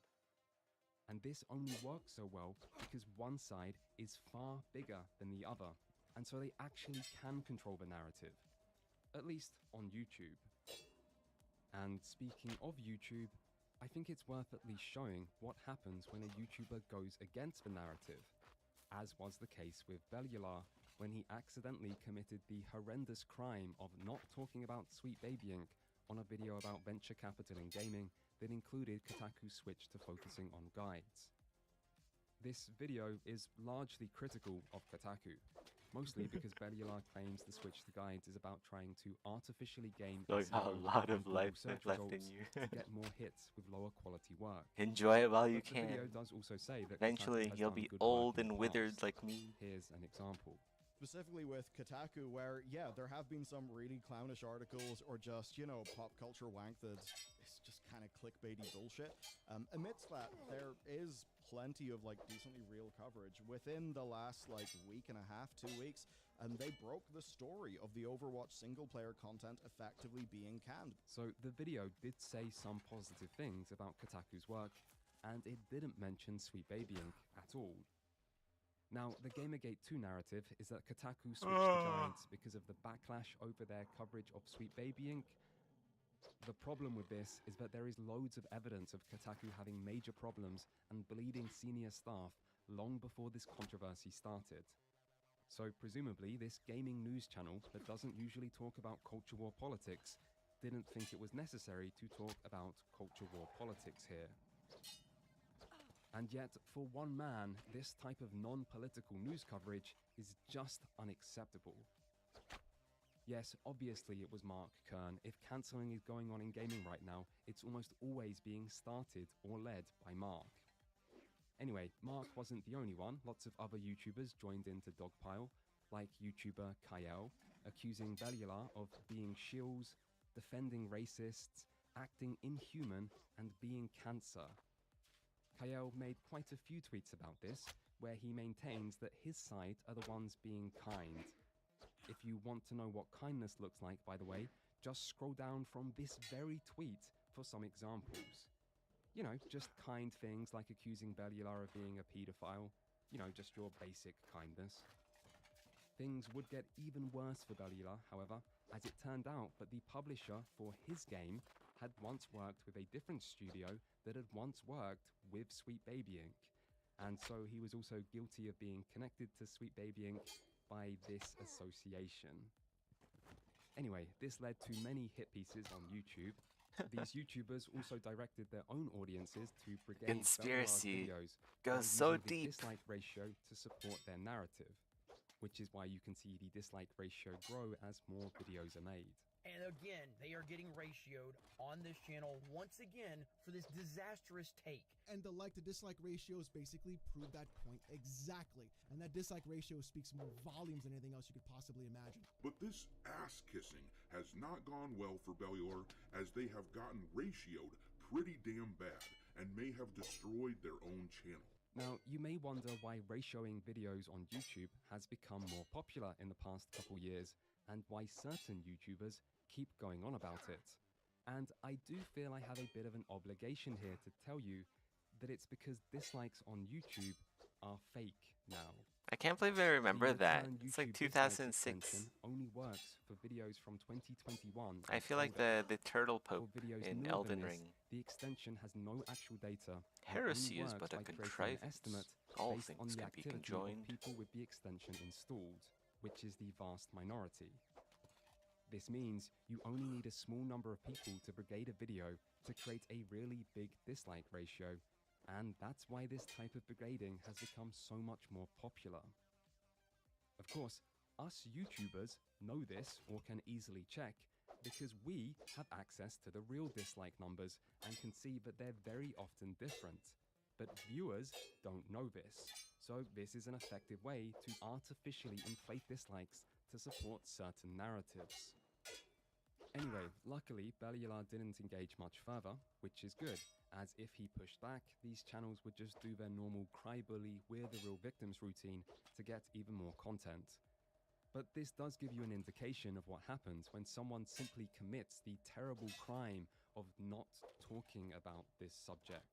And this only works so well because one side is far bigger than the other, and so they actually can control the narrative, at least on YouTube. And speaking of YouTube, I think it's worth at least showing what happens when a YouTuber goes against the narrative, as was the case with Bellular when he accidentally committed the horrendous crime of not talking about Sweet Baby Inc. on a video about venture capital in gaming that included Kotaku's switch to focusing on guides. This video is largely critical of Kotaku, mostly because Bellular claims the switch to guides is about trying to artificially game Like how SEO a lot and of Google life search left in results you. to get more hits with lower quality work. Enjoy it while you But the video can. does also say that Eventually, Kotaku has you'll done be good work old in the and withered past. like me. Here's an example. Specifically with Kotaku, where, yeah, there have been some really clownish articles or just, you know, pop culture wank that's just kind of clickbaity bullshit. Amidst that, there is plenty of, like, decently real coverage. Within the last, like, week and a half, 2 weeks, and they broke the story of the Overwatch single-player content effectively being canned. So the video did say some positive things about Kotaku's work, and it didn't mention Sweet Baby Inc. at all. Now, the Gamergate 2 narrative is that Kotaku switched to Giants because of the backlash over their coverage of Sweet Baby Inc. The problem with this is that there is loads of evidence of Kotaku having major problems and bleeding senior staff long before this controversy started. So presumably, this gaming news channel that doesn't usually talk about culture war politics didn't think it was necessary to talk about culture war politics here. And yet, for one man, this type of non-political news coverage is just unacceptable. Yes, obviously it was Mark Kern. If cancelling is going on in gaming right now, it's almost always being started or led by Mark. Anyway, Mark wasn't the only one. Lots of other YouTubers joined in to dogpile, like YouTuber Kyle, accusing Bellular of being shills, defending racists, acting inhuman, and being cancer. Kyle made quite a few tweets about this, where he maintains that his side are the ones being kind. If you want to know what kindness looks like, by the way, just scroll down from this very tweet for some examples. You know, just kind things like accusing Bellular of being a paedophile. You know, just your basic kindness. Things would get even worse for Bellular, however, as it turned out that the publisher for his game had once worked with a different studio that had once worked with Sweet Baby Inc. And so he was also guilty of being connected to Sweet Baby Inc. by this association. Anyway, this led to many hit pieces on YouTube. These YouTubers also directed their own audiences to brigade Bellular's Conspiracy videos goes by so using the deep. dislike ratio to support their narrative, which is why you can see the dislike ratio grow as more videos are made. And again, they are getting ratioed on this channel once again for this disastrous take. And the like to dislike ratios basically prove that point exactly. And that dislike ratio speaks more volumes than anything else you could possibly imagine. But this ass kissing has not gone well for Bellular, as they have gotten ratioed pretty damn bad and may have destroyed their own channel. Now, you may wonder why ratioing videos on YouTube has become more popular in the past couple years, and why certain YouTubers keep going on about it. And I do feel I have a bit of an obligation here to tell you that it's because dislikes on YouTube are fake now. I can't believe I remember The that. return It's like YouTube dislikes 2006. extension only works for videos from 2021. I and feel like older. the turtle For pope videos in newer Elden than Ring. this, the extension has no actual data. and Heresy only is works but a by creating an contrivance. estimate All based on things the can be activity conjoined. of people with the extension installed, which is the vast minority. This means you only need a small number of people to brigade a video to create a really big dislike ratio, and that's why this type of brigading has become so much more popular. Of course, us YouTubers know this or can easily check because we have access to the real dislike numbers and can see that they're very often different. But viewers don't know this, so this is an effective way to artificially inflate dislikes to support certain narratives. Anyway, luckily, Bellular didn't engage much further, which is good, as if he pushed back, these channels would just do their normal cry-bully, we're the real victims routine to get even more content. But this does give you an indication of what happens when someone simply commits the terrible crime of not talking about this subject.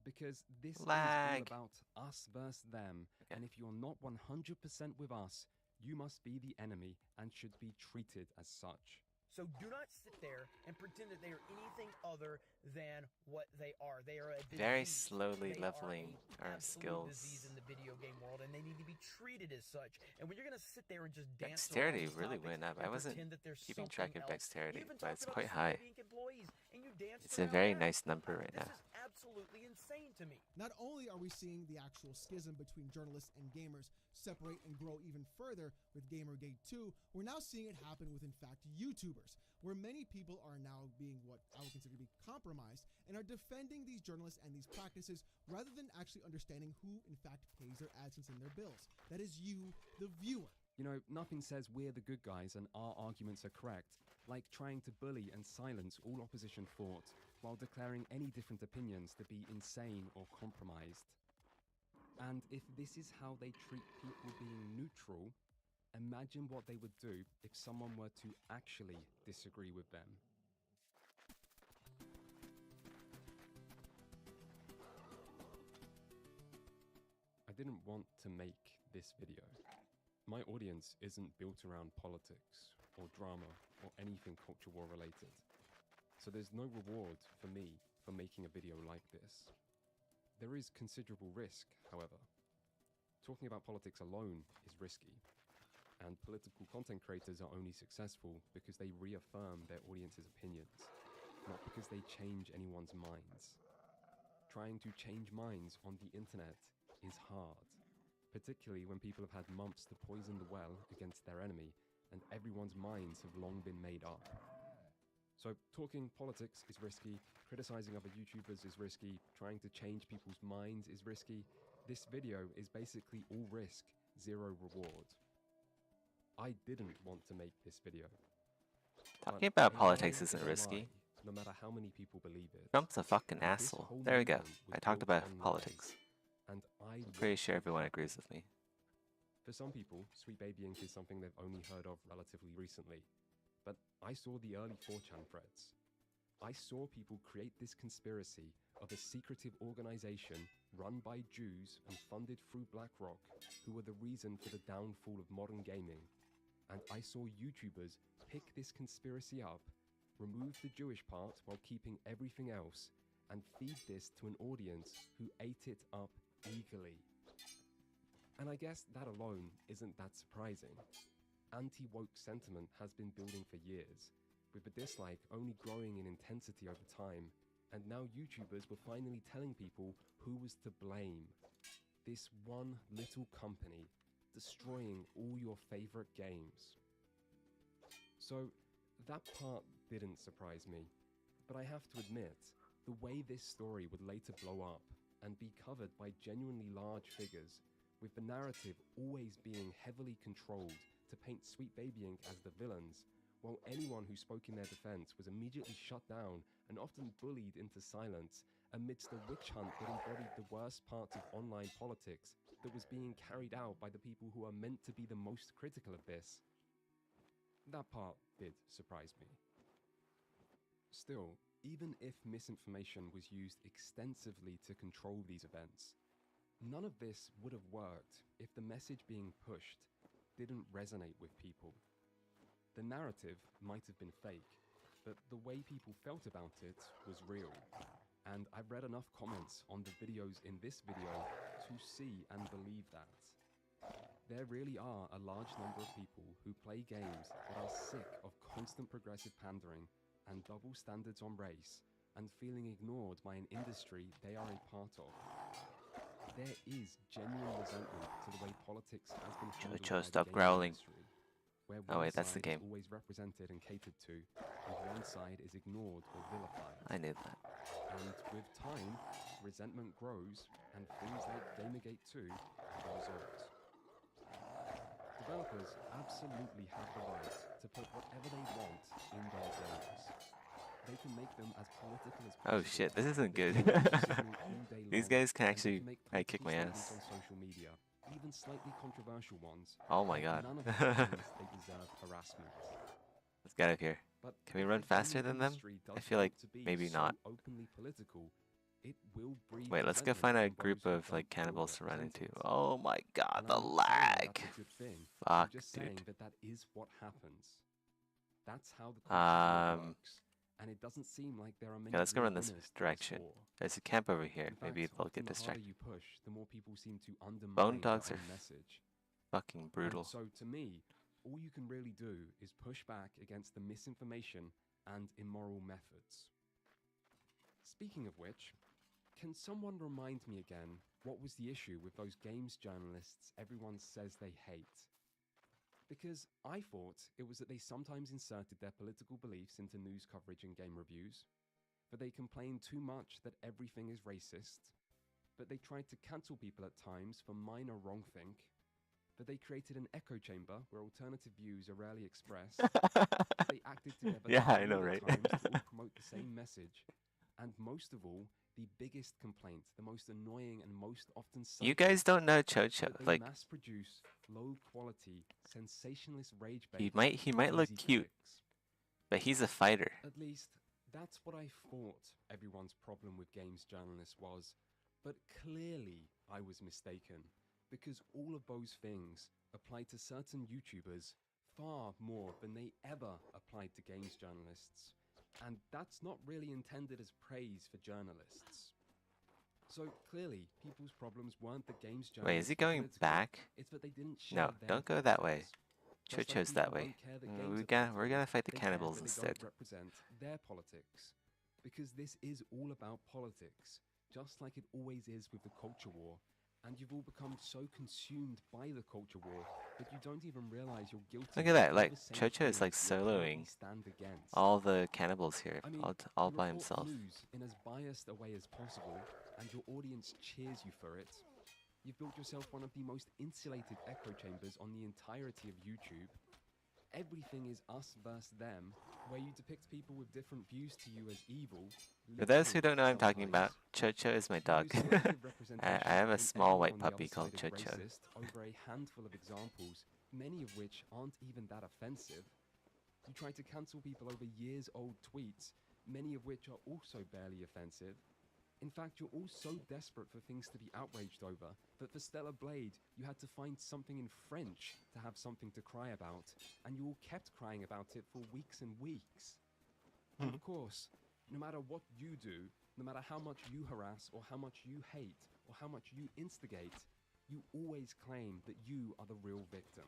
Because this is all Lag. about us versus them, and if you're not 100% with us, you must be the enemy and should be treated as such. So do not sit there and pretend that they are anything other than what they are. They are a disease. Very slowly They leveling are our an absolute skills. disease in the video game world, and they need to be treated as such. And when you're going to sit there and just dance Dexterity around these really topics went up. and I wasn't pretend that there's keeping track something of else, dexterity, you even but talked it's about quite the high. Sweet Baby Inc. employees, and you danced It's a around very that. nice number right This now. is absolutely insane to me. Not only are we seeing the actual schism between journalists and gamers separate and grow even further with Gamergate 2, we're now seeing it happen with, in fact, YouTubers, where many people are now being what I would consider to be compromised and are defending these journalists and these practices rather than actually understanding who, in fact, pays their AdSense and their bills. That is you, the viewer. You know, nothing says we're the good guys and our arguments are correct, like trying to bully and silence all opposition thought, while declaring any different opinions to be insane or compromised. And if this is how they treat people being neutral, imagine what they would do if someone were to actually disagree with them. didn't want to make this video. My audience isn't built around politics or drama or anything culture war related. So there's no reward for me for making a video like this. There is considerable risk, however. Talking about politics alone is risky, and political content creators are only successful because they reaffirm their audience's opinions, not because they change anyone's minds. Trying to change minds on the internet is hard, particularly when people have had months to poison the well against their enemy, and everyone's minds have long been made up. So talking politics is risky, criticizing other YouTubers is risky, trying to change people's minds is risky. This video is basically all risk, zero reward. I didn't want to make this video. Talking about politics isn't risky. No matter how many people believe it. Trump's a fucking asshole. There we go. I talked about politics. And I'm pretty sure everyone agrees with me. For some people, Sweet Baby Inc. is something they've only heard of relatively recently. But I saw the early 4chan threads. I saw people create this conspiracy of a secretive organization run by Jews and funded through BlackRock, who were the reason for the downfall of modern gaming. And I saw YouTubers pick this conspiracy up, remove the Jewish part while keeping everything else, and feed this to an audience who ate it up eagerly. And I guess that alone isn't that surprising. Anti-woke sentiment has been building for years, with the dislike only growing in intensity over time, and now YouTubers were finally telling people who was to blame. This one little company destroying all your favorite games. So that part didn't surprise me, but I have to admit, the way this story would later blow up and be covered by genuinely large figures, with the narrative always being heavily controlled to paint Sweet Baby Inc. as the villains, while anyone who spoke in their defense was immediately shut down and often bullied into silence amidst a witch hunt that embodied the worst parts of online politics that was being carried out by the people who are meant to be the most critical of this. That part did surprise me. Still, even if misinformation was used extensively to control these events, none of this would have worked if the message being pushed didn't resonate with people. The narrative might have been fake, but the way people felt about it was real. And I've read enough comments on the videos in this video to see and believe that. There really are a large number of people who play games that are sick of constant progressive pandering and double standards on race, and feeling ignored by an industry they are a part of. There is genuine resentment to the way politics has been handled Jojo, by stop the gaming growling. industry, where Oh one wait, that's the side game. is always represented and catered to, and one side is ignored or vilified. I knew that. And with time, resentment grows, and things like Gamergate 2 are the result. Developers absolutely have the right to put whatever they want in their games. They can make them as political as possible. Oh shit, this isn't They good. can make them signal all day These long, guys can and they actually make probably kick my political ass. statements on social media, even slightly controversial ones. Oh my but god. None of them means they deserve harassment. Let's get out of here. But Can we if run the gaming faster than them? industry I does feel like want to be maybe so not. openly political, it will breed Wait, let's go resentment find a from group those who of like don't feel cannibals to run into. represented. Oh my god, And the I'm not saying lag. that's a good thing. Fuck, I'm just dude. saying that is what happens. That's how the culture works. And it doesn't seem like there are many Okay, let's go real run this winners to direction. war. There's a camp over here. In Maybe fact, they'll often get the harder distracted. you push, the more people seem to undermine Bone dogs their are own message. fucking brutal. And so to me, all you can really do is push back against the misinformation and immoral methods. Speaking of which, can someone remind me again what was the issue with those games journalists everyone says they hate? Because I thought it was that they sometimes inserted their political beliefs into news coverage and game reviews, that they complained too much that everything is racist, that they tried to cancel people at times for minor wrongthink, that they created an echo chamber where alternative views are rarely expressed, that they acted together Yeah, to I know, hold right? at times to all promote the same message, and most of all, the biggest complaint, the most annoying and most often You cited, guys don't know Chocho. that they Like, mass-produce low-quality, sensationalist rage-bait. he might look easy cute, clicks. but he's a fighter. At least, that's what I thought everyone's problem with games journalists was, but clearly I was mistaken. because all of those things apply to certain YouTubers far more than they ever applied to games journalists. And that's not really intended as praise for journalists. So clearly, people's problems weren't the games journalists. Wait, is he going back? It's that they didn't share No, their don't go that way. Just like Chocho's that people way. don't care that games We're gonna fight the they care cannibals that they instead. don't represent their politics. Because this is all about politics, just like it always is with the culture war. And you've all become so consumed by the culture war that you don't even realize you're guilty. Look at that, of like the same Chocho is things like you currently soloing stand against. all the cannibals here, I mean, all you by report himself. news in as biased a way as possible, and your audience cheers you for it. You've built yourself one of the most insulated echo chambers on the entirety of YouTube. Everything is us versus them, where you depict people with different views to you as evil. For those who literally don't know what I'm talking about, sometimes. Chocho is my You dog. use selective representation I have a when small white everyone on the puppy other called side is Chocho. racist over a handful of examples, many of which aren't even that offensive. You try to cancel people over years-old tweets, many of which are also barely offensive. In fact, you're all so desperate for things to be outraged over that for Stellar Blade, you had to find something in French to have something to cry about, and you all kept crying about it for weeks and weeks. And of course, no matter what you do, no matter how much you harass or how much you hate or how much you instigate, you always claim that you are the real victim.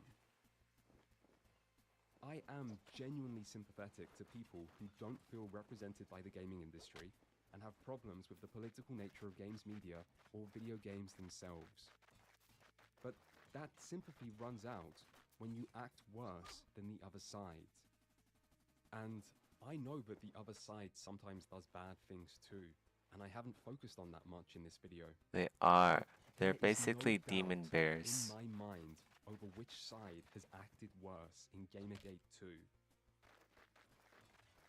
I am genuinely sympathetic to people who don't feel represented by the gaming industry and have problems with the political nature of games media or video games themselves. But that sympathy runs out when you act worse than the other side. And I know that the other side sometimes does bad things too, and I haven't focused on that much in this video. They are. They're There is no basically doubt demon bears. in my mind over which side has acted worse in Gamergate 2.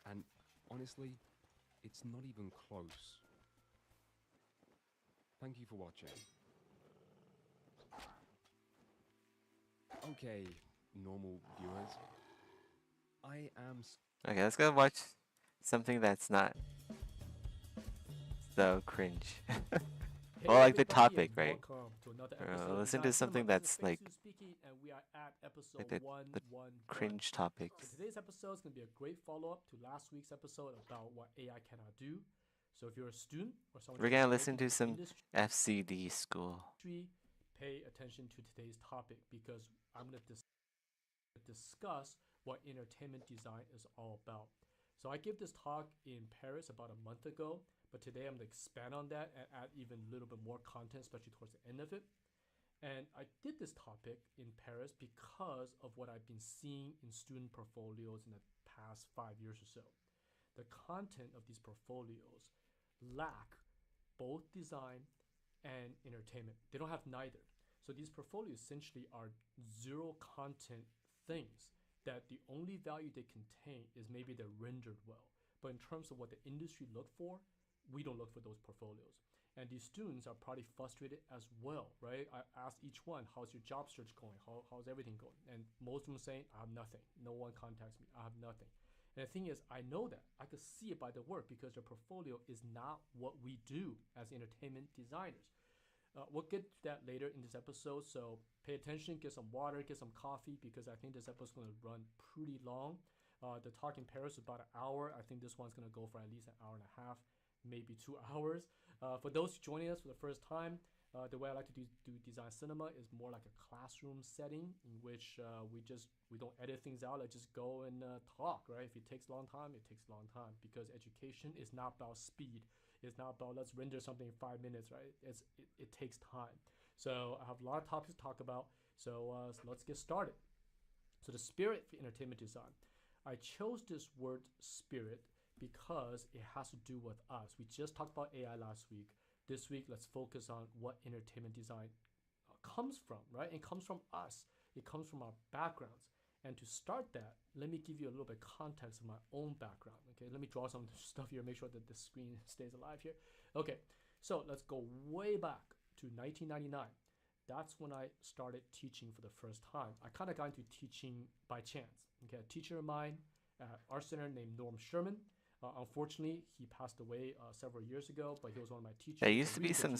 And honestly, it's not even close. Thank you for watching. Okay, normal viewers. I am... Okay, let's go watch something that's not so cringe. Well, like the topic, right? Listen to something that's like the cringe topics. So today's episode is going to be a great follow-up to last week's episode about what AI cannot do. So if you're a student or someone We're who's gonna listen working to in the some industry, FCD school. pay attention to today's topic because I'm going to discuss what entertainment design is all about. So I gave this talk in Paris about a month ago, but today I'm going to expand on that and add even a little bit more content, especially towards the end of it. And I did this topic in Paris because of what I've been seeing in student portfolios in the past 5 years or so. The content of these portfolios lack both design and entertainment. They don't have neither. So these portfolios essentially are zero content things that the only value they contain is maybe they're rendered well. But in terms of what the industry look for, we don't look for those portfolios. And these students are probably frustrated as well, right? I asked each one, how's your job search going? How's everything going? And most of them saying, I have nothing. No one contacts me. I have nothing. And the thing is, I know that. I could see it by the work because their portfolio is not what we do as entertainment designers. We'll get to that later in this episode, so pay attention, get some water, get some coffee, because I think this episode is going to run pretty long. The talk in Paris is about an hour. I think this one's going to go for at least an hour and a half, maybe 2 hours. For those joining us for the first time, the way I like to do design cinema is more like a classroom setting in which we don't edit things out. Let's just go and talk, right? If it takes a long time, it takes a long time, because education is not about speed. It's not about let's render something in 5 minutes, right? It takes time. So I have a lot of topics to talk about. So let's get started. So the spirit for entertainment design. I chose this word spirit because it has to do with us. We just talked about AI last week. This week, let's focus on what entertainment design comes from, right? It comes from us. It comes from our backgrounds. And to start that, let me give you a little bit of context of my own background. Okay, let me draw some stuff here, make sure that the screen stays alive here. Okay, so let's go way back to 1999. That's when I started teaching for the first time. I kind of got into teaching by chance. Okay, a teacher of mine at Art Center named Norm Sherman Unfortunately, he passed away several years ago, but he was one of my teachers. There used to be some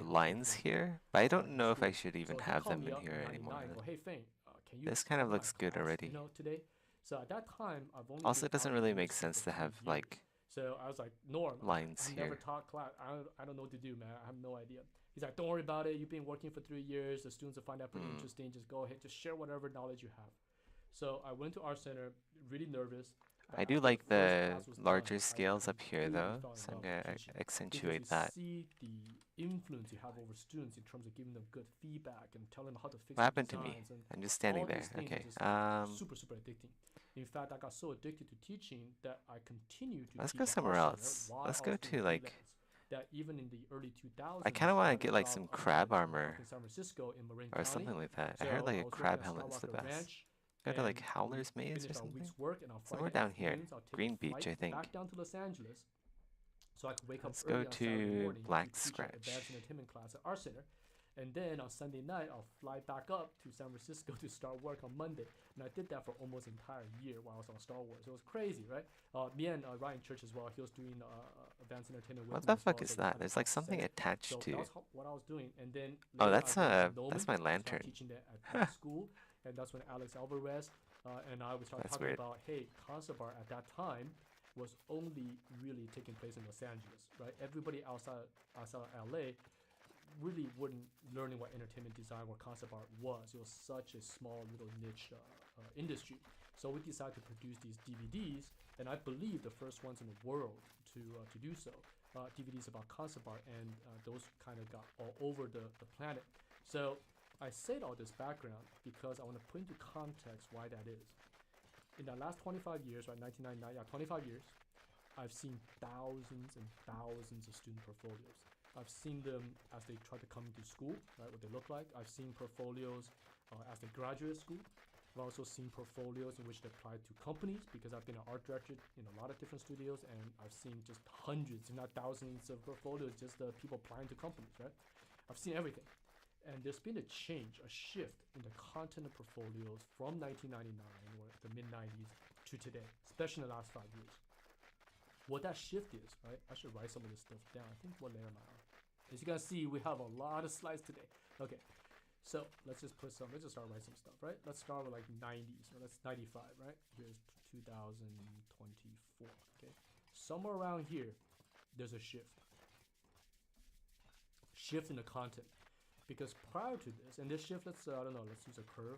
lines here, but I don't know if I should even So he have called them me in up here in anymore. 99 and go, hey, Fane, can you This kind of cover my looks good class, already. you know, today? So at that time, I've only Also, been it doesn't out really doing make this sense for to have 2 years. like So I was like, Norm, lines I here. never taught class. I don't know what to do, man. I have no idea. He's like, don't worry about it. You've been working for 3 years. The students will find that pretty interesting. Just go ahead, just share whatever knowledge you have. So I went to Art Center, really nervous. I do like the larger scales up here though, so I'm gonna accentuate that. Because you see the influence you have over students in terms of giving them good feedback and telling them how to fix What happened to designs me? and I'm just standing all there. these things Okay. are just super, super addicting. In fact, I got so addicted to teaching that I continue to Let's teach go at somewhere Art Center else. while Let's I go was to doing like. freelance. That even in the early 2000s, I kind of want got to a get like job some assignment crab up armor in San Francisco in Marin or County. something like that. I So heard like I a was crab working at helmet's the Skywalker best. Ranch, Go to like and Howler's we Maze or finished our something. week's work, and on Somewhere Friday down here, afternoons, I'll take Green a Beach, flight I think. back down to Los Angeles, so I could wake Let's up go early on Saturday to morning Black to teach an Scratch. advanced entertainment class at Art Center. And then on Sunday night, I'll fly back up to San Francisco to start work on Monday. And I did that for almost an entire year while I was on Star Wars. It was crazy, right? Me and Ryan Church as well, he was doing advanced entertainment with What me the as well fuck as is a that? private There's like class something set. attached So to. that was what I was doing. And then Oh, later that's I went to that's Noman my to start lantern. teaching there at that school. And that's when Alex Alvarez and I would start That's talking weird. about, hey, concept art at that time was only really taking place in Los Angeles, right? Everybody outside of LA really weren't learning what entertainment design or concept art was. It was such a small little niche industry. So we decided to produce these DVDs, and I believe the first ones in the world to do so. DVDs about concept art, and those kind of got all over the planet. So I said all this background because I want to put into context why that is. In the last 25 years, right, 1999, yeah, 25 years, I've seen thousands and thousands of student portfolios. I've seen them as they try to come into school, right, what they look like. I've seen portfolios as they graduate school. I've also seen portfolios in which they apply to companies because I've been an art director in a lot of different studios, and I've seen just hundreds, if not thousands of portfolios, just people applying to companies, right? I've seen everything. And there's been a change, a shift in the content of portfolios from 1999 or the mid-90s to today, especially in the last 5 years. What that shift is, right? I should write some of this stuff down. I think what layer am I on? As you can see, we have a lot of slides today. Okay, so let's just start writing some stuff, right? Let's start with like 90s, or let's 95, right? Here's 2024, okay? Somewhere around here, there's a shift. Shift in the content. Because prior to this, and this shift, let's, I don't know, let's use a curve.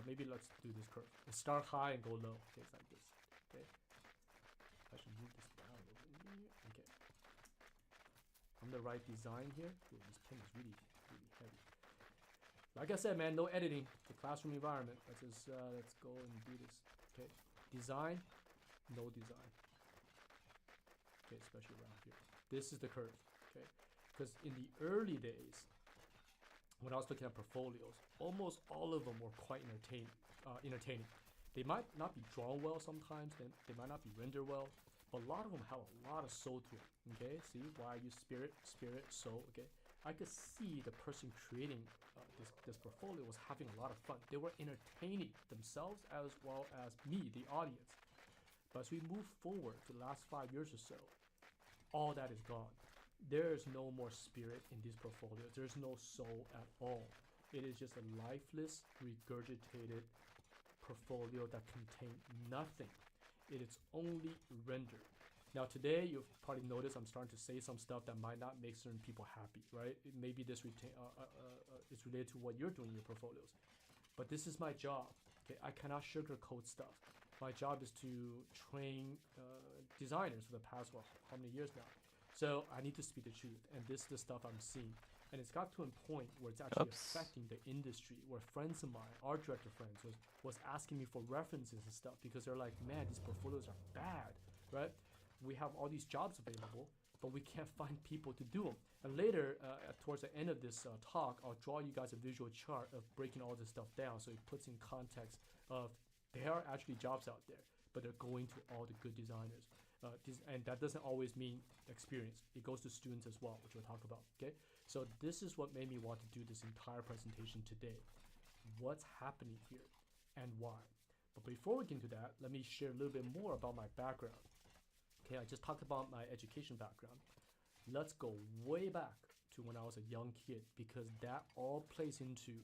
Maybe let's do this curve. Let's start high and go low. Okay, it's like this, okay? I should move this down a little bit. Okay. I'm the right design here. Ooh, this pen is really, really heavy. Like I said, man, no editing. The classroom environment. Let's just let's go and do this. Okay. Design, no design. Okay, especially around here. This is the curve. Okay. Because in the early days, when I was looking at portfolios, almost all of them were quite entertaining. They might not be drawn well sometimes, they might not be rendered well, but a lot of them have a lot of soul to it. Okay, see why I use spirit, soul. Okay, I could see the person creating this portfolio was having a lot of fun. They were entertaining themselves as well as me, the audience. But as we move forward to the last 5 years or so, all that is gone. There is no more spirit in these portfolios. There's no soul at all. It is just a lifeless, regurgitated portfolio that contains nothing. It is only rendered. Now today, you've probably noticed I'm starting to say some stuff that might not make certain people happy, right? Maybe this is related to what you're doing in your portfolios. But this is my job. Okay, I cannot sugarcoat stuff. My job is to train designers for the past, how many years now? So I need to speak the truth, and this is the stuff I'm seeing. And it's got to a point where it's actually affecting the industry, where friends of mine, art director friends, was asking me for references and stuff because they're like, man, these portfolios are bad, right? We have all these jobs available, but we can't find people to do them. And later, towards the end of this talk, I'll draw you guys a visual chart of breaking all this stuff down so it puts in context of there are actually jobs out there, but they're going to all the good designers. And that doesn't always mean experience. It goes to students as well, which we'll talk about, okay? So this is what made me want to do this entire presentation today. What's happening here and why? But before we get into that, let me share a little bit more about my background. Okay, I just talked about my education background. Let's go way back to when I was a young kid, because that all plays into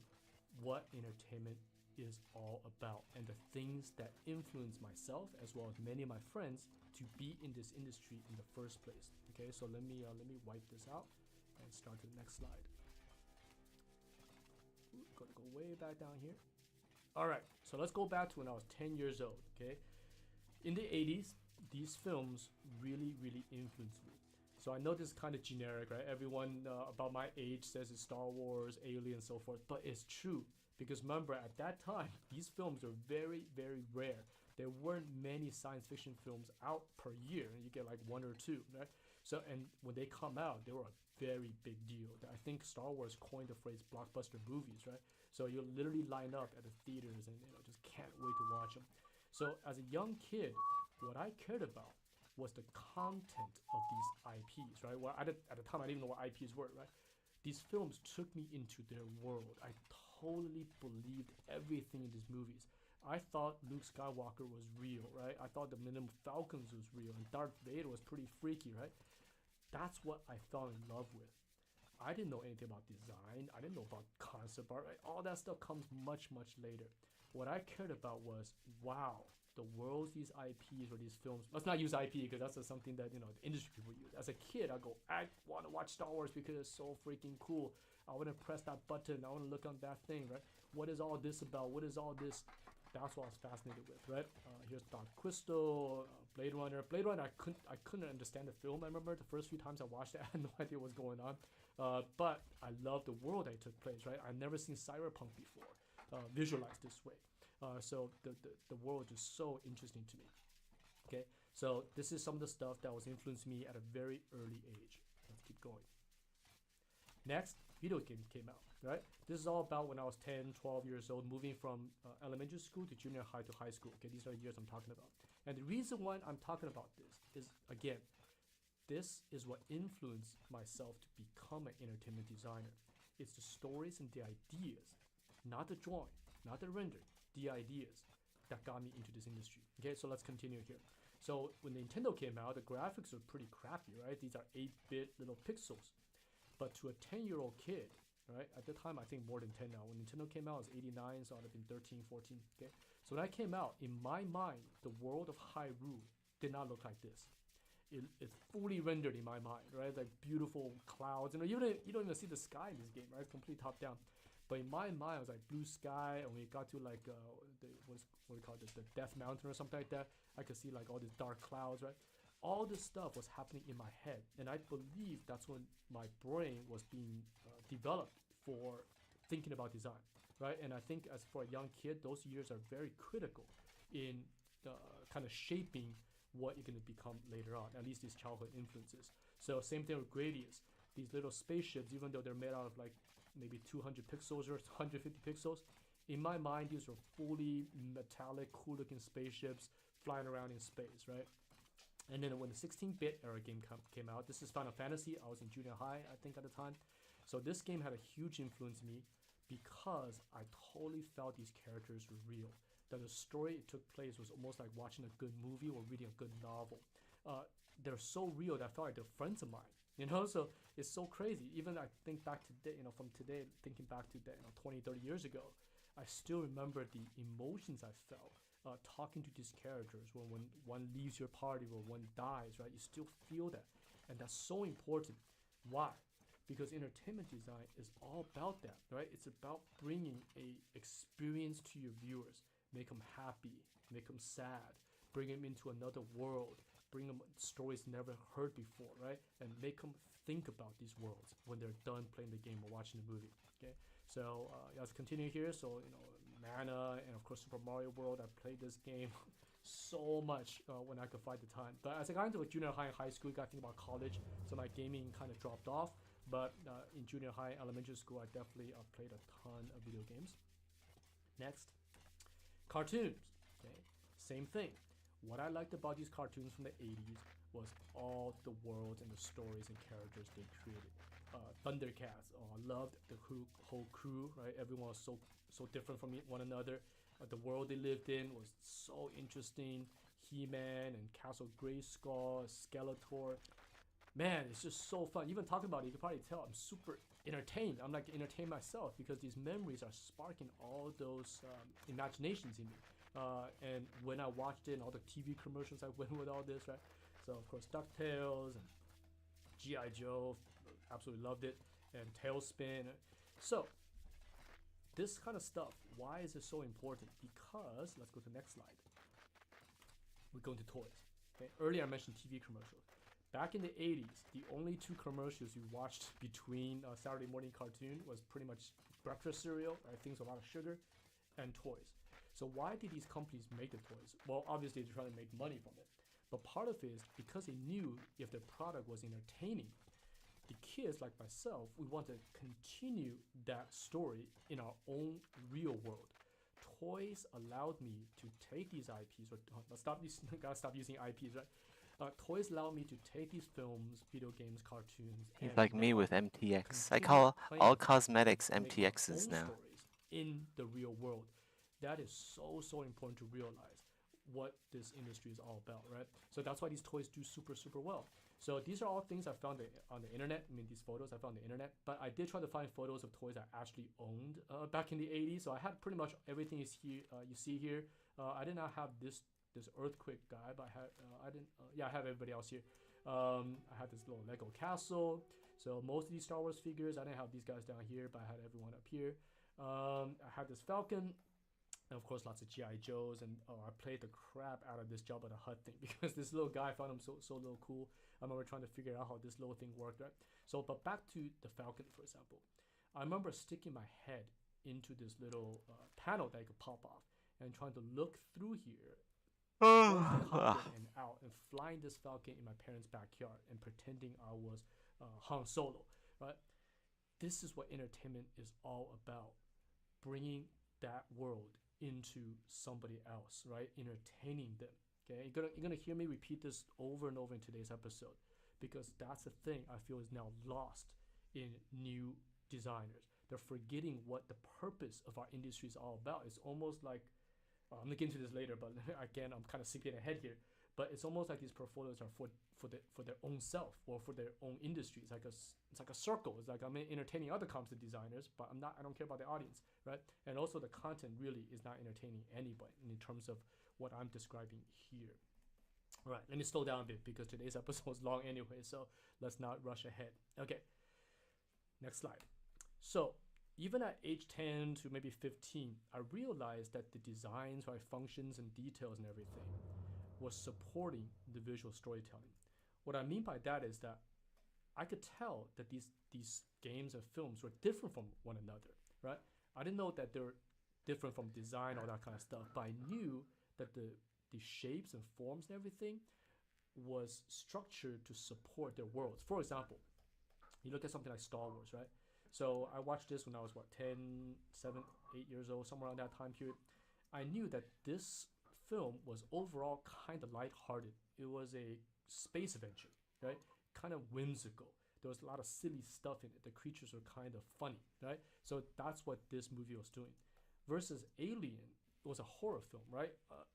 what entertainment is all about and the things that influence myself as well as many of my friends to be in this industry in the first place. Okay, so let me wipe this out and start to the next slide. Gotta go way back down here. All right, so let's go back to when I was 10 years old. Okay, in the 80s, these films really influenced me. So I know this is kind of generic, right? Everyone about my age says it's Star Wars, Alien, and so forth, but it's true. Because remember, at that time, these films were very rare. There weren't many science fiction films out per year, and you get like one or two, right? So, and when they come out, they were a very big deal. I think Star Wars coined the phrase blockbuster movies, right? So you literally line up at the theaters and just can't wait to watch them. So as a young kid, what I cared about was the content of these IPs, right? Well, at the time, I didn't even know what IPs were, right? These films took me into their world. I totally believed everything in these movies. I thought Luke Skywalker was real, right? I thought the Millennium Falcons was real, and Darth Vader was pretty freaky, right? That's what I fell in love with. I didn't know anything about design. I didn't know about concept art, right? All that stuff comes much later. What I cared about was, wow, the worlds these IPs or these films. Let's not use IP because that's just something that the industry people use. As a kid, I go, I want to watch Star Wars because it's so freaking cool. I want to press that button. I want to look on that thing, right? What is all this about? What is all this? That's what I was fascinated with, right? Here's Dark Crystal, Blade Runner. Blade Runner, I couldn't understand the film. I remember the first few times I watched it, I had no idea what was going on. But I love the world that it took place, right? I've never seen cyberpunk before, visualized this way. So the world is just so interesting to me. Okay, so this is some of the stuff that was influencing me at a very early age. Let's keep going. Next, video games came out, right? This is all about when I was 10, 12 years old, moving from elementary school to junior high to high school. Okay, these are the years I'm talking about. And the reason why I'm talking about this is, again, this is what influenced myself to become an entertainment designer. It's the stories and the ideas, not the drawing, not the rendering, the ideas that got me into this industry. Okay, so let's continue here. So when Nintendo came out, the graphics were pretty crappy, right? These are 8-bit little pixels. But to a 10-year-old kid, right? At the time, I think more than 10 now. When Nintendo came out, it was 89, so it would have been 13, 14, okay? So when I came out, in my mind, the world of Hyrule did not look like this. It's fully rendered in my mind, right? Like beautiful clouds. You don't even see the sky in this game, right? It's completely top down. But in my mind, it was like blue sky, and when it got to like what do you call it, the Death Mountain or something like that, I could see like all these dark clouds, right? All this stuff was happening in my head, and I believe that's when my brain was being developed for thinking about design, right? And I think as for a young kid, those years are very critical in kind of shaping what you're going to become later on, at least these childhood influences. So same thing with Gradius. These little spaceships, even though they're made out of like maybe 200 pixels or 150 pixels, in my mind, these are fully metallic, cool-looking spaceships flying around in space, right? And then when the 16-bit era game came out, this is Final Fantasy. I was in junior high, I think, at the time. So this game had a huge influence on me because I totally felt these characters were real. That the story it took place was almost like watching a good movie or reading a good novel. They're so real that I felt like they're friends of mine. So it's so crazy. Even I think back to today, from today, thinking back to 20, 30 years ago, I still remember the emotions I felt talking to these characters when one leaves your party or one dies, right? You still feel that. And that's so important. Why? Because entertainment design is all about that, right? It's about bringing a experience to your viewers. Make them happy, make them sad, bring them into another world, bring them stories never heard before, right? And make them think about these worlds when they're done playing the game or watching the movie, okay? So let's continue here. So, Mana and of course Super Mario World. I played this game so much when I could find the time. But as I got into junior high and high school, you got to think about college. So my gaming kind of dropped off. But in junior high, elementary school, I definitely played a ton of video games. Next, cartoons. Okay, same thing. What I liked about these cartoons from the 80s was all the worlds and the stories and characters they created. Thundercats. Oh, I loved the whole crew, right? Everyone was so different from one another. The world they lived in was so interesting. He-Man and Castle Grayskull, Skeletor. Man, it's just so fun. Even talking about it, you can probably tell I'm super entertained. I'm like entertained myself because these memories are sparking all those imaginations in me. And when I watched it and all the TV commercials I went with all this, right? So of course DuckTales and G.I. Joe, absolutely loved it, and Tailspin. So this kind of stuff, why is it so important? Because, let's go to the next slide. We're going to toys. Okay, earlier I mentioned TV commercials. Back in the 80s, the only two commercials you watched between Saturday morning cartoon was pretty much breakfast cereal, right? Things with a lot of sugar, and toys. So why did these companies make the toys? Well, obviously they're trying to make money from it. But part of it is because they knew if their product was entertaining, the kids like myself, we want to continue that story in our own real world. Toys allowed me to take these IPs, or gotta stop using IPs, right? Toys allowed me to take these films, video games, cartoons. He's and like me now with MTX. I continue call playing all with them cosmetics and make my MTXs own now. stories in the real world. That is so important to realize what this industry is all about, right? So that's why these toys do super well. So these are all things I found on the internet. I mean, these photos I found on the internet, but I did try to find photos of toys I actually owned back in the 80s. So I had pretty much everything is here. You see here. I did not have this earthquake guy, but I have everybody else here. I had this little Lego castle. So most of these Star Wars figures, I didn't have these guys down here, but I had everyone up here. I had this Falcon. And of course, lots of G.I. Joes, and I played the crap out of this Jabba the Hutt thing because this little guy, I found him so little cool. I remember trying to figure out how this little thing worked, right? So, but back to the Falcon, for example. I remember sticking my head into this little panel that I could pop off and trying to look through here, and out, and flying this Falcon in my parents' backyard and pretending I was Han Solo, right? This is what entertainment is all about, bringing that world into somebody else, right? Entertaining them. Okay, you're gonna hear me repeat this over and over in today's episode because that's the thing I feel is now lost in new designers. They're forgetting what the purpose of our industry is all about. It's almost like I'm gonna get into this later, but again, I'm kind of skipping ahead here. But it's almost like these portfolios are for their own self or for their own industry. It's like a circle. It's like I'm entertaining other content designers, but I don't care about the audience, right? And also the content really is not entertaining anybody in terms of what I'm describing here. All right, let me slow down a bit because today's episode is long anyway, so let's not rush ahead. Okay, next slide. So even at age 10 to maybe 15, I realized that the designs, right, functions and details and everything was supporting the visual storytelling. What I mean by that is that I could tell that these games and films were different from one another, right? I didn't know that they were different from design, all that kind of stuff, but I knew that the shapes and forms and everything was structured to support their worlds. For example, you look at something like Star Wars, right? So I watched this when I was 10, 7, 8 years old, somewhere around that time period. I knew that this film was overall kind of lighthearted. It was a space adventure, right? Kind of whimsical. There was a lot of silly stuff in it. The creatures were kind of funny, right? So that's what this movie was doing. Versus Alien, it was a horror film, right?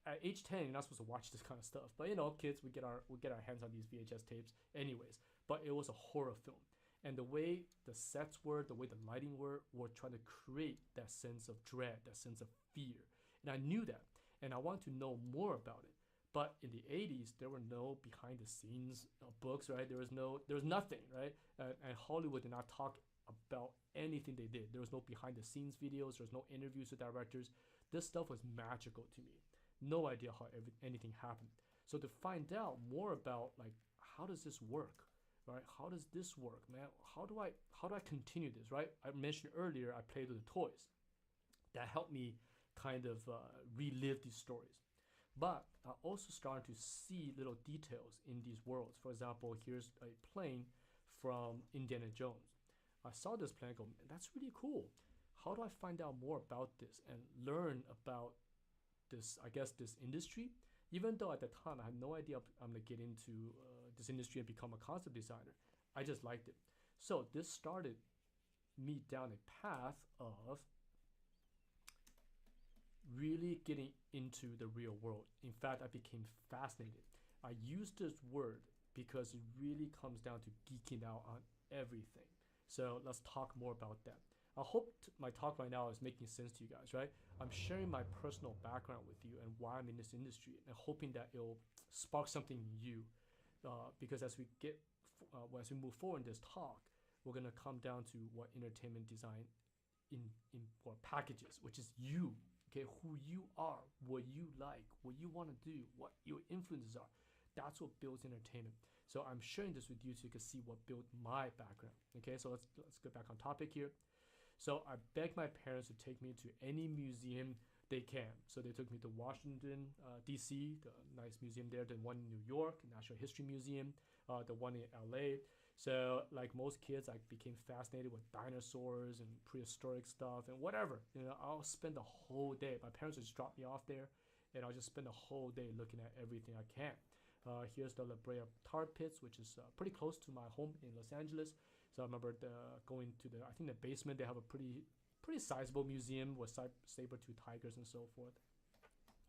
At age 10, you're not supposed to watch this kind of stuff. But kids, we get our hands on these VHS tapes anyways. But it was a horror film. And the way the sets were, the way the lighting were trying to create that sense of dread, that sense of fear. And I knew that. And I wanted to know more about it. But in the 80s, there were no behind the scenes books, right? There was nothing, right? And Hollywood did not talk about anything they did. There was no behind the scenes videos. There was no interviews with directors. This stuff was magical to me. No idea how anything happened. So to find out more about like, how does this work, right? How does this work, man? How do I continue this, right? I mentioned earlier, I played with the toys. That helped me kind of relive these stories. But I also started to see little details in these worlds. For example, here's a plane from Indiana Jones. I saw this plane and go, man, that's really cool. How do I find out more about this and learn about this, I guess, this industry? Even though at the time I had no idea I'm going to get into this industry and become a concept designer, I just liked it. So this started me down a path of really getting into the real world. In fact, I became fascinated. I use this word because it really comes down to geeking out on everything. So let's talk more about that. I hope my talk right now is making sense to you guys, right? I'm sharing my personal background with you and why I'm in this industry, and hoping that it'll spark something in you. Because as we move forward in this talk, we're gonna come down to what entertainment design in what packages, which is you, okay, who you are, what you like, what you want to do, what your influences are. That's what builds entertainment. So I'm sharing this with you so you can see what built my background. Okay, so let's get back on topic here. So I begged my parents to take me to any museum they can. So they took me to Washington, D.C., the nice museum there, the one in New York, National History Museum, the one in L.A. So like most kids, I became fascinated with dinosaurs and prehistoric stuff and whatever. I'll spend the whole day. My parents would just drop me off there, and I'll just spend the whole day looking at everything I can. Here's the La Brea Tar Pits, which is pretty close to my home in Los Angeles. So I remember going to I think the basement, they have a pretty sizable museum with saber-tooth tigers and so forth.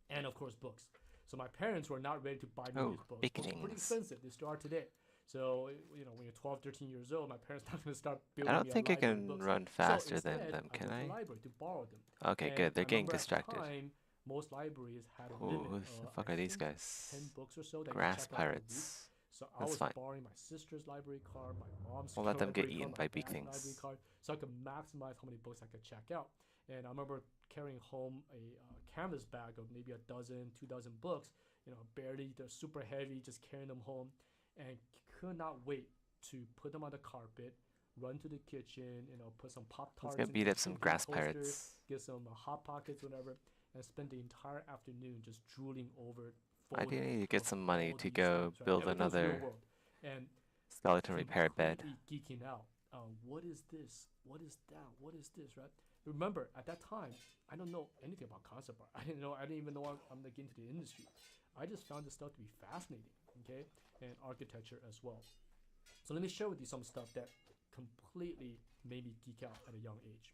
And of course, books. So my parents were not ready to buy me these books. Books were pretty expensive. They still are today. So, when you're 12, 13 years old, my parents not going to start building I don't think I can run faster than them, can I? I? To the library to borrow them. Okay, And good. They're I getting remember distracted. At the time, most libraries had a Who limit. the fuck are these guys? 10 books or so that Grass you check out per week. pirates. So I That's was fine. borrowing my sister's library card, my mom's We'll let them get library eaten card, by my big dad's things. library card, so I could maximize how many books I could check out. And I remember carrying home a canvas bag of maybe 2 dozen books. Barely, they're super heavy, just carrying them home, and could not wait to put them on the carpet, run to the kitchen, put some Pop-Tarts Let's go beat up some grass pirates. get some Hot Pockets, whatever, and spend the entire afternoon just drooling over. I do need to get some money to go build another and skeleton repair bed. Geeking out. What is this? What is that? What is this? Right? Remember, at that time, I don't know anything about concept art. I didn't even know I'm gonna get into the industry. I just found this stuff to be fascinating. Okay, and architecture as well. So let me share with you some stuff that completely made me geek out at a young age.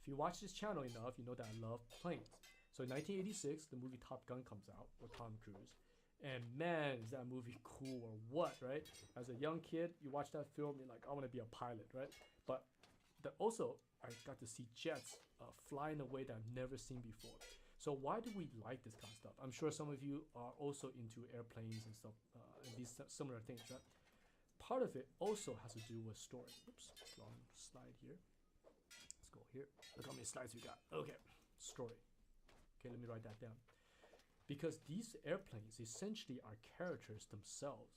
If you watch this channel enough, you know that I love planes. So in 1986, the movie Top Gun comes out with Tom Cruise. And man, is that movie cool or what, right? As a young kid, you watch that film, you're like, I want to be a pilot, right? But also, I got to see jets fly in a way that I've never seen before. So why do we like this kind of stuff? I'm sure some of you are also into airplanes and stuff, and these similar things, right? Part of it also has to do with story. Oops, long slide here. Let's go here. Look how many slides we got. Okay, story. Okay, let me write that down. Because these airplanes essentially are characters themselves.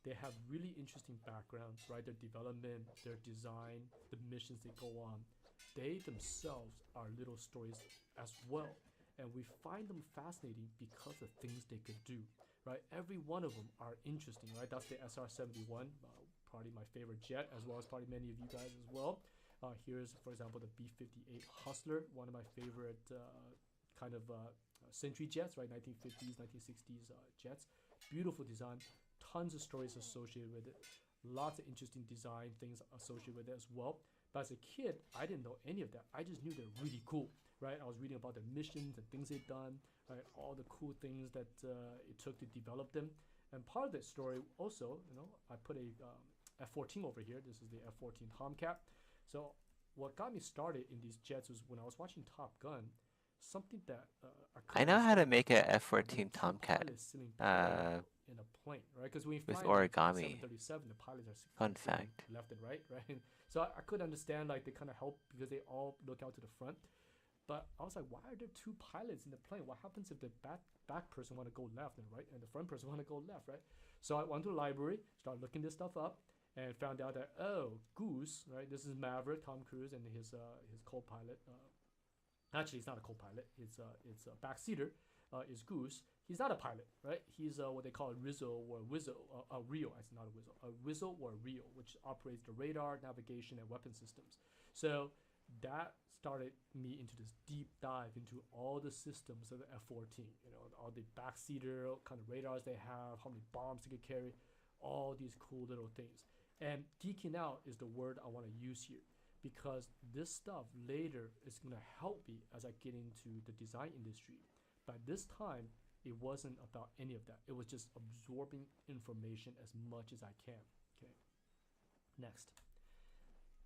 They have really interesting backgrounds, right? Their development, their design, the missions they go on. They themselves are little stories as well. And we find them fascinating because of things they could do, right? Every one of them are interesting, right? That's the SR-71, probably my favorite jet, as well as probably many of you guys as well. Here's, for example, the B-58 Hustler, one of my favorite kind of Sentry jets, right? 1950s, 1960s jets. Beautiful design, tons of stories associated with it. Lots of interesting design things associated with it as well. But as a kid, I didn't know any of that. I just knew they're really cool, right? I was reading about their missions and things they've done, right? All the cool things that it took to develop them. And part of that story also, I put a F-14 over here. This is the F-14 Tomcat. So what got me started in these jets was when I was watching Top Gun, something that I know how to make a F-14 Tomcat in a plane, right? Because when you with fly origami. 737, the pilots are Fun fact. left and right. So I could understand like they kind of help because they all look out to the front. But I was like, why are there two pilots in the plane? What happens if the back person want to go left and right, and the front person want to go left, right? So I went to the library, started looking this stuff up, and found out that Goose, right? This is Maverick, Tom Cruise, and his co-pilot. Actually, it's not a co-pilot. It's a backseater. Is Goose. He's not a pilot, right? He's what they call a Rizzo or a Wizzo, a Rio. It's not a Wizzo, a Rizzo or a Rio, which operates the radar, navigation, and weapon systems. So that started me into this deep dive into all the systems of the F-14. All the backseater kind of radars they have, how many bombs they could carry, all these cool little things. And geeking out is the word I want to use here, because this stuff later is going to help me as I get into the design industry. But this time, it wasn't about any of that. It was just absorbing information as much as I can. Okay. Next.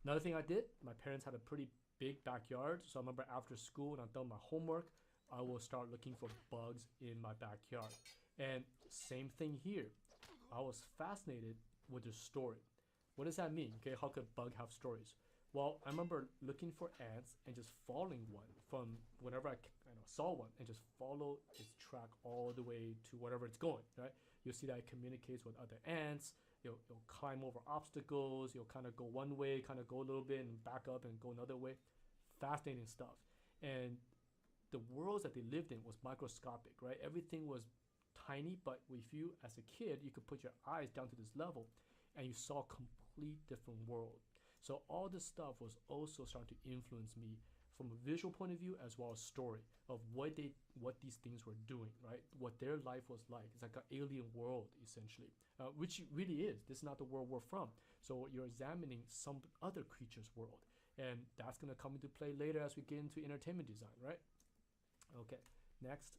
Another thing I did, my parents had a pretty big backyard. So I remember after school, when I've done my homework, I will start looking for bugs in my backyard. And same thing here. I was fascinated with the story. What does that mean? Okay, how could a bug have stories? Well, I remember looking for ants and just following one from whenever I saw one and just follow its track all the way to wherever it's going, right? You'll see that it communicates with other ants. You'll climb over obstacles. You'll kind of go one way, kind of go a little bit and back up and go another way. Fascinating stuff. And the worlds that they lived in was microscopic, right? Everything was tiny, but if you, as a kid, you could put your eyes down to this level and you saw a complete different world. So all this stuff was also starting to influence me from a visual point of view as well as story of what these things were doing, right? What their life was like. It's like an alien world, essentially, which it really is. This is not the world we're from. So you're examining some other creature's world. And that's going to come into play later as we get into entertainment design, right? Okay, next.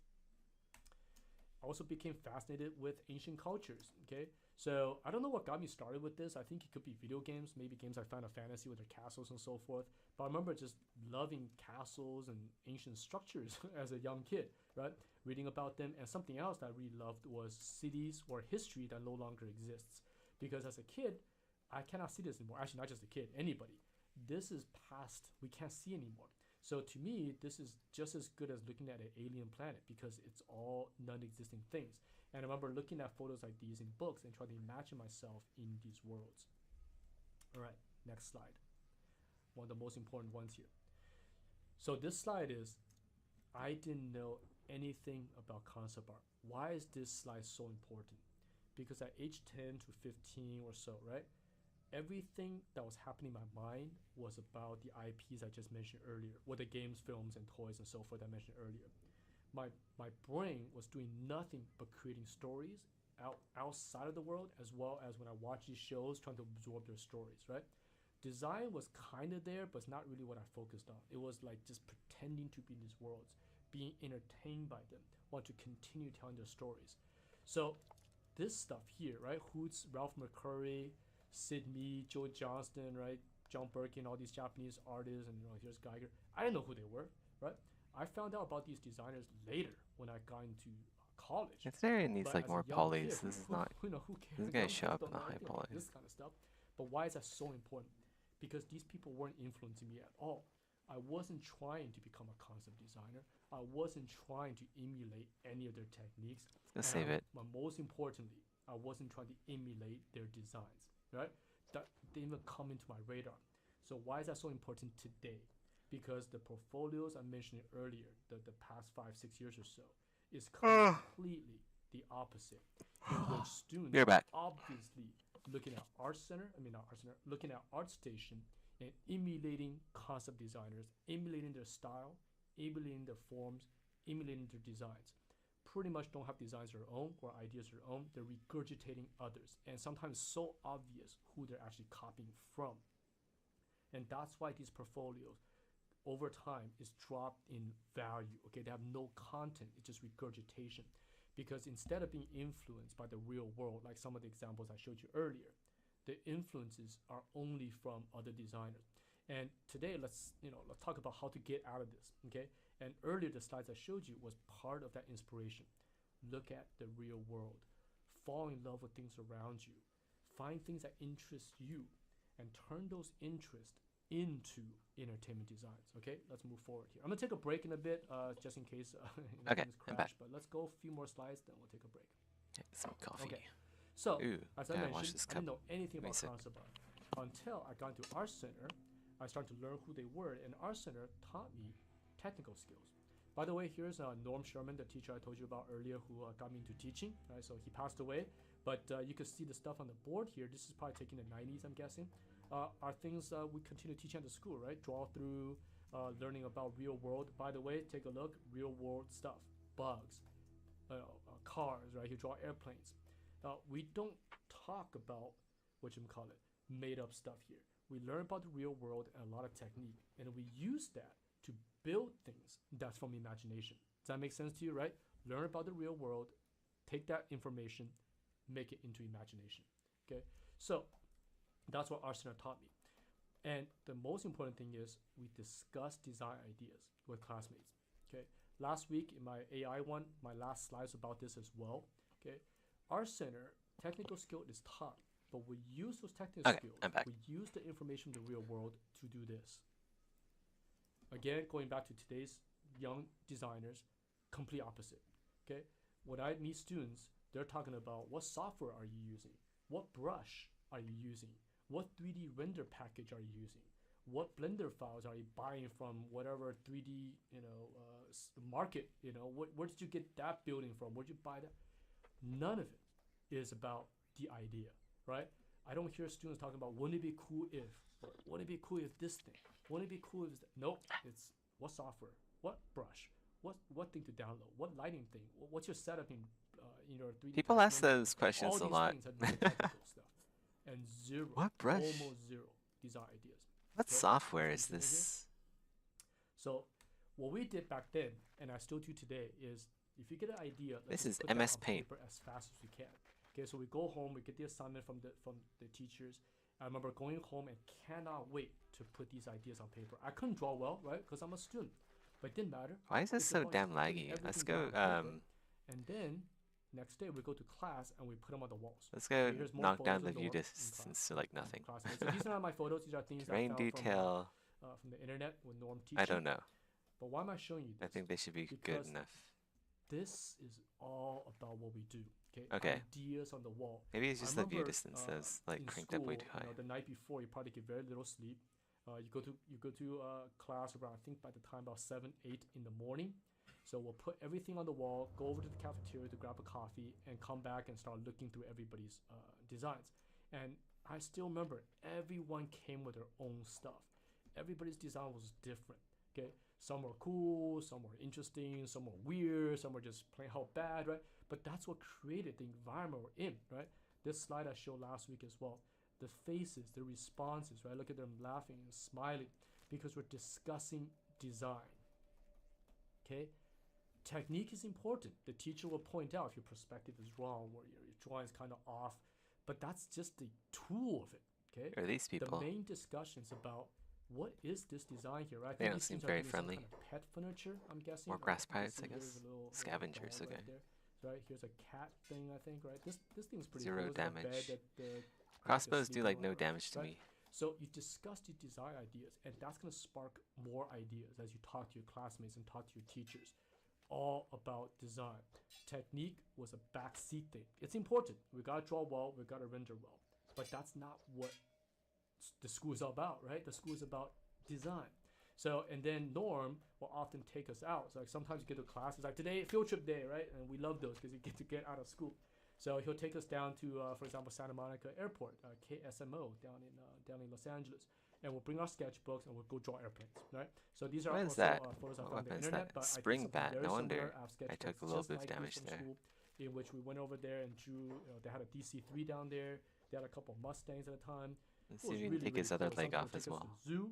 I also became fascinated with ancient cultures, okay? So I don't know what got me started with this. I think it could be video games, maybe games like Final Fantasy with their castles and so forth. But I remember just loving castles and ancient structures as a young kid, right? Reading about them. And something else that I really loved was cities or history that no longer exists. Because as a kid, I cannot see this anymore. Actually, not just a kid, anybody. This is past, we can't see anymore. So to me, this is just as good as looking at an alien planet because it's all non-existing things. And I remember looking at photos like these in books and trying to imagine myself in these worlds. All right, next slide. One of the most important ones here. So this slide is, I didn't know anything about concept art. Why is this slide so important? Because at age 10 to 15 or so, right? Everything that was happening in my mind was about the IPs I just mentioned earlier, with the games, films, and toys and so forth I mentioned earlier. My brain was doing nothing but creating stories outside of the world, as well as when I watch these shows, trying to absorb their stories, right? Design was kind of there, but it's not really what I focused on. It was like just pretending to be in these worlds, being entertained by them, want to continue telling their stories. So this stuff here, right? Hoots, Ralph McCurry, Sid Mead, Joe Johnston, right? John Birkin, all these Japanese artists, and here's Geiger. I didn't know who they were, right? I found out about these designers later when I got into college. This area needs But like as a more young polys. kid, This is not. who cares? This is gonna Young show kids up don't in the know high anything about poly. this kind of stuff. But why is that so important? Because these people weren't influencing me at all. I wasn't trying to become a concept designer. I wasn't trying to emulate any of their techniques. Let's save it. But most importantly, I wasn't trying to emulate their designs, right? That didn't even come into my radar. So why is that so important today? Because the portfolios I mentioned earlier, the past 5-6 years or so, is completely the opposite. In which students You're back. obviously looking at looking at ArtStation and emulating concept designers, emulating their style, emulating their forms, emulating their designs. Pretty much don't have designs of their own or ideas of their own. They're regurgitating others, and sometimes so obvious who they're actually copying from. And that's why these portfolios over time is dropped in value. Okay, they have no content, it's just regurgitation. Because instead of being influenced by the real world, like some of the examples I showed you earlier, the influences are only from other designers. And today, let's talk about how to get out of this, okay? And earlier, the slides I showed you was part of that inspiration. Look at the real world. Fall in love with things around you. Find things that interest you and turn those interests into entertainment designs. Okay, let's move forward here. I'm gonna take a break in a bit, just in case Okay, things I'm crash. back. But let's go a few more slides, then we'll take a break. Get some coffee. Okay. So Ooh, as I gotta wash mentioned, this I cup. didn't know anything about Basic. concept art until I got into Art Center. I started to learn who they were, and Art Center taught me technical skills. By the way, here's Norm Sherman, the teacher I told you about earlier, who got me into teaching. Right, so he passed away, but you can see the stuff on the board here. This is probably taken in the 90s, I'm guessing. Are things we continue teaching at the school, right? Draw through, learning about real world. By the way, take a look, real world stuff, bugs, cars, right? You draw airplanes. We don't talk about made up stuff here. We learn about the real world and a lot of technique, and we use that to build things that's from imagination. Does that make sense to you, right? Learn about the real world, take that information, make it into imagination. Okay, so that's what Arsena taught me. And the most important thing is we discuss design ideas with classmates. Okay, last week in my AI one, my last slides about this as well. Okay, our center technical skill is taught, but we use those technical skills. I'm back. We use the information in the real world to do this. Again, going back to today's young designers, complete opposite. Okay, when I meet students, they're talking about what software are you using, what brush are you using, what 3D render package are you using, what Blender files are you buying from whatever 3D market. Where did you get that building from? Where did you buy that? None of it is about the idea, right? I don't hear students talking about wouldn't it be cool if, wouldn't it be cool if this thing, wouldn't it be cool if nope. It's what software, what brush, what thing to download, what lighting thing, what's your setup in your 3D. People ask those questions all a these lot. Things have no technical stuff, and zero. What brush? Almost zero design ideas. What Okay? software is See here? this? So what we did back then, and I still do today, is if you get an idea, let's This just is put that MS on Paint. paper as fast as we can. Okay, so we go home, we get the assignment from the teachers. I remember going home and cannot wait to put these ideas on paper. I couldn't draw well, right? Because I'm a student, but it didn't matter. Why is this It's so about damn just putting laggy? Let's everything go. down on paper, and then next day we go to class and we put them on the walls. Let's go Okay, here's more knock down photos the of view Norm in distance class, to like nothing. classmates. So these are not my photos. These are things I Terrain found detail. from the internet when Norm teaching. I don't know. But why am I showing you this? I think they should be good Because enough. this is all about what we do. Okay. Okay. Ideas on the wall. Maybe it's I just the view remember, distance that's like in cranked up way school, too high. the night before, you probably get very little sleep. You go to class around, I think by the time about 7, 8 in the morning. So we'll put everything on the wall, go over to the cafeteria to grab a coffee, and come back and start looking through everybody's designs. And I still remember everyone came with their own stuff. Everybody's design was different. Okay, some were cool, some were interesting, some were weird, some were just plain how bad, right? But that's what created the environment we're in, right? This slide I showed last week as well. The faces, the responses, right? Look at them laughing and smiling because we're discussing design. Okay, technique is important. The teacher will point out if your perspective is wrong or your drawing is kind of off, but that's just the tool of it. Okay, Who are these people? The main discussion is about what is this design here, right? I They think don't these seem things are very doing some friendly. kind of pet furniture, I'm guessing. More grass You can pirates, see I here's guess. a little Scavengers, ball okay. Right there. So, right, here's a cat thing, I think, right? This thing's pretty Zero cool. It's like a bed damage. that the Crossbows do like no right? damage to Right? me. So you discuss the design ideas, and that's going to spark more ideas as you talk to your classmates and talk to your teachers. All about design. Technique was a backseat thing. It's important. We got to draw well, we got to render well. But that's not what the school is all about, right? The school is about design. So, and then Norm will often take us out. So like sometimes you get to class, it's like today, field trip day, right? And we love those because you get to get out of school. So he'll take us down to, for example, Santa Monica Airport, KSMO down in Los Angeles, and we'll bring our sketchbooks and we'll go draw airplanes, right? So these are What is also that? photos I What found on the weapon is internet, that? but I did Spring something bat. very No similar. wonder I have I took sketchbooks a little just bit of like these damage from there. school, in which we went over there and drew. They had a DC-3 down there. They had a couple of Mustangs at a time. Let's It was see if we can take his cool. other leg Sometimes off we'll as take us well. to the zoo,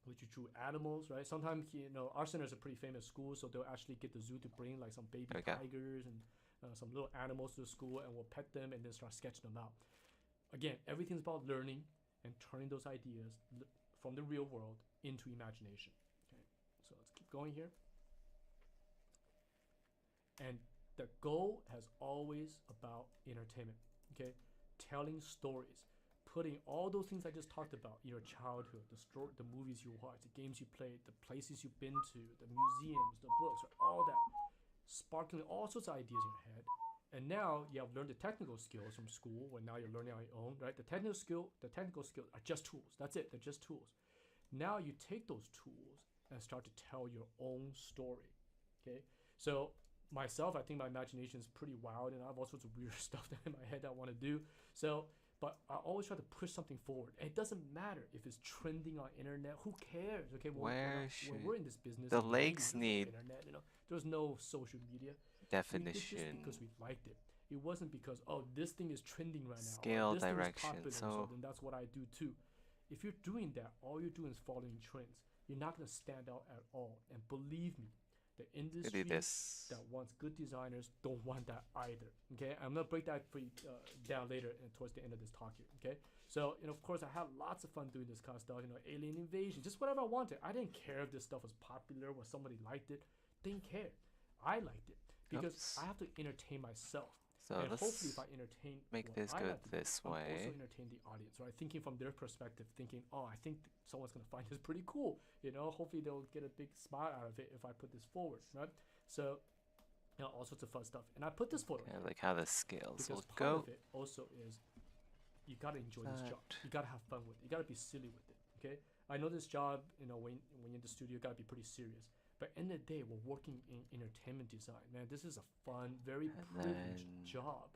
which you drew animals, right? Sometimes, our center is a pretty famous school, so they'll actually get the zoo to bring like some baby Okay. tigers and some little animals to the school, and we'll pet them and then start sketching them out. Again, everything's about learning and turning those ideas from the real world into imagination. Okay, so let's keep going here. And the goal has always about entertainment. Okay, telling stories, putting all those things I just talked about, your childhood, the movies you watched, the games you played, the places you've been to, the museums, the books, right? All that, sparkling all sorts of ideas in your head. And now you have learned the technical skills from school, where now you're learning on your own, right? The technical skills are just tools. That's it. They're just tools. Now you take those tools and start to tell your own story. Okay. So myself, I think my imagination is pretty wild, and I have all sorts of weird stuff in my head that I want to do. So, but I always try to push something forward. And it doesn't matter if it's trending on internet. Who cares? Okay. Where when we're in this business, the and legs there's no need internet. There's no social media. definition. We did this because we liked it. It wasn't because, oh, this thing is trending right now. Scale, This thing is direction, popular, so- then that's what I do too. If you're doing that, all you're doing is following trends. You're not going to stand out at all. And believe me, the industry that wants good designers don't want that either. Okay, I'm gonna break that for you, down later and towards the end of this talk here. Okay, so of course I had lots of fun doing this kind of stuff. Alien Invasion, just whatever I wanted. I didn't care if this stuff was popular or somebody liked it. Didn't care. I liked it because I have to entertain myself. So and let's hopefully, if I entertain make this go this I'm way. also entertain the audience, right? Thinking from their perspective, thinking, oh, I think someone's gonna find this pretty cool. Hopefully they'll get a big smile out of it if I put this forward, right? So, all sorts of fun stuff. And I put this photo I like how the scales because will part go. of it also is you gotta enjoy this job. You gotta have fun with it. You gotta be silly with it. Okay. I know this job, when you're in the studio, you gotta be pretty serious. But end of the day, we're working in entertainment design. Man, this is a fun, very privileged job.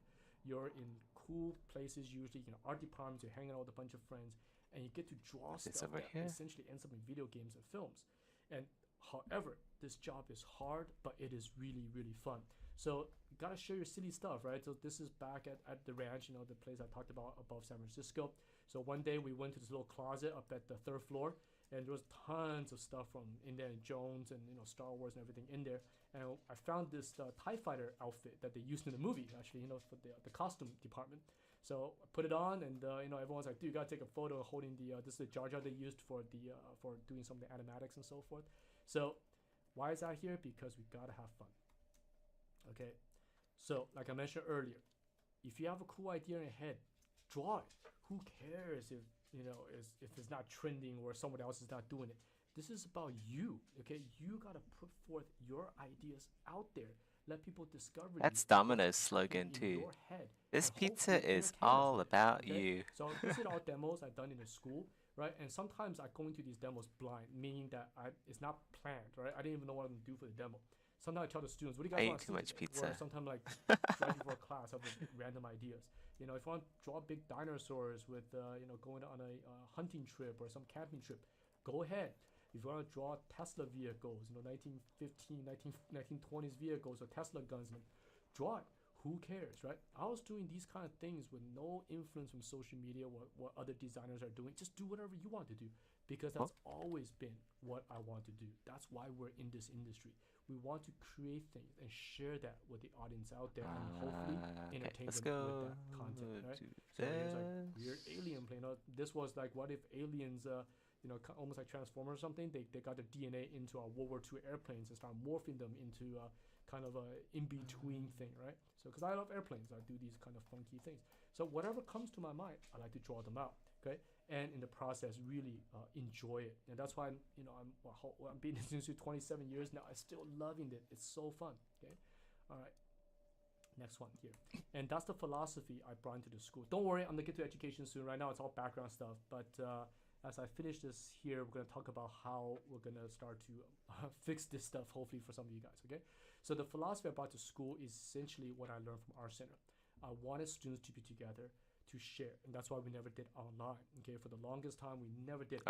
You're in cool places usually, art departments, you're hanging out with a bunch of friends, and you get to draw stuff that essentially ends up in video games and films. And however, this job is hard, but it is really, really fun. So you gotta share your silly stuff, right? So this is back at the ranch, the place I talked about above San Francisco. So one day we went to this little closet up at the 3rd floor, and there was tons of stuff from Indiana Jones and Star Wars and everything in there. And I found this TIE Fighter outfit that they used in the movie, actually, for the costume department. So I put it on, and everyone's like, "Dude, you gotta take a photo holding the this is the Jar Jar they used for doing some of the animatics and so forth." So why is that here? Because we gotta have fun. Okay, so like I mentioned earlier, if you have a cool idea in your head, draw it. Who cares if if it's not trending or someone else is not doing it? This is about you. Okay, you gotta put forth your ideas out there. Let people discover That's you. Domino's slogan too. This pizza is all about you. So these are all demos I've done in the school, right? And sometimes I go into these demos blind, meaning that it's not planned, right? I didn't even know what I'm gonna do for the demo. Sometimes I tell the students, "What do you guys want to see?" I ate too much pizza. Or sometimes right before class, I have random ideas. If I want to draw big dinosaurs with going on a hunting trip or some camping trip, go ahead. If you want to draw Tesla vehicles, 1915, 1920s vehicles or Tesla guns, draw it. Who cares, right? I was doing these kind of things with no influence from social media, what other designers are doing. Just do whatever you want to do, because that's always been what I want to do. That's why we're in this industry. We want to create things and share that with the audience out there, and hopefully entertain them with that content, right? So here's like weird alien plane. This was like, what if aliens, almost like Transformers or something, they got their DNA into our World War II airplanes and start morphing them into kind of a in-between thing, right? So because I love airplanes, I do these kind of funky things. So whatever comes to my mind, I like to draw them out, okay? And in the process, really enjoy it. And that's why I'm being in this industry 27 years now. I'm still loving it. It's so fun, okay? All right. Next one here. And that's the philosophy I brought into the school. Don't worry, I'm going to get to education soon. Right now, it's all background stuff. But as I finish this here, we're going to talk about how we're going to start to fix this stuff, hopefully, for some of you guys, okay? So the philosophy I brought to school is essentially what I learned from our center. I wanted students to be together, to share, and that's why we never did online. Okay, for the longest time we never did,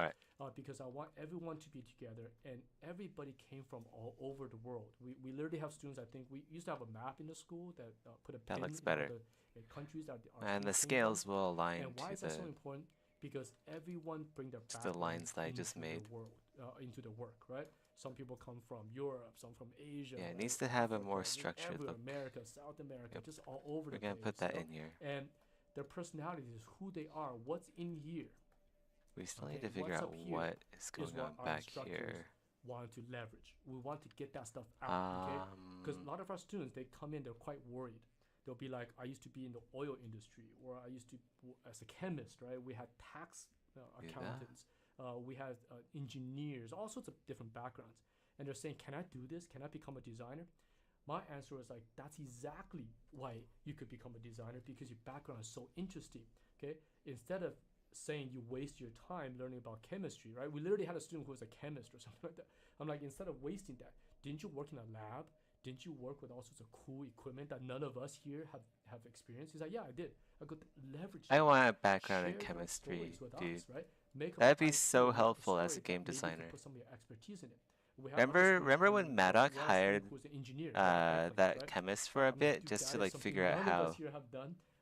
because I want everyone to be together, and everybody came from all over the world. We literally have students. I think we used to have a map in the school that put a pin looks better. The countries that and the scales will align and why is that so important? Because everyone bring their the lines that I just made into the work, right? Some people come from Europe, some from Asia. Yeah, it needs to have a more structured look. America, South America, just all over the place. We're gonna put that in here. And their personalities is who they are, what's in here. We still need to figure out what is going on back here. Want to leverage. We want to get that stuff out, okay? Because a lot of our students, they come in, they're quite worried. They'll be like, I used to be in the oil industry, or I used to as a chemist, right? We had tax accountants. We had engineers, all sorts of different backgrounds. And they're saying, can I do this? Can I become a designer? My answer was like, that's exactly why you could become a designer, because your background is so interesting, okay? Instead of saying you waste your time learning about chemistry, right? We literally had a student who was a chemist or something like that. I'm like, instead of wasting that, didn't you work in a lab? Didn't you work with all sorts of cool equipment that none of us here have experienced? He's like, yeah, I did. I could leverage I want a background in chemistry, dude. Us, right? That'd be so helpful as a game designer. Put some of your expertise in it. Remember when Maddock hired that chemist for a bit just to like figure out how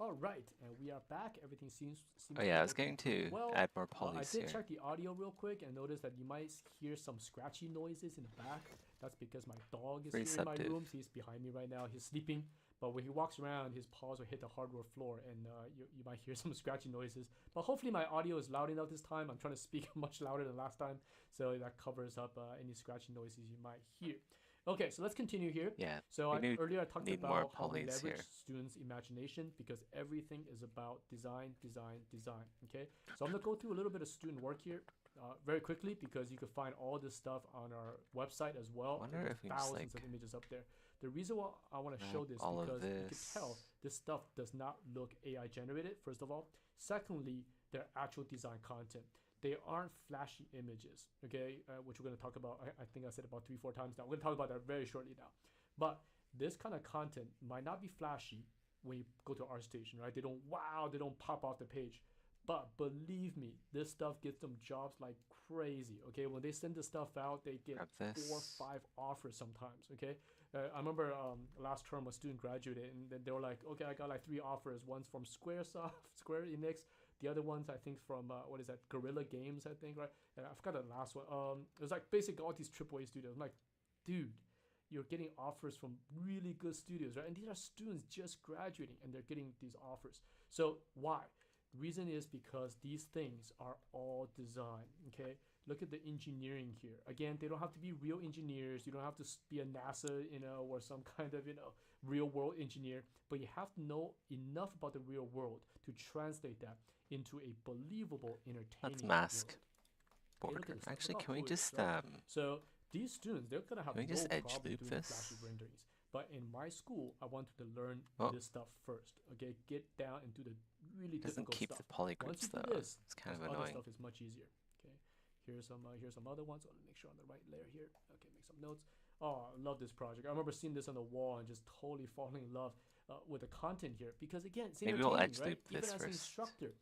All right, and we are back. Everything seems Oh yeah, I was working going to well. add more I polys did here. check the audio real quick and noticed that you might hear some scratchy noises in the back. That's because my dog is here in my Receptive. room. He's behind me right now. He's sleeping, but when he walks around, his paws will hit the hardwood floor, and you might hear some scratchy noises. But hopefully my audio is loud enough this time. I'm trying to speak much louder than last time, so that covers up any scratchy noises you might hear. Okay, so let's continue here. Yeah, So earlier I talked need more about how we polys leverage here. students' imagination because everything is about design, design, design. Okay, so I'm gonna go through a little bit of student work here very quickly because you can find all this stuff on our website as well. Wonder There's if we just, thousands like, of images up there. The reason why I want to wrap show this all of because you can this. tell this stuff does not look AI generated. First of all, secondly, they're actual design content. They aren't flashy images, okay, which we're going to talk about. I think I said about 3-4 times now. We're going to talk about that very shortly now. But this kind of content might not be flashy when you go to ArtStation, right? They don't, wow, they don't pop off the page. But believe me, this stuff gets them jobs like crazy, okay? When they send this stuff out, they get 4 or 5 offers sometimes, okay? I remember last term a student graduated and then they were like, okay, I got like 3 offers. One's from Square Enix. The other ones, I think, from, what is that, Guerrilla Games, I think, right? I forgot the last one. It was like basically all these AAA studios. I'm like, dude, you're getting offers from really good studios, right? And these are students just graduating and they're getting these offers. So why? The reason is because these things are all design, okay? Look at the engineering here. Again, they don't have to be real engineers. You don't have to be a NASA, or some kind of, real world engineer. But you have to know enough about the real world to translate that into a believable, entertaining Let's mask world. border. Hey, look at this. Actually, Look how can we cool it is, just right? So these students, they're gonna have can we no just edge problem loop doing this? flashy renderings. But in my school, I wanted to learn this stuff first. Okay, get down and do the really Doesn't difficult keep stuff. the polygons Once you do though. this, It's kind of other annoying. stuff is much easier. Okay, here's some other ones. I'll make sure on the right layer here. Okay, make some notes. Oh, I love this project. I remember seeing this on the wall and just totally falling in love with the content here because again, it's Maybe we'll entertaining, edge right? loop Even this as an first. instructor,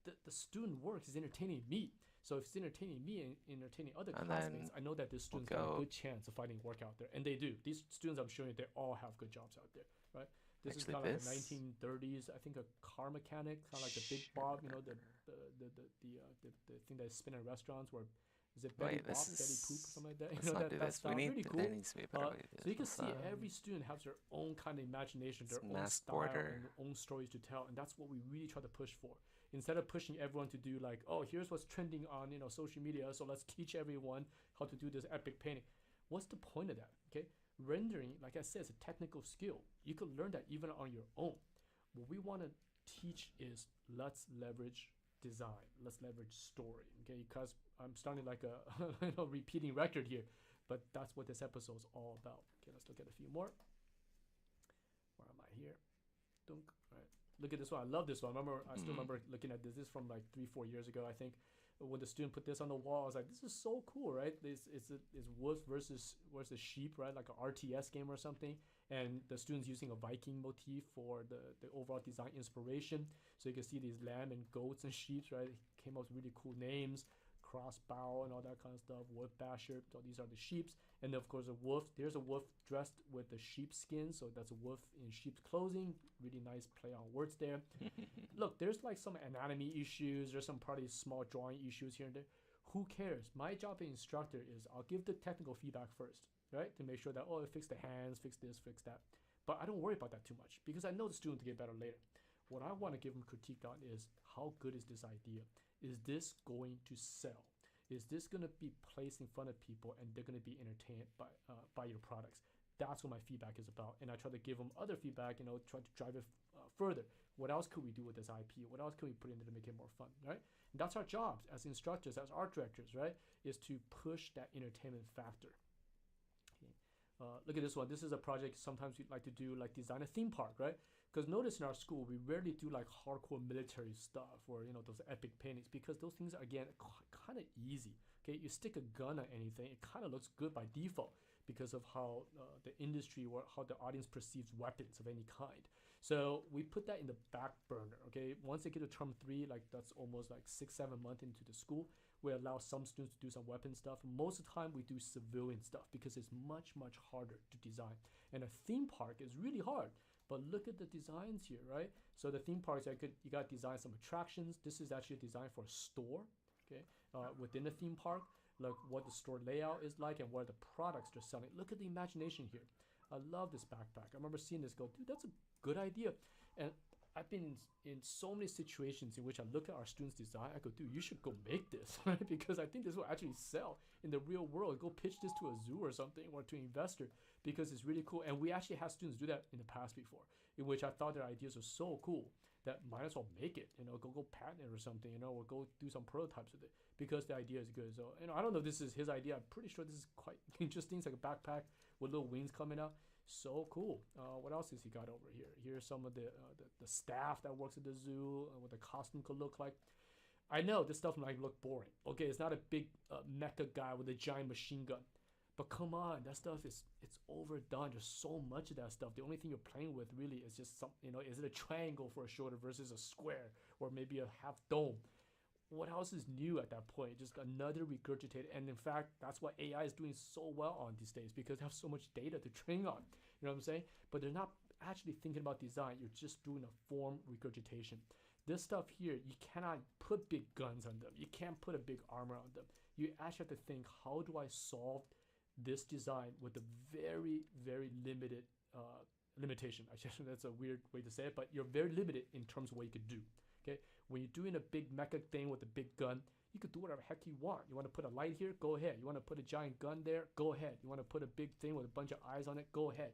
the student work is entertaining me. So if it's entertaining me and entertaining other And classmates, then I know that the students we'll got a go- good chance of finding work out there, and they do. These students I'm showing you, they all have good jobs out there, right? This is Actually, kind of like a this- 1930s, I think, a car mechanic, kind of like the Big Bob, the thing that spin in restaurants where. Is it Betty Wait, Bob, this Betty is- Poop, or something like that? let's not do that this. style. Really cool. There needs to be a better way to do So you can this. see every student has their own kind of imagination, their own mask style, border. and their own stories to tell, and that's what we really try to push for. Instead of pushing everyone to do like, oh, here's what's trending on social media, so let's teach everyone how to do this epic painting. What's the point of that? Okay, rendering, like I said, is a technical skill. You can learn that even on your own. What we want to teach is let's leverage design, let's leverage story. Okay, because I'm starting like a repeating record here, but that's what this episode is all about. Okay, let's look at a few more. Where am I here? Dunk. All right. Look at this one. I love this one. I still remember looking at this. This is from like 3-4 years ago, I think. When the student put this on the wall, I was like, "This is so cool, right? It's wolf versus sheep, right? Like an RTS game or something." And the students using a Viking motif for the overall design inspiration. So you can see these lamb and goats and sheep, right? It came up with really cool names, crossbow and all that kind of stuff. Wolf basher. So these are the sheeps, and then of course a wolf. There's a wolf dressed with the sheep skin, so that's a wolf in sheep's clothing. Really nice play on words there. Look, there's like some anatomy issues. There's some probably small drawing issues here and there. Who cares? My job as instructor is I'll give the technical feedback first, right? To make sure that, oh, fix the hands, fix this, fix that. But I don't worry about that too much because I know the student to get better later. What I want to give them critique on is how good is this idea? Is this going to sell? Is this going to be placed in front of people and they're going to be entertained by your products? That's what my feedback is about. And I try to give them other feedback, try to drive it further. What else could we do with this IP? What else could we put in there to make it more fun, right? And that's our jobs as instructors, as art directors, right? Is to push that entertainment factor. Okay. Look at this one. This is a project sometimes we'd like to do, like design a theme park, right? Because notice in our school, we rarely do like hardcore military stuff or, those epic paintings because those things are, again, kind of easy. Okay, you stick a gun at anything, it kind of looks good by default because of how the industry or how the audience perceives weapons of any kind. So we put that in the back burner, okay? Once they get to term 3, like that's almost like 6-7 months into the school, we allow some students to do some weapon stuff. Most of the time we do civilian stuff because it's much, much harder to design. And a theme park is really hard But look at the designs here, right? So the theme parks, you got to design some attractions. This is actually designed for a store, okay, within the theme park. Look what the store layout is like and what the products they're selling. Look at the imagination here. I love this backpack. I remember seeing this, go, dude, that's a good idea. And I've been in so many situations in which I look at our students' design. I go, dude, you should go make this, right? Because I think this will actually sell in the real world. Go pitch this to a zoo or something, or to an investor, because it's really cool. And we actually had students do that in the past before, in which I thought their ideas were so cool that might as well make it, go patent it or something, or go do some prototypes with it, because the idea is good. So, I don't know if this is his idea. I'm pretty sure this is quite interesting. It's like a backpack with little wings coming out. So cool. What else has he got over here? Here's some of the staff that works at the zoo, what the costume could look like. I know this stuff might look boring. Okay, it's not a big mecha guy with a giant machine gun. But come on, that stuff it's overdone. There's so much of that stuff. The only thing you're playing with really is just some, is it a triangle for a shoulder versus a square, or maybe a half dome? What else is new at that point? Just another regurgitated. And in fact, that's why AI is doing so well on these days, because they have so much data to train on. You know what I'm saying? But they're not actually thinking about design. You're just doing a form regurgitation. This stuff here, you cannot put big guns on them. You can't put a big armor on them. You actually have to think, how do I solve this design with a very, very limited limitation? I guess that's a weird way to say it, but you're very limited in terms of what you could do. Okay, when you're doing a big mecha thing with a big gun, you could do whatever heck you want. You want to put a light here? Go ahead. You want to put a giant gun there? Go ahead. You want to put a big thing with a bunch of eyes on it? Go ahead.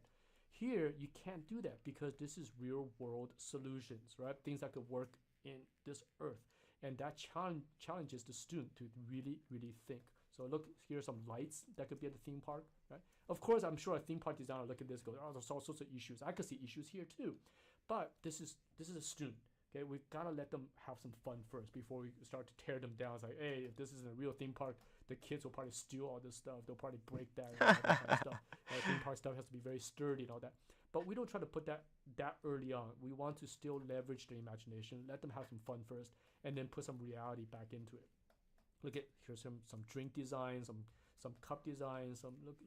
Here, you can't do that, because this is real world solutions, right? Things that could work in this earth. And that challenges the student to really, really think. So look, here's some lights that could be at the theme park, right? Of course, I'm sure a theme park designer look at this, goes, oh, there's all sorts of issues. I could see issues here too. But this is a student. Okay, we've got to let them have some fun first before we start to tear them down. It's like, hey, if this isn't a real theme park, the kids will probably steal all this stuff. They'll probably break that and all that kind of stuff. Theme park stuff has to be very sturdy and all that. But we don't try to put that early on. We want to still leverage their imagination, let them have some fun first, and then put some reality back into it. Here's some drink design, some cup design,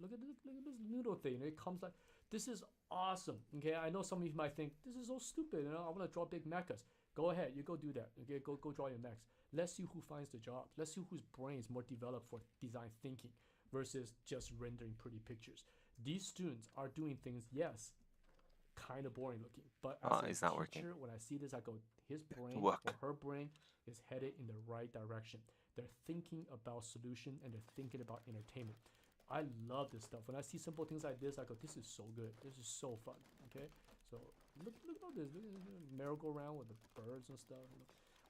look at this noodle thing. It comes like, this is awesome. Okay, I know some of you might think this is so stupid. I want to draw big mechas. Go ahead, you go do that. Okay, go draw your mechs. Let's see who finds the jobs. Let's see whose brain is more developed for design thinking versus just rendering pretty pictures. These students are doing things, yes, kind of boring looking, but as a teacher, when I see this, I go, his brain or her brain is headed in the right direction. They're thinking about solution, and they're thinking about entertainment. I love this stuff. When I see simple things like this, I go, this is so good. This is so fun. Okay, so look at all this. Look at this merry-go-round with the birds and stuff.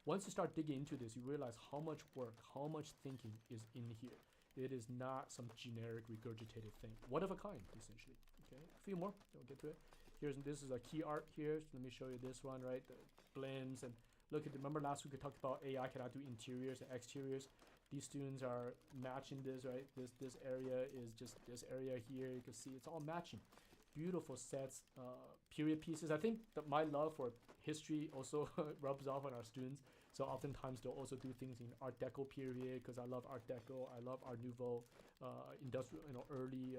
Once you start digging into this, you realize how much work, how much thinking is in here. It is not some generic regurgitated thing. One of a kind, essentially. Okay, a few more. We'll get to it. This is a key art here. So let me show you this one, right? The blends and look at. Remember last week we talked about AI cannot do interiors and exteriors. These students are matching this, right? This area is just this area here. You can see it's all matching. Beautiful sets, period pieces. I think that my love for history also rubs off on our students. So oftentimes they'll also do things in Art Deco period, because I love Art Deco. I love Art Nouveau, industrial, early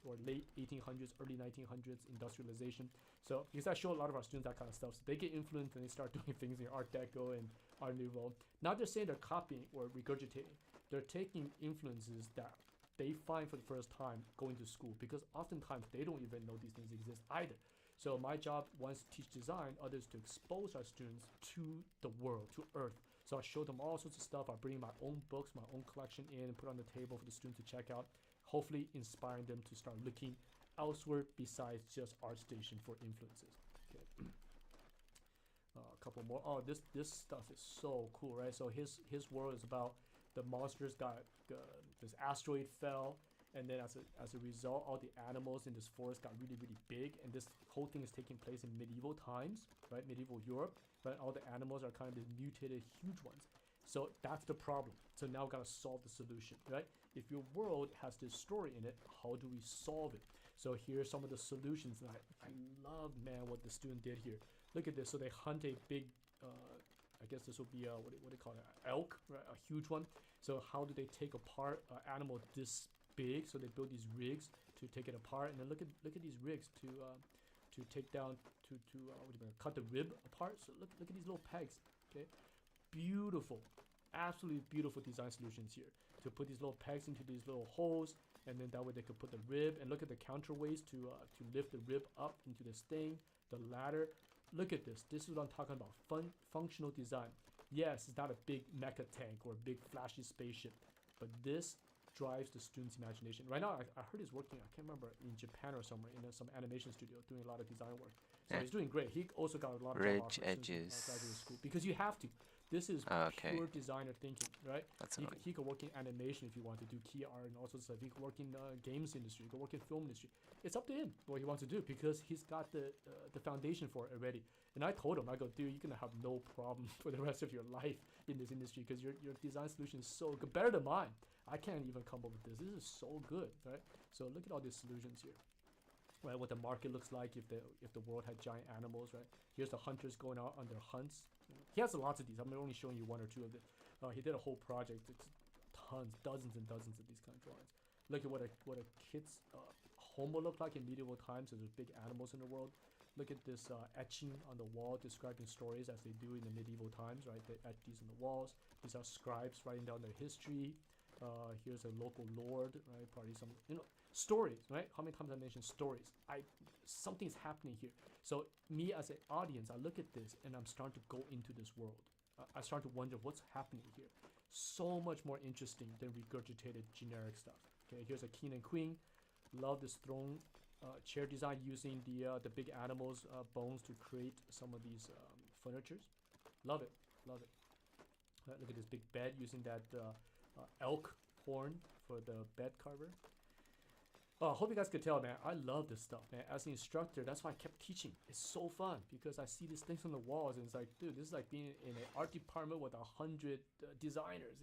or late 1800s, early 1900s industrialization. So because I show a lot of our students that kind of stuff, so they get influenced and they start doing things in Art Deco and Art Nouveau. Not just saying they're copying or regurgitating. They're taking influences that they find for the first time going to school, because oftentimes they don't even know these things exist either. So my job, once to teach design, others to expose our students to the world, to Earth. So I show them all sorts of stuff. I bring my own books, my own collection in, and put on the table for the students to check out, hopefully inspiring them to start looking elsewhere besides just ArtStation for influences. Okay. A couple more. Oh, this stuff is so cool, right? So his world is about the monsters this asteroid fell, and then as a result, all the animals in this forest got really, really big, and this whole thing is taking place in medieval times, right? Medieval Europe, but all the animals are kind of these mutated, huge ones. So that's the problem. So now we've got to solve the solution, right? If your world has this story in it, how do we solve it? So here's some of the solutions that I love, man, what the student did here. Look at this. So they hunt a big, I guess this will be a, what do you call it? Elk, right? A huge one. So how do they take apart an animal this big? So they build these rigs to take it apart, and then look at these rigs to to take down what do you mean, cut the rib apart. So look at these little pegs. Okay, beautiful, absolutely beautiful design solutions here to put these little pegs into these little holes, and then that way they could put the rib, and look at the counterweights to lift the rib up into this thing, the ladder. Look at this. This is what I'm talking about. Functional design. Yes, it's not a big mecha tank or a big flashy spaceship, but this drives the student's imagination. Right now, I heard he's working, I can't remember, in Japan or somewhere, in some animation studio, doing a lot of design work. So he's doing great. He also got a lot of job offers since graduating school, because you have to. This is pure designer thinking, right? He could work in animation if you want to do key art and all sorts of stuff. He could work in games industry. He could work in film industry. It's up to him what he wants to do, because he's got the foundation for it already. And I told him, I go, dude, you're gonna have no problem for the rest of your life in this industry, because your design solution is so good, better than mine. I can't even come up with this. This is so good, right? So look at all these solutions here. Right, what the market looks like if the world had giant animals, right? Here's the hunters going out on their hunts. He has lots of these. I'm only showing you one or two of them. He did a whole project. It's tons, dozens and dozens of these kind of drawings. Look at what a kid's home will look like in medieval times. So there's big animals in the world. Look at this etching on the wall describing stories as they do in the medieval times, right? They etch these on the walls. These are scribes writing down their history. Here's a local lord, right? Probably some, stories, right? How many times I mentioned stories? Something's happening here. So me as an audience, I look at this and I'm starting to go into this world. I start to wonder what's happening here. So much more interesting than regurgitated generic stuff. Okay, here's a king and queen. Love this throne chair design using the big animals' bones to create some of these furnitures. Love it, love it. Look at this big bed using that elk horn for the bed cover. Oh, I hope you guys could tell, man. I love this stuff, man. As an instructor, that's why I kept teaching. It's so fun because I see these things on the walls, and it's like, dude, this is like being in an art department with 100 designers,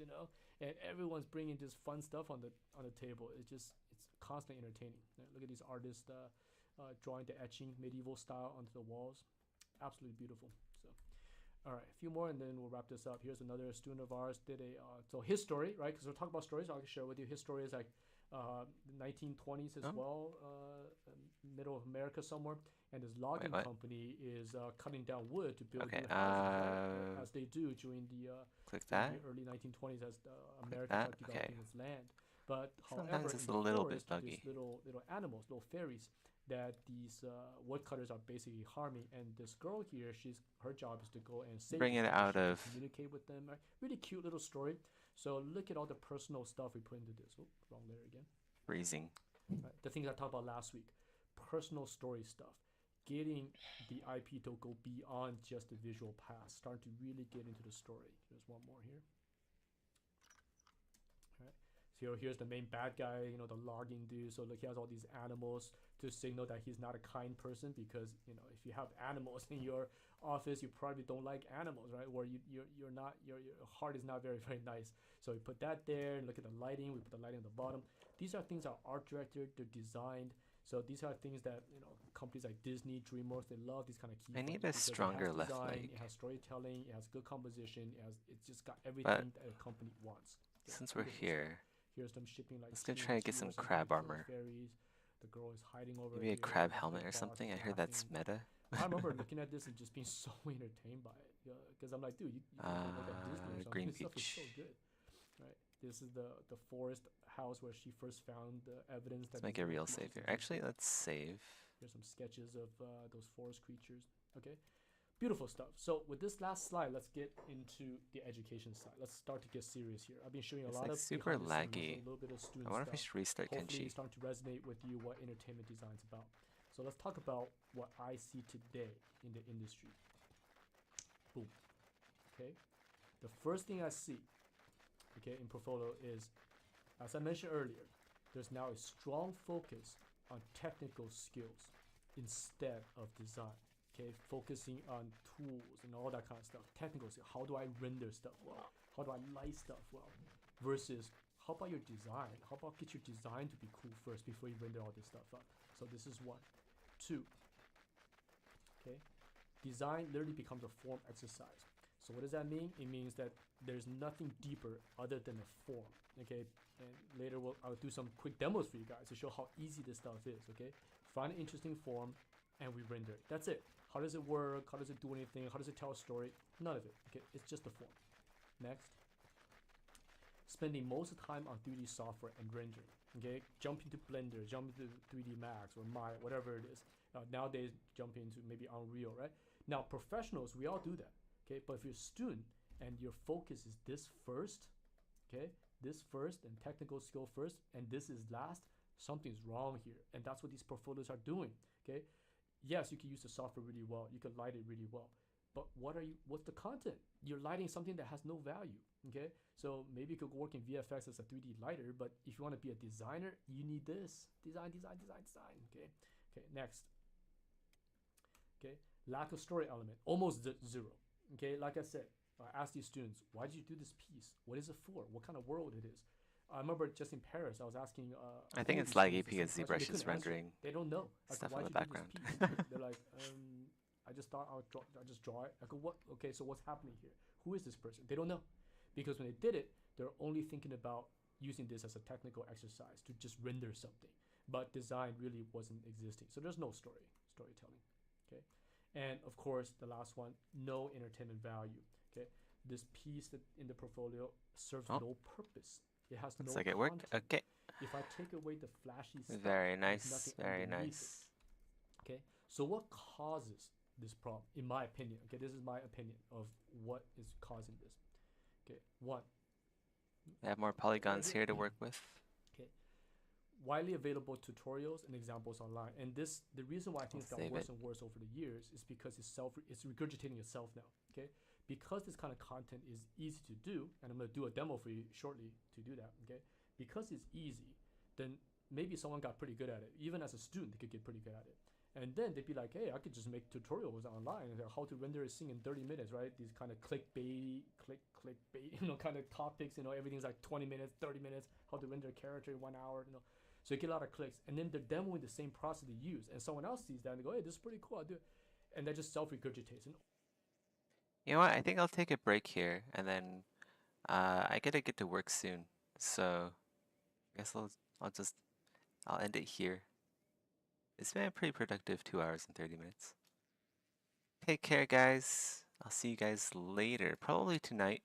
and everyone's bringing this fun stuff on the table. It's constantly entertaining. Look at these artists drawing the etching medieval style onto the walls. Absolutely beautiful. So, all right, a few more, and then we'll wrap this up. Here's another student of ours did so his story, right? Because we're talking about stories. I'll share with you. His story is like the 1920s as well, middle of America somewhere, and his logging company is cutting down wood to build new houses, as they do during the early 1920s as America started developing its land. But however, it's in a the little forest, bit buggy. there's little animals, little fairies that these woodcutters are basically harming, and this girl here, her job is to go and save Bring them, it out of communicate with them. Right? Really cute little story. So look at all the personal stuff we put into this. Oh, wrong layer again. freezing. Right. The things I talked about last week, personal story stuff, getting the IP to go beyond just the visual path, starting to really get into the story. There's one more here. So here's the main bad guy, the logging dude. So look, he has all these animals to signal that he's not a kind person, because if you have animals in your office, you probably don't like animals, right? Or your heart is not very, very nice. So we put that there, and look at the lighting. We put the lighting on the bottom. These are things that are art directed, they're designed. So these are things that companies like Disney, DreamWorks, they love these kind of key. I need a stronger left leg. It has storytelling. It has good composition. It's just got everything that a company wants. Since we're here, here's them shipping like. Let's go try to get some crab armor. The girl is hiding over. Maybe a crab helmet or something. I heard that's meta. I remember looking at this and just being so entertained by it, because I'm like, dude, you like a Disney or something. Green This stuff is Beach. so good, right? This is the forest house where she first found the evidence. Let's make a real save here. Actually, let's save. Here's some sketches of those forest creatures. Okay, beautiful stuff. So with this last slide, let's get into the education side. Let's start to get serious here. I've been showing you a lot of super behind the laggy. scenes, a little bit of student I wonder if we stuff. should restart Hopefully, Kenshi. it's starting to resonate with you what entertainment design is about. So let's talk about what I see today in the industry. Boom. Okay. The first thing I see, okay, in portfolio is, as I mentioned earlier, there's now a strong focus on technical skills instead of design. Okay, focusing on tools and all that kind of stuff. Technical skills. How do I render stuff well? How do I light stuff well? Versus, how about your design? How about get your design to be cool first before you render all this stuff up? So this is one. Two. Okay, design literally becomes a form exercise. So what does that mean? It means that there's nothing deeper other than a form. Okay, and later I'll do some quick demos for you guys to show how easy this stuff is. Okay, find an interesting form, and we render it. That's it. How does it work? How does it do anything? How does it tell a story? None of it. Okay, it's just the form. Next. Spending most of the time on 3D software and rendering. Okay, jump into Blender, jump into 3D Max or Maya, whatever it is. Nowadays, jump into maybe Unreal, right? Now, professionals, we all do that. Okay, but if you're a student and your focus is this first, okay, this first and technical skill first, and this is last, something's wrong here. And that's what these portfolios are doing. Okay, yes, you can use the software really well, you can light it really well, but what's the content? You're lighting something that has no value. Okay, so maybe you could work in VFX as a 3D lighter, but if you want to be a designer, you need this design. Okay, next. Okay, lack of story element, almost zero. Okay, like I said, I asked these students, why did you do this piece? What is it for? What kind of world it is? I remember just in Paris, I was asking. I think it's laggy because ZBrush is rendering. They don't know. Stuff in the background. They're like, I just thought I just draw it. I go, what? Okay, so what's happening here? Who is this person? They don't know, because when they did it, they're only thinking about using this as a technical exercise to just render something. But design really wasn't existing, so there's no storytelling. Okay, and of course the last one, no entertainment value. Okay, this piece that in the portfolio serves no purpose. It has no looks like it worked. Okay. If I take away the flashy stuff, very nice, there's nothing very underneath nice. it. Okay, so what causes this problem? In my opinion, okay, this is my opinion of what is causing this. Okay, one. I have more polygons here to work with. Okay, widely available tutorials and examples online, and this the reason why I think it's got worse and worse over the years is because it's regurgitating itself now. Okay, because this kind of content is easy to do, and I'm gonna do a demo for you shortly to do that. Okay, because it's easy, then maybe someone got pretty good at it. Even as a student, they could get pretty good at it. And then they'd be like, hey, I could just make tutorials online and how to render a scene in 30 minutes, right? These kind of clickbait, kind of topics, everything's like 20 minutes, 30 minutes, how to render a character in 1 hour, So you get a lot of clicks. And then they're demoing the same process they use. And someone else sees that and they go, hey, this is pretty cool, I'll do it. And that just self-regurgitates. You know what? I think I'll take a break here, and then I gotta get to work soon. So I guess I'll end it here. It's been a pretty productive 2 hours and 30 minutes. Take care, guys. I'll see you guys later. Probably tonight.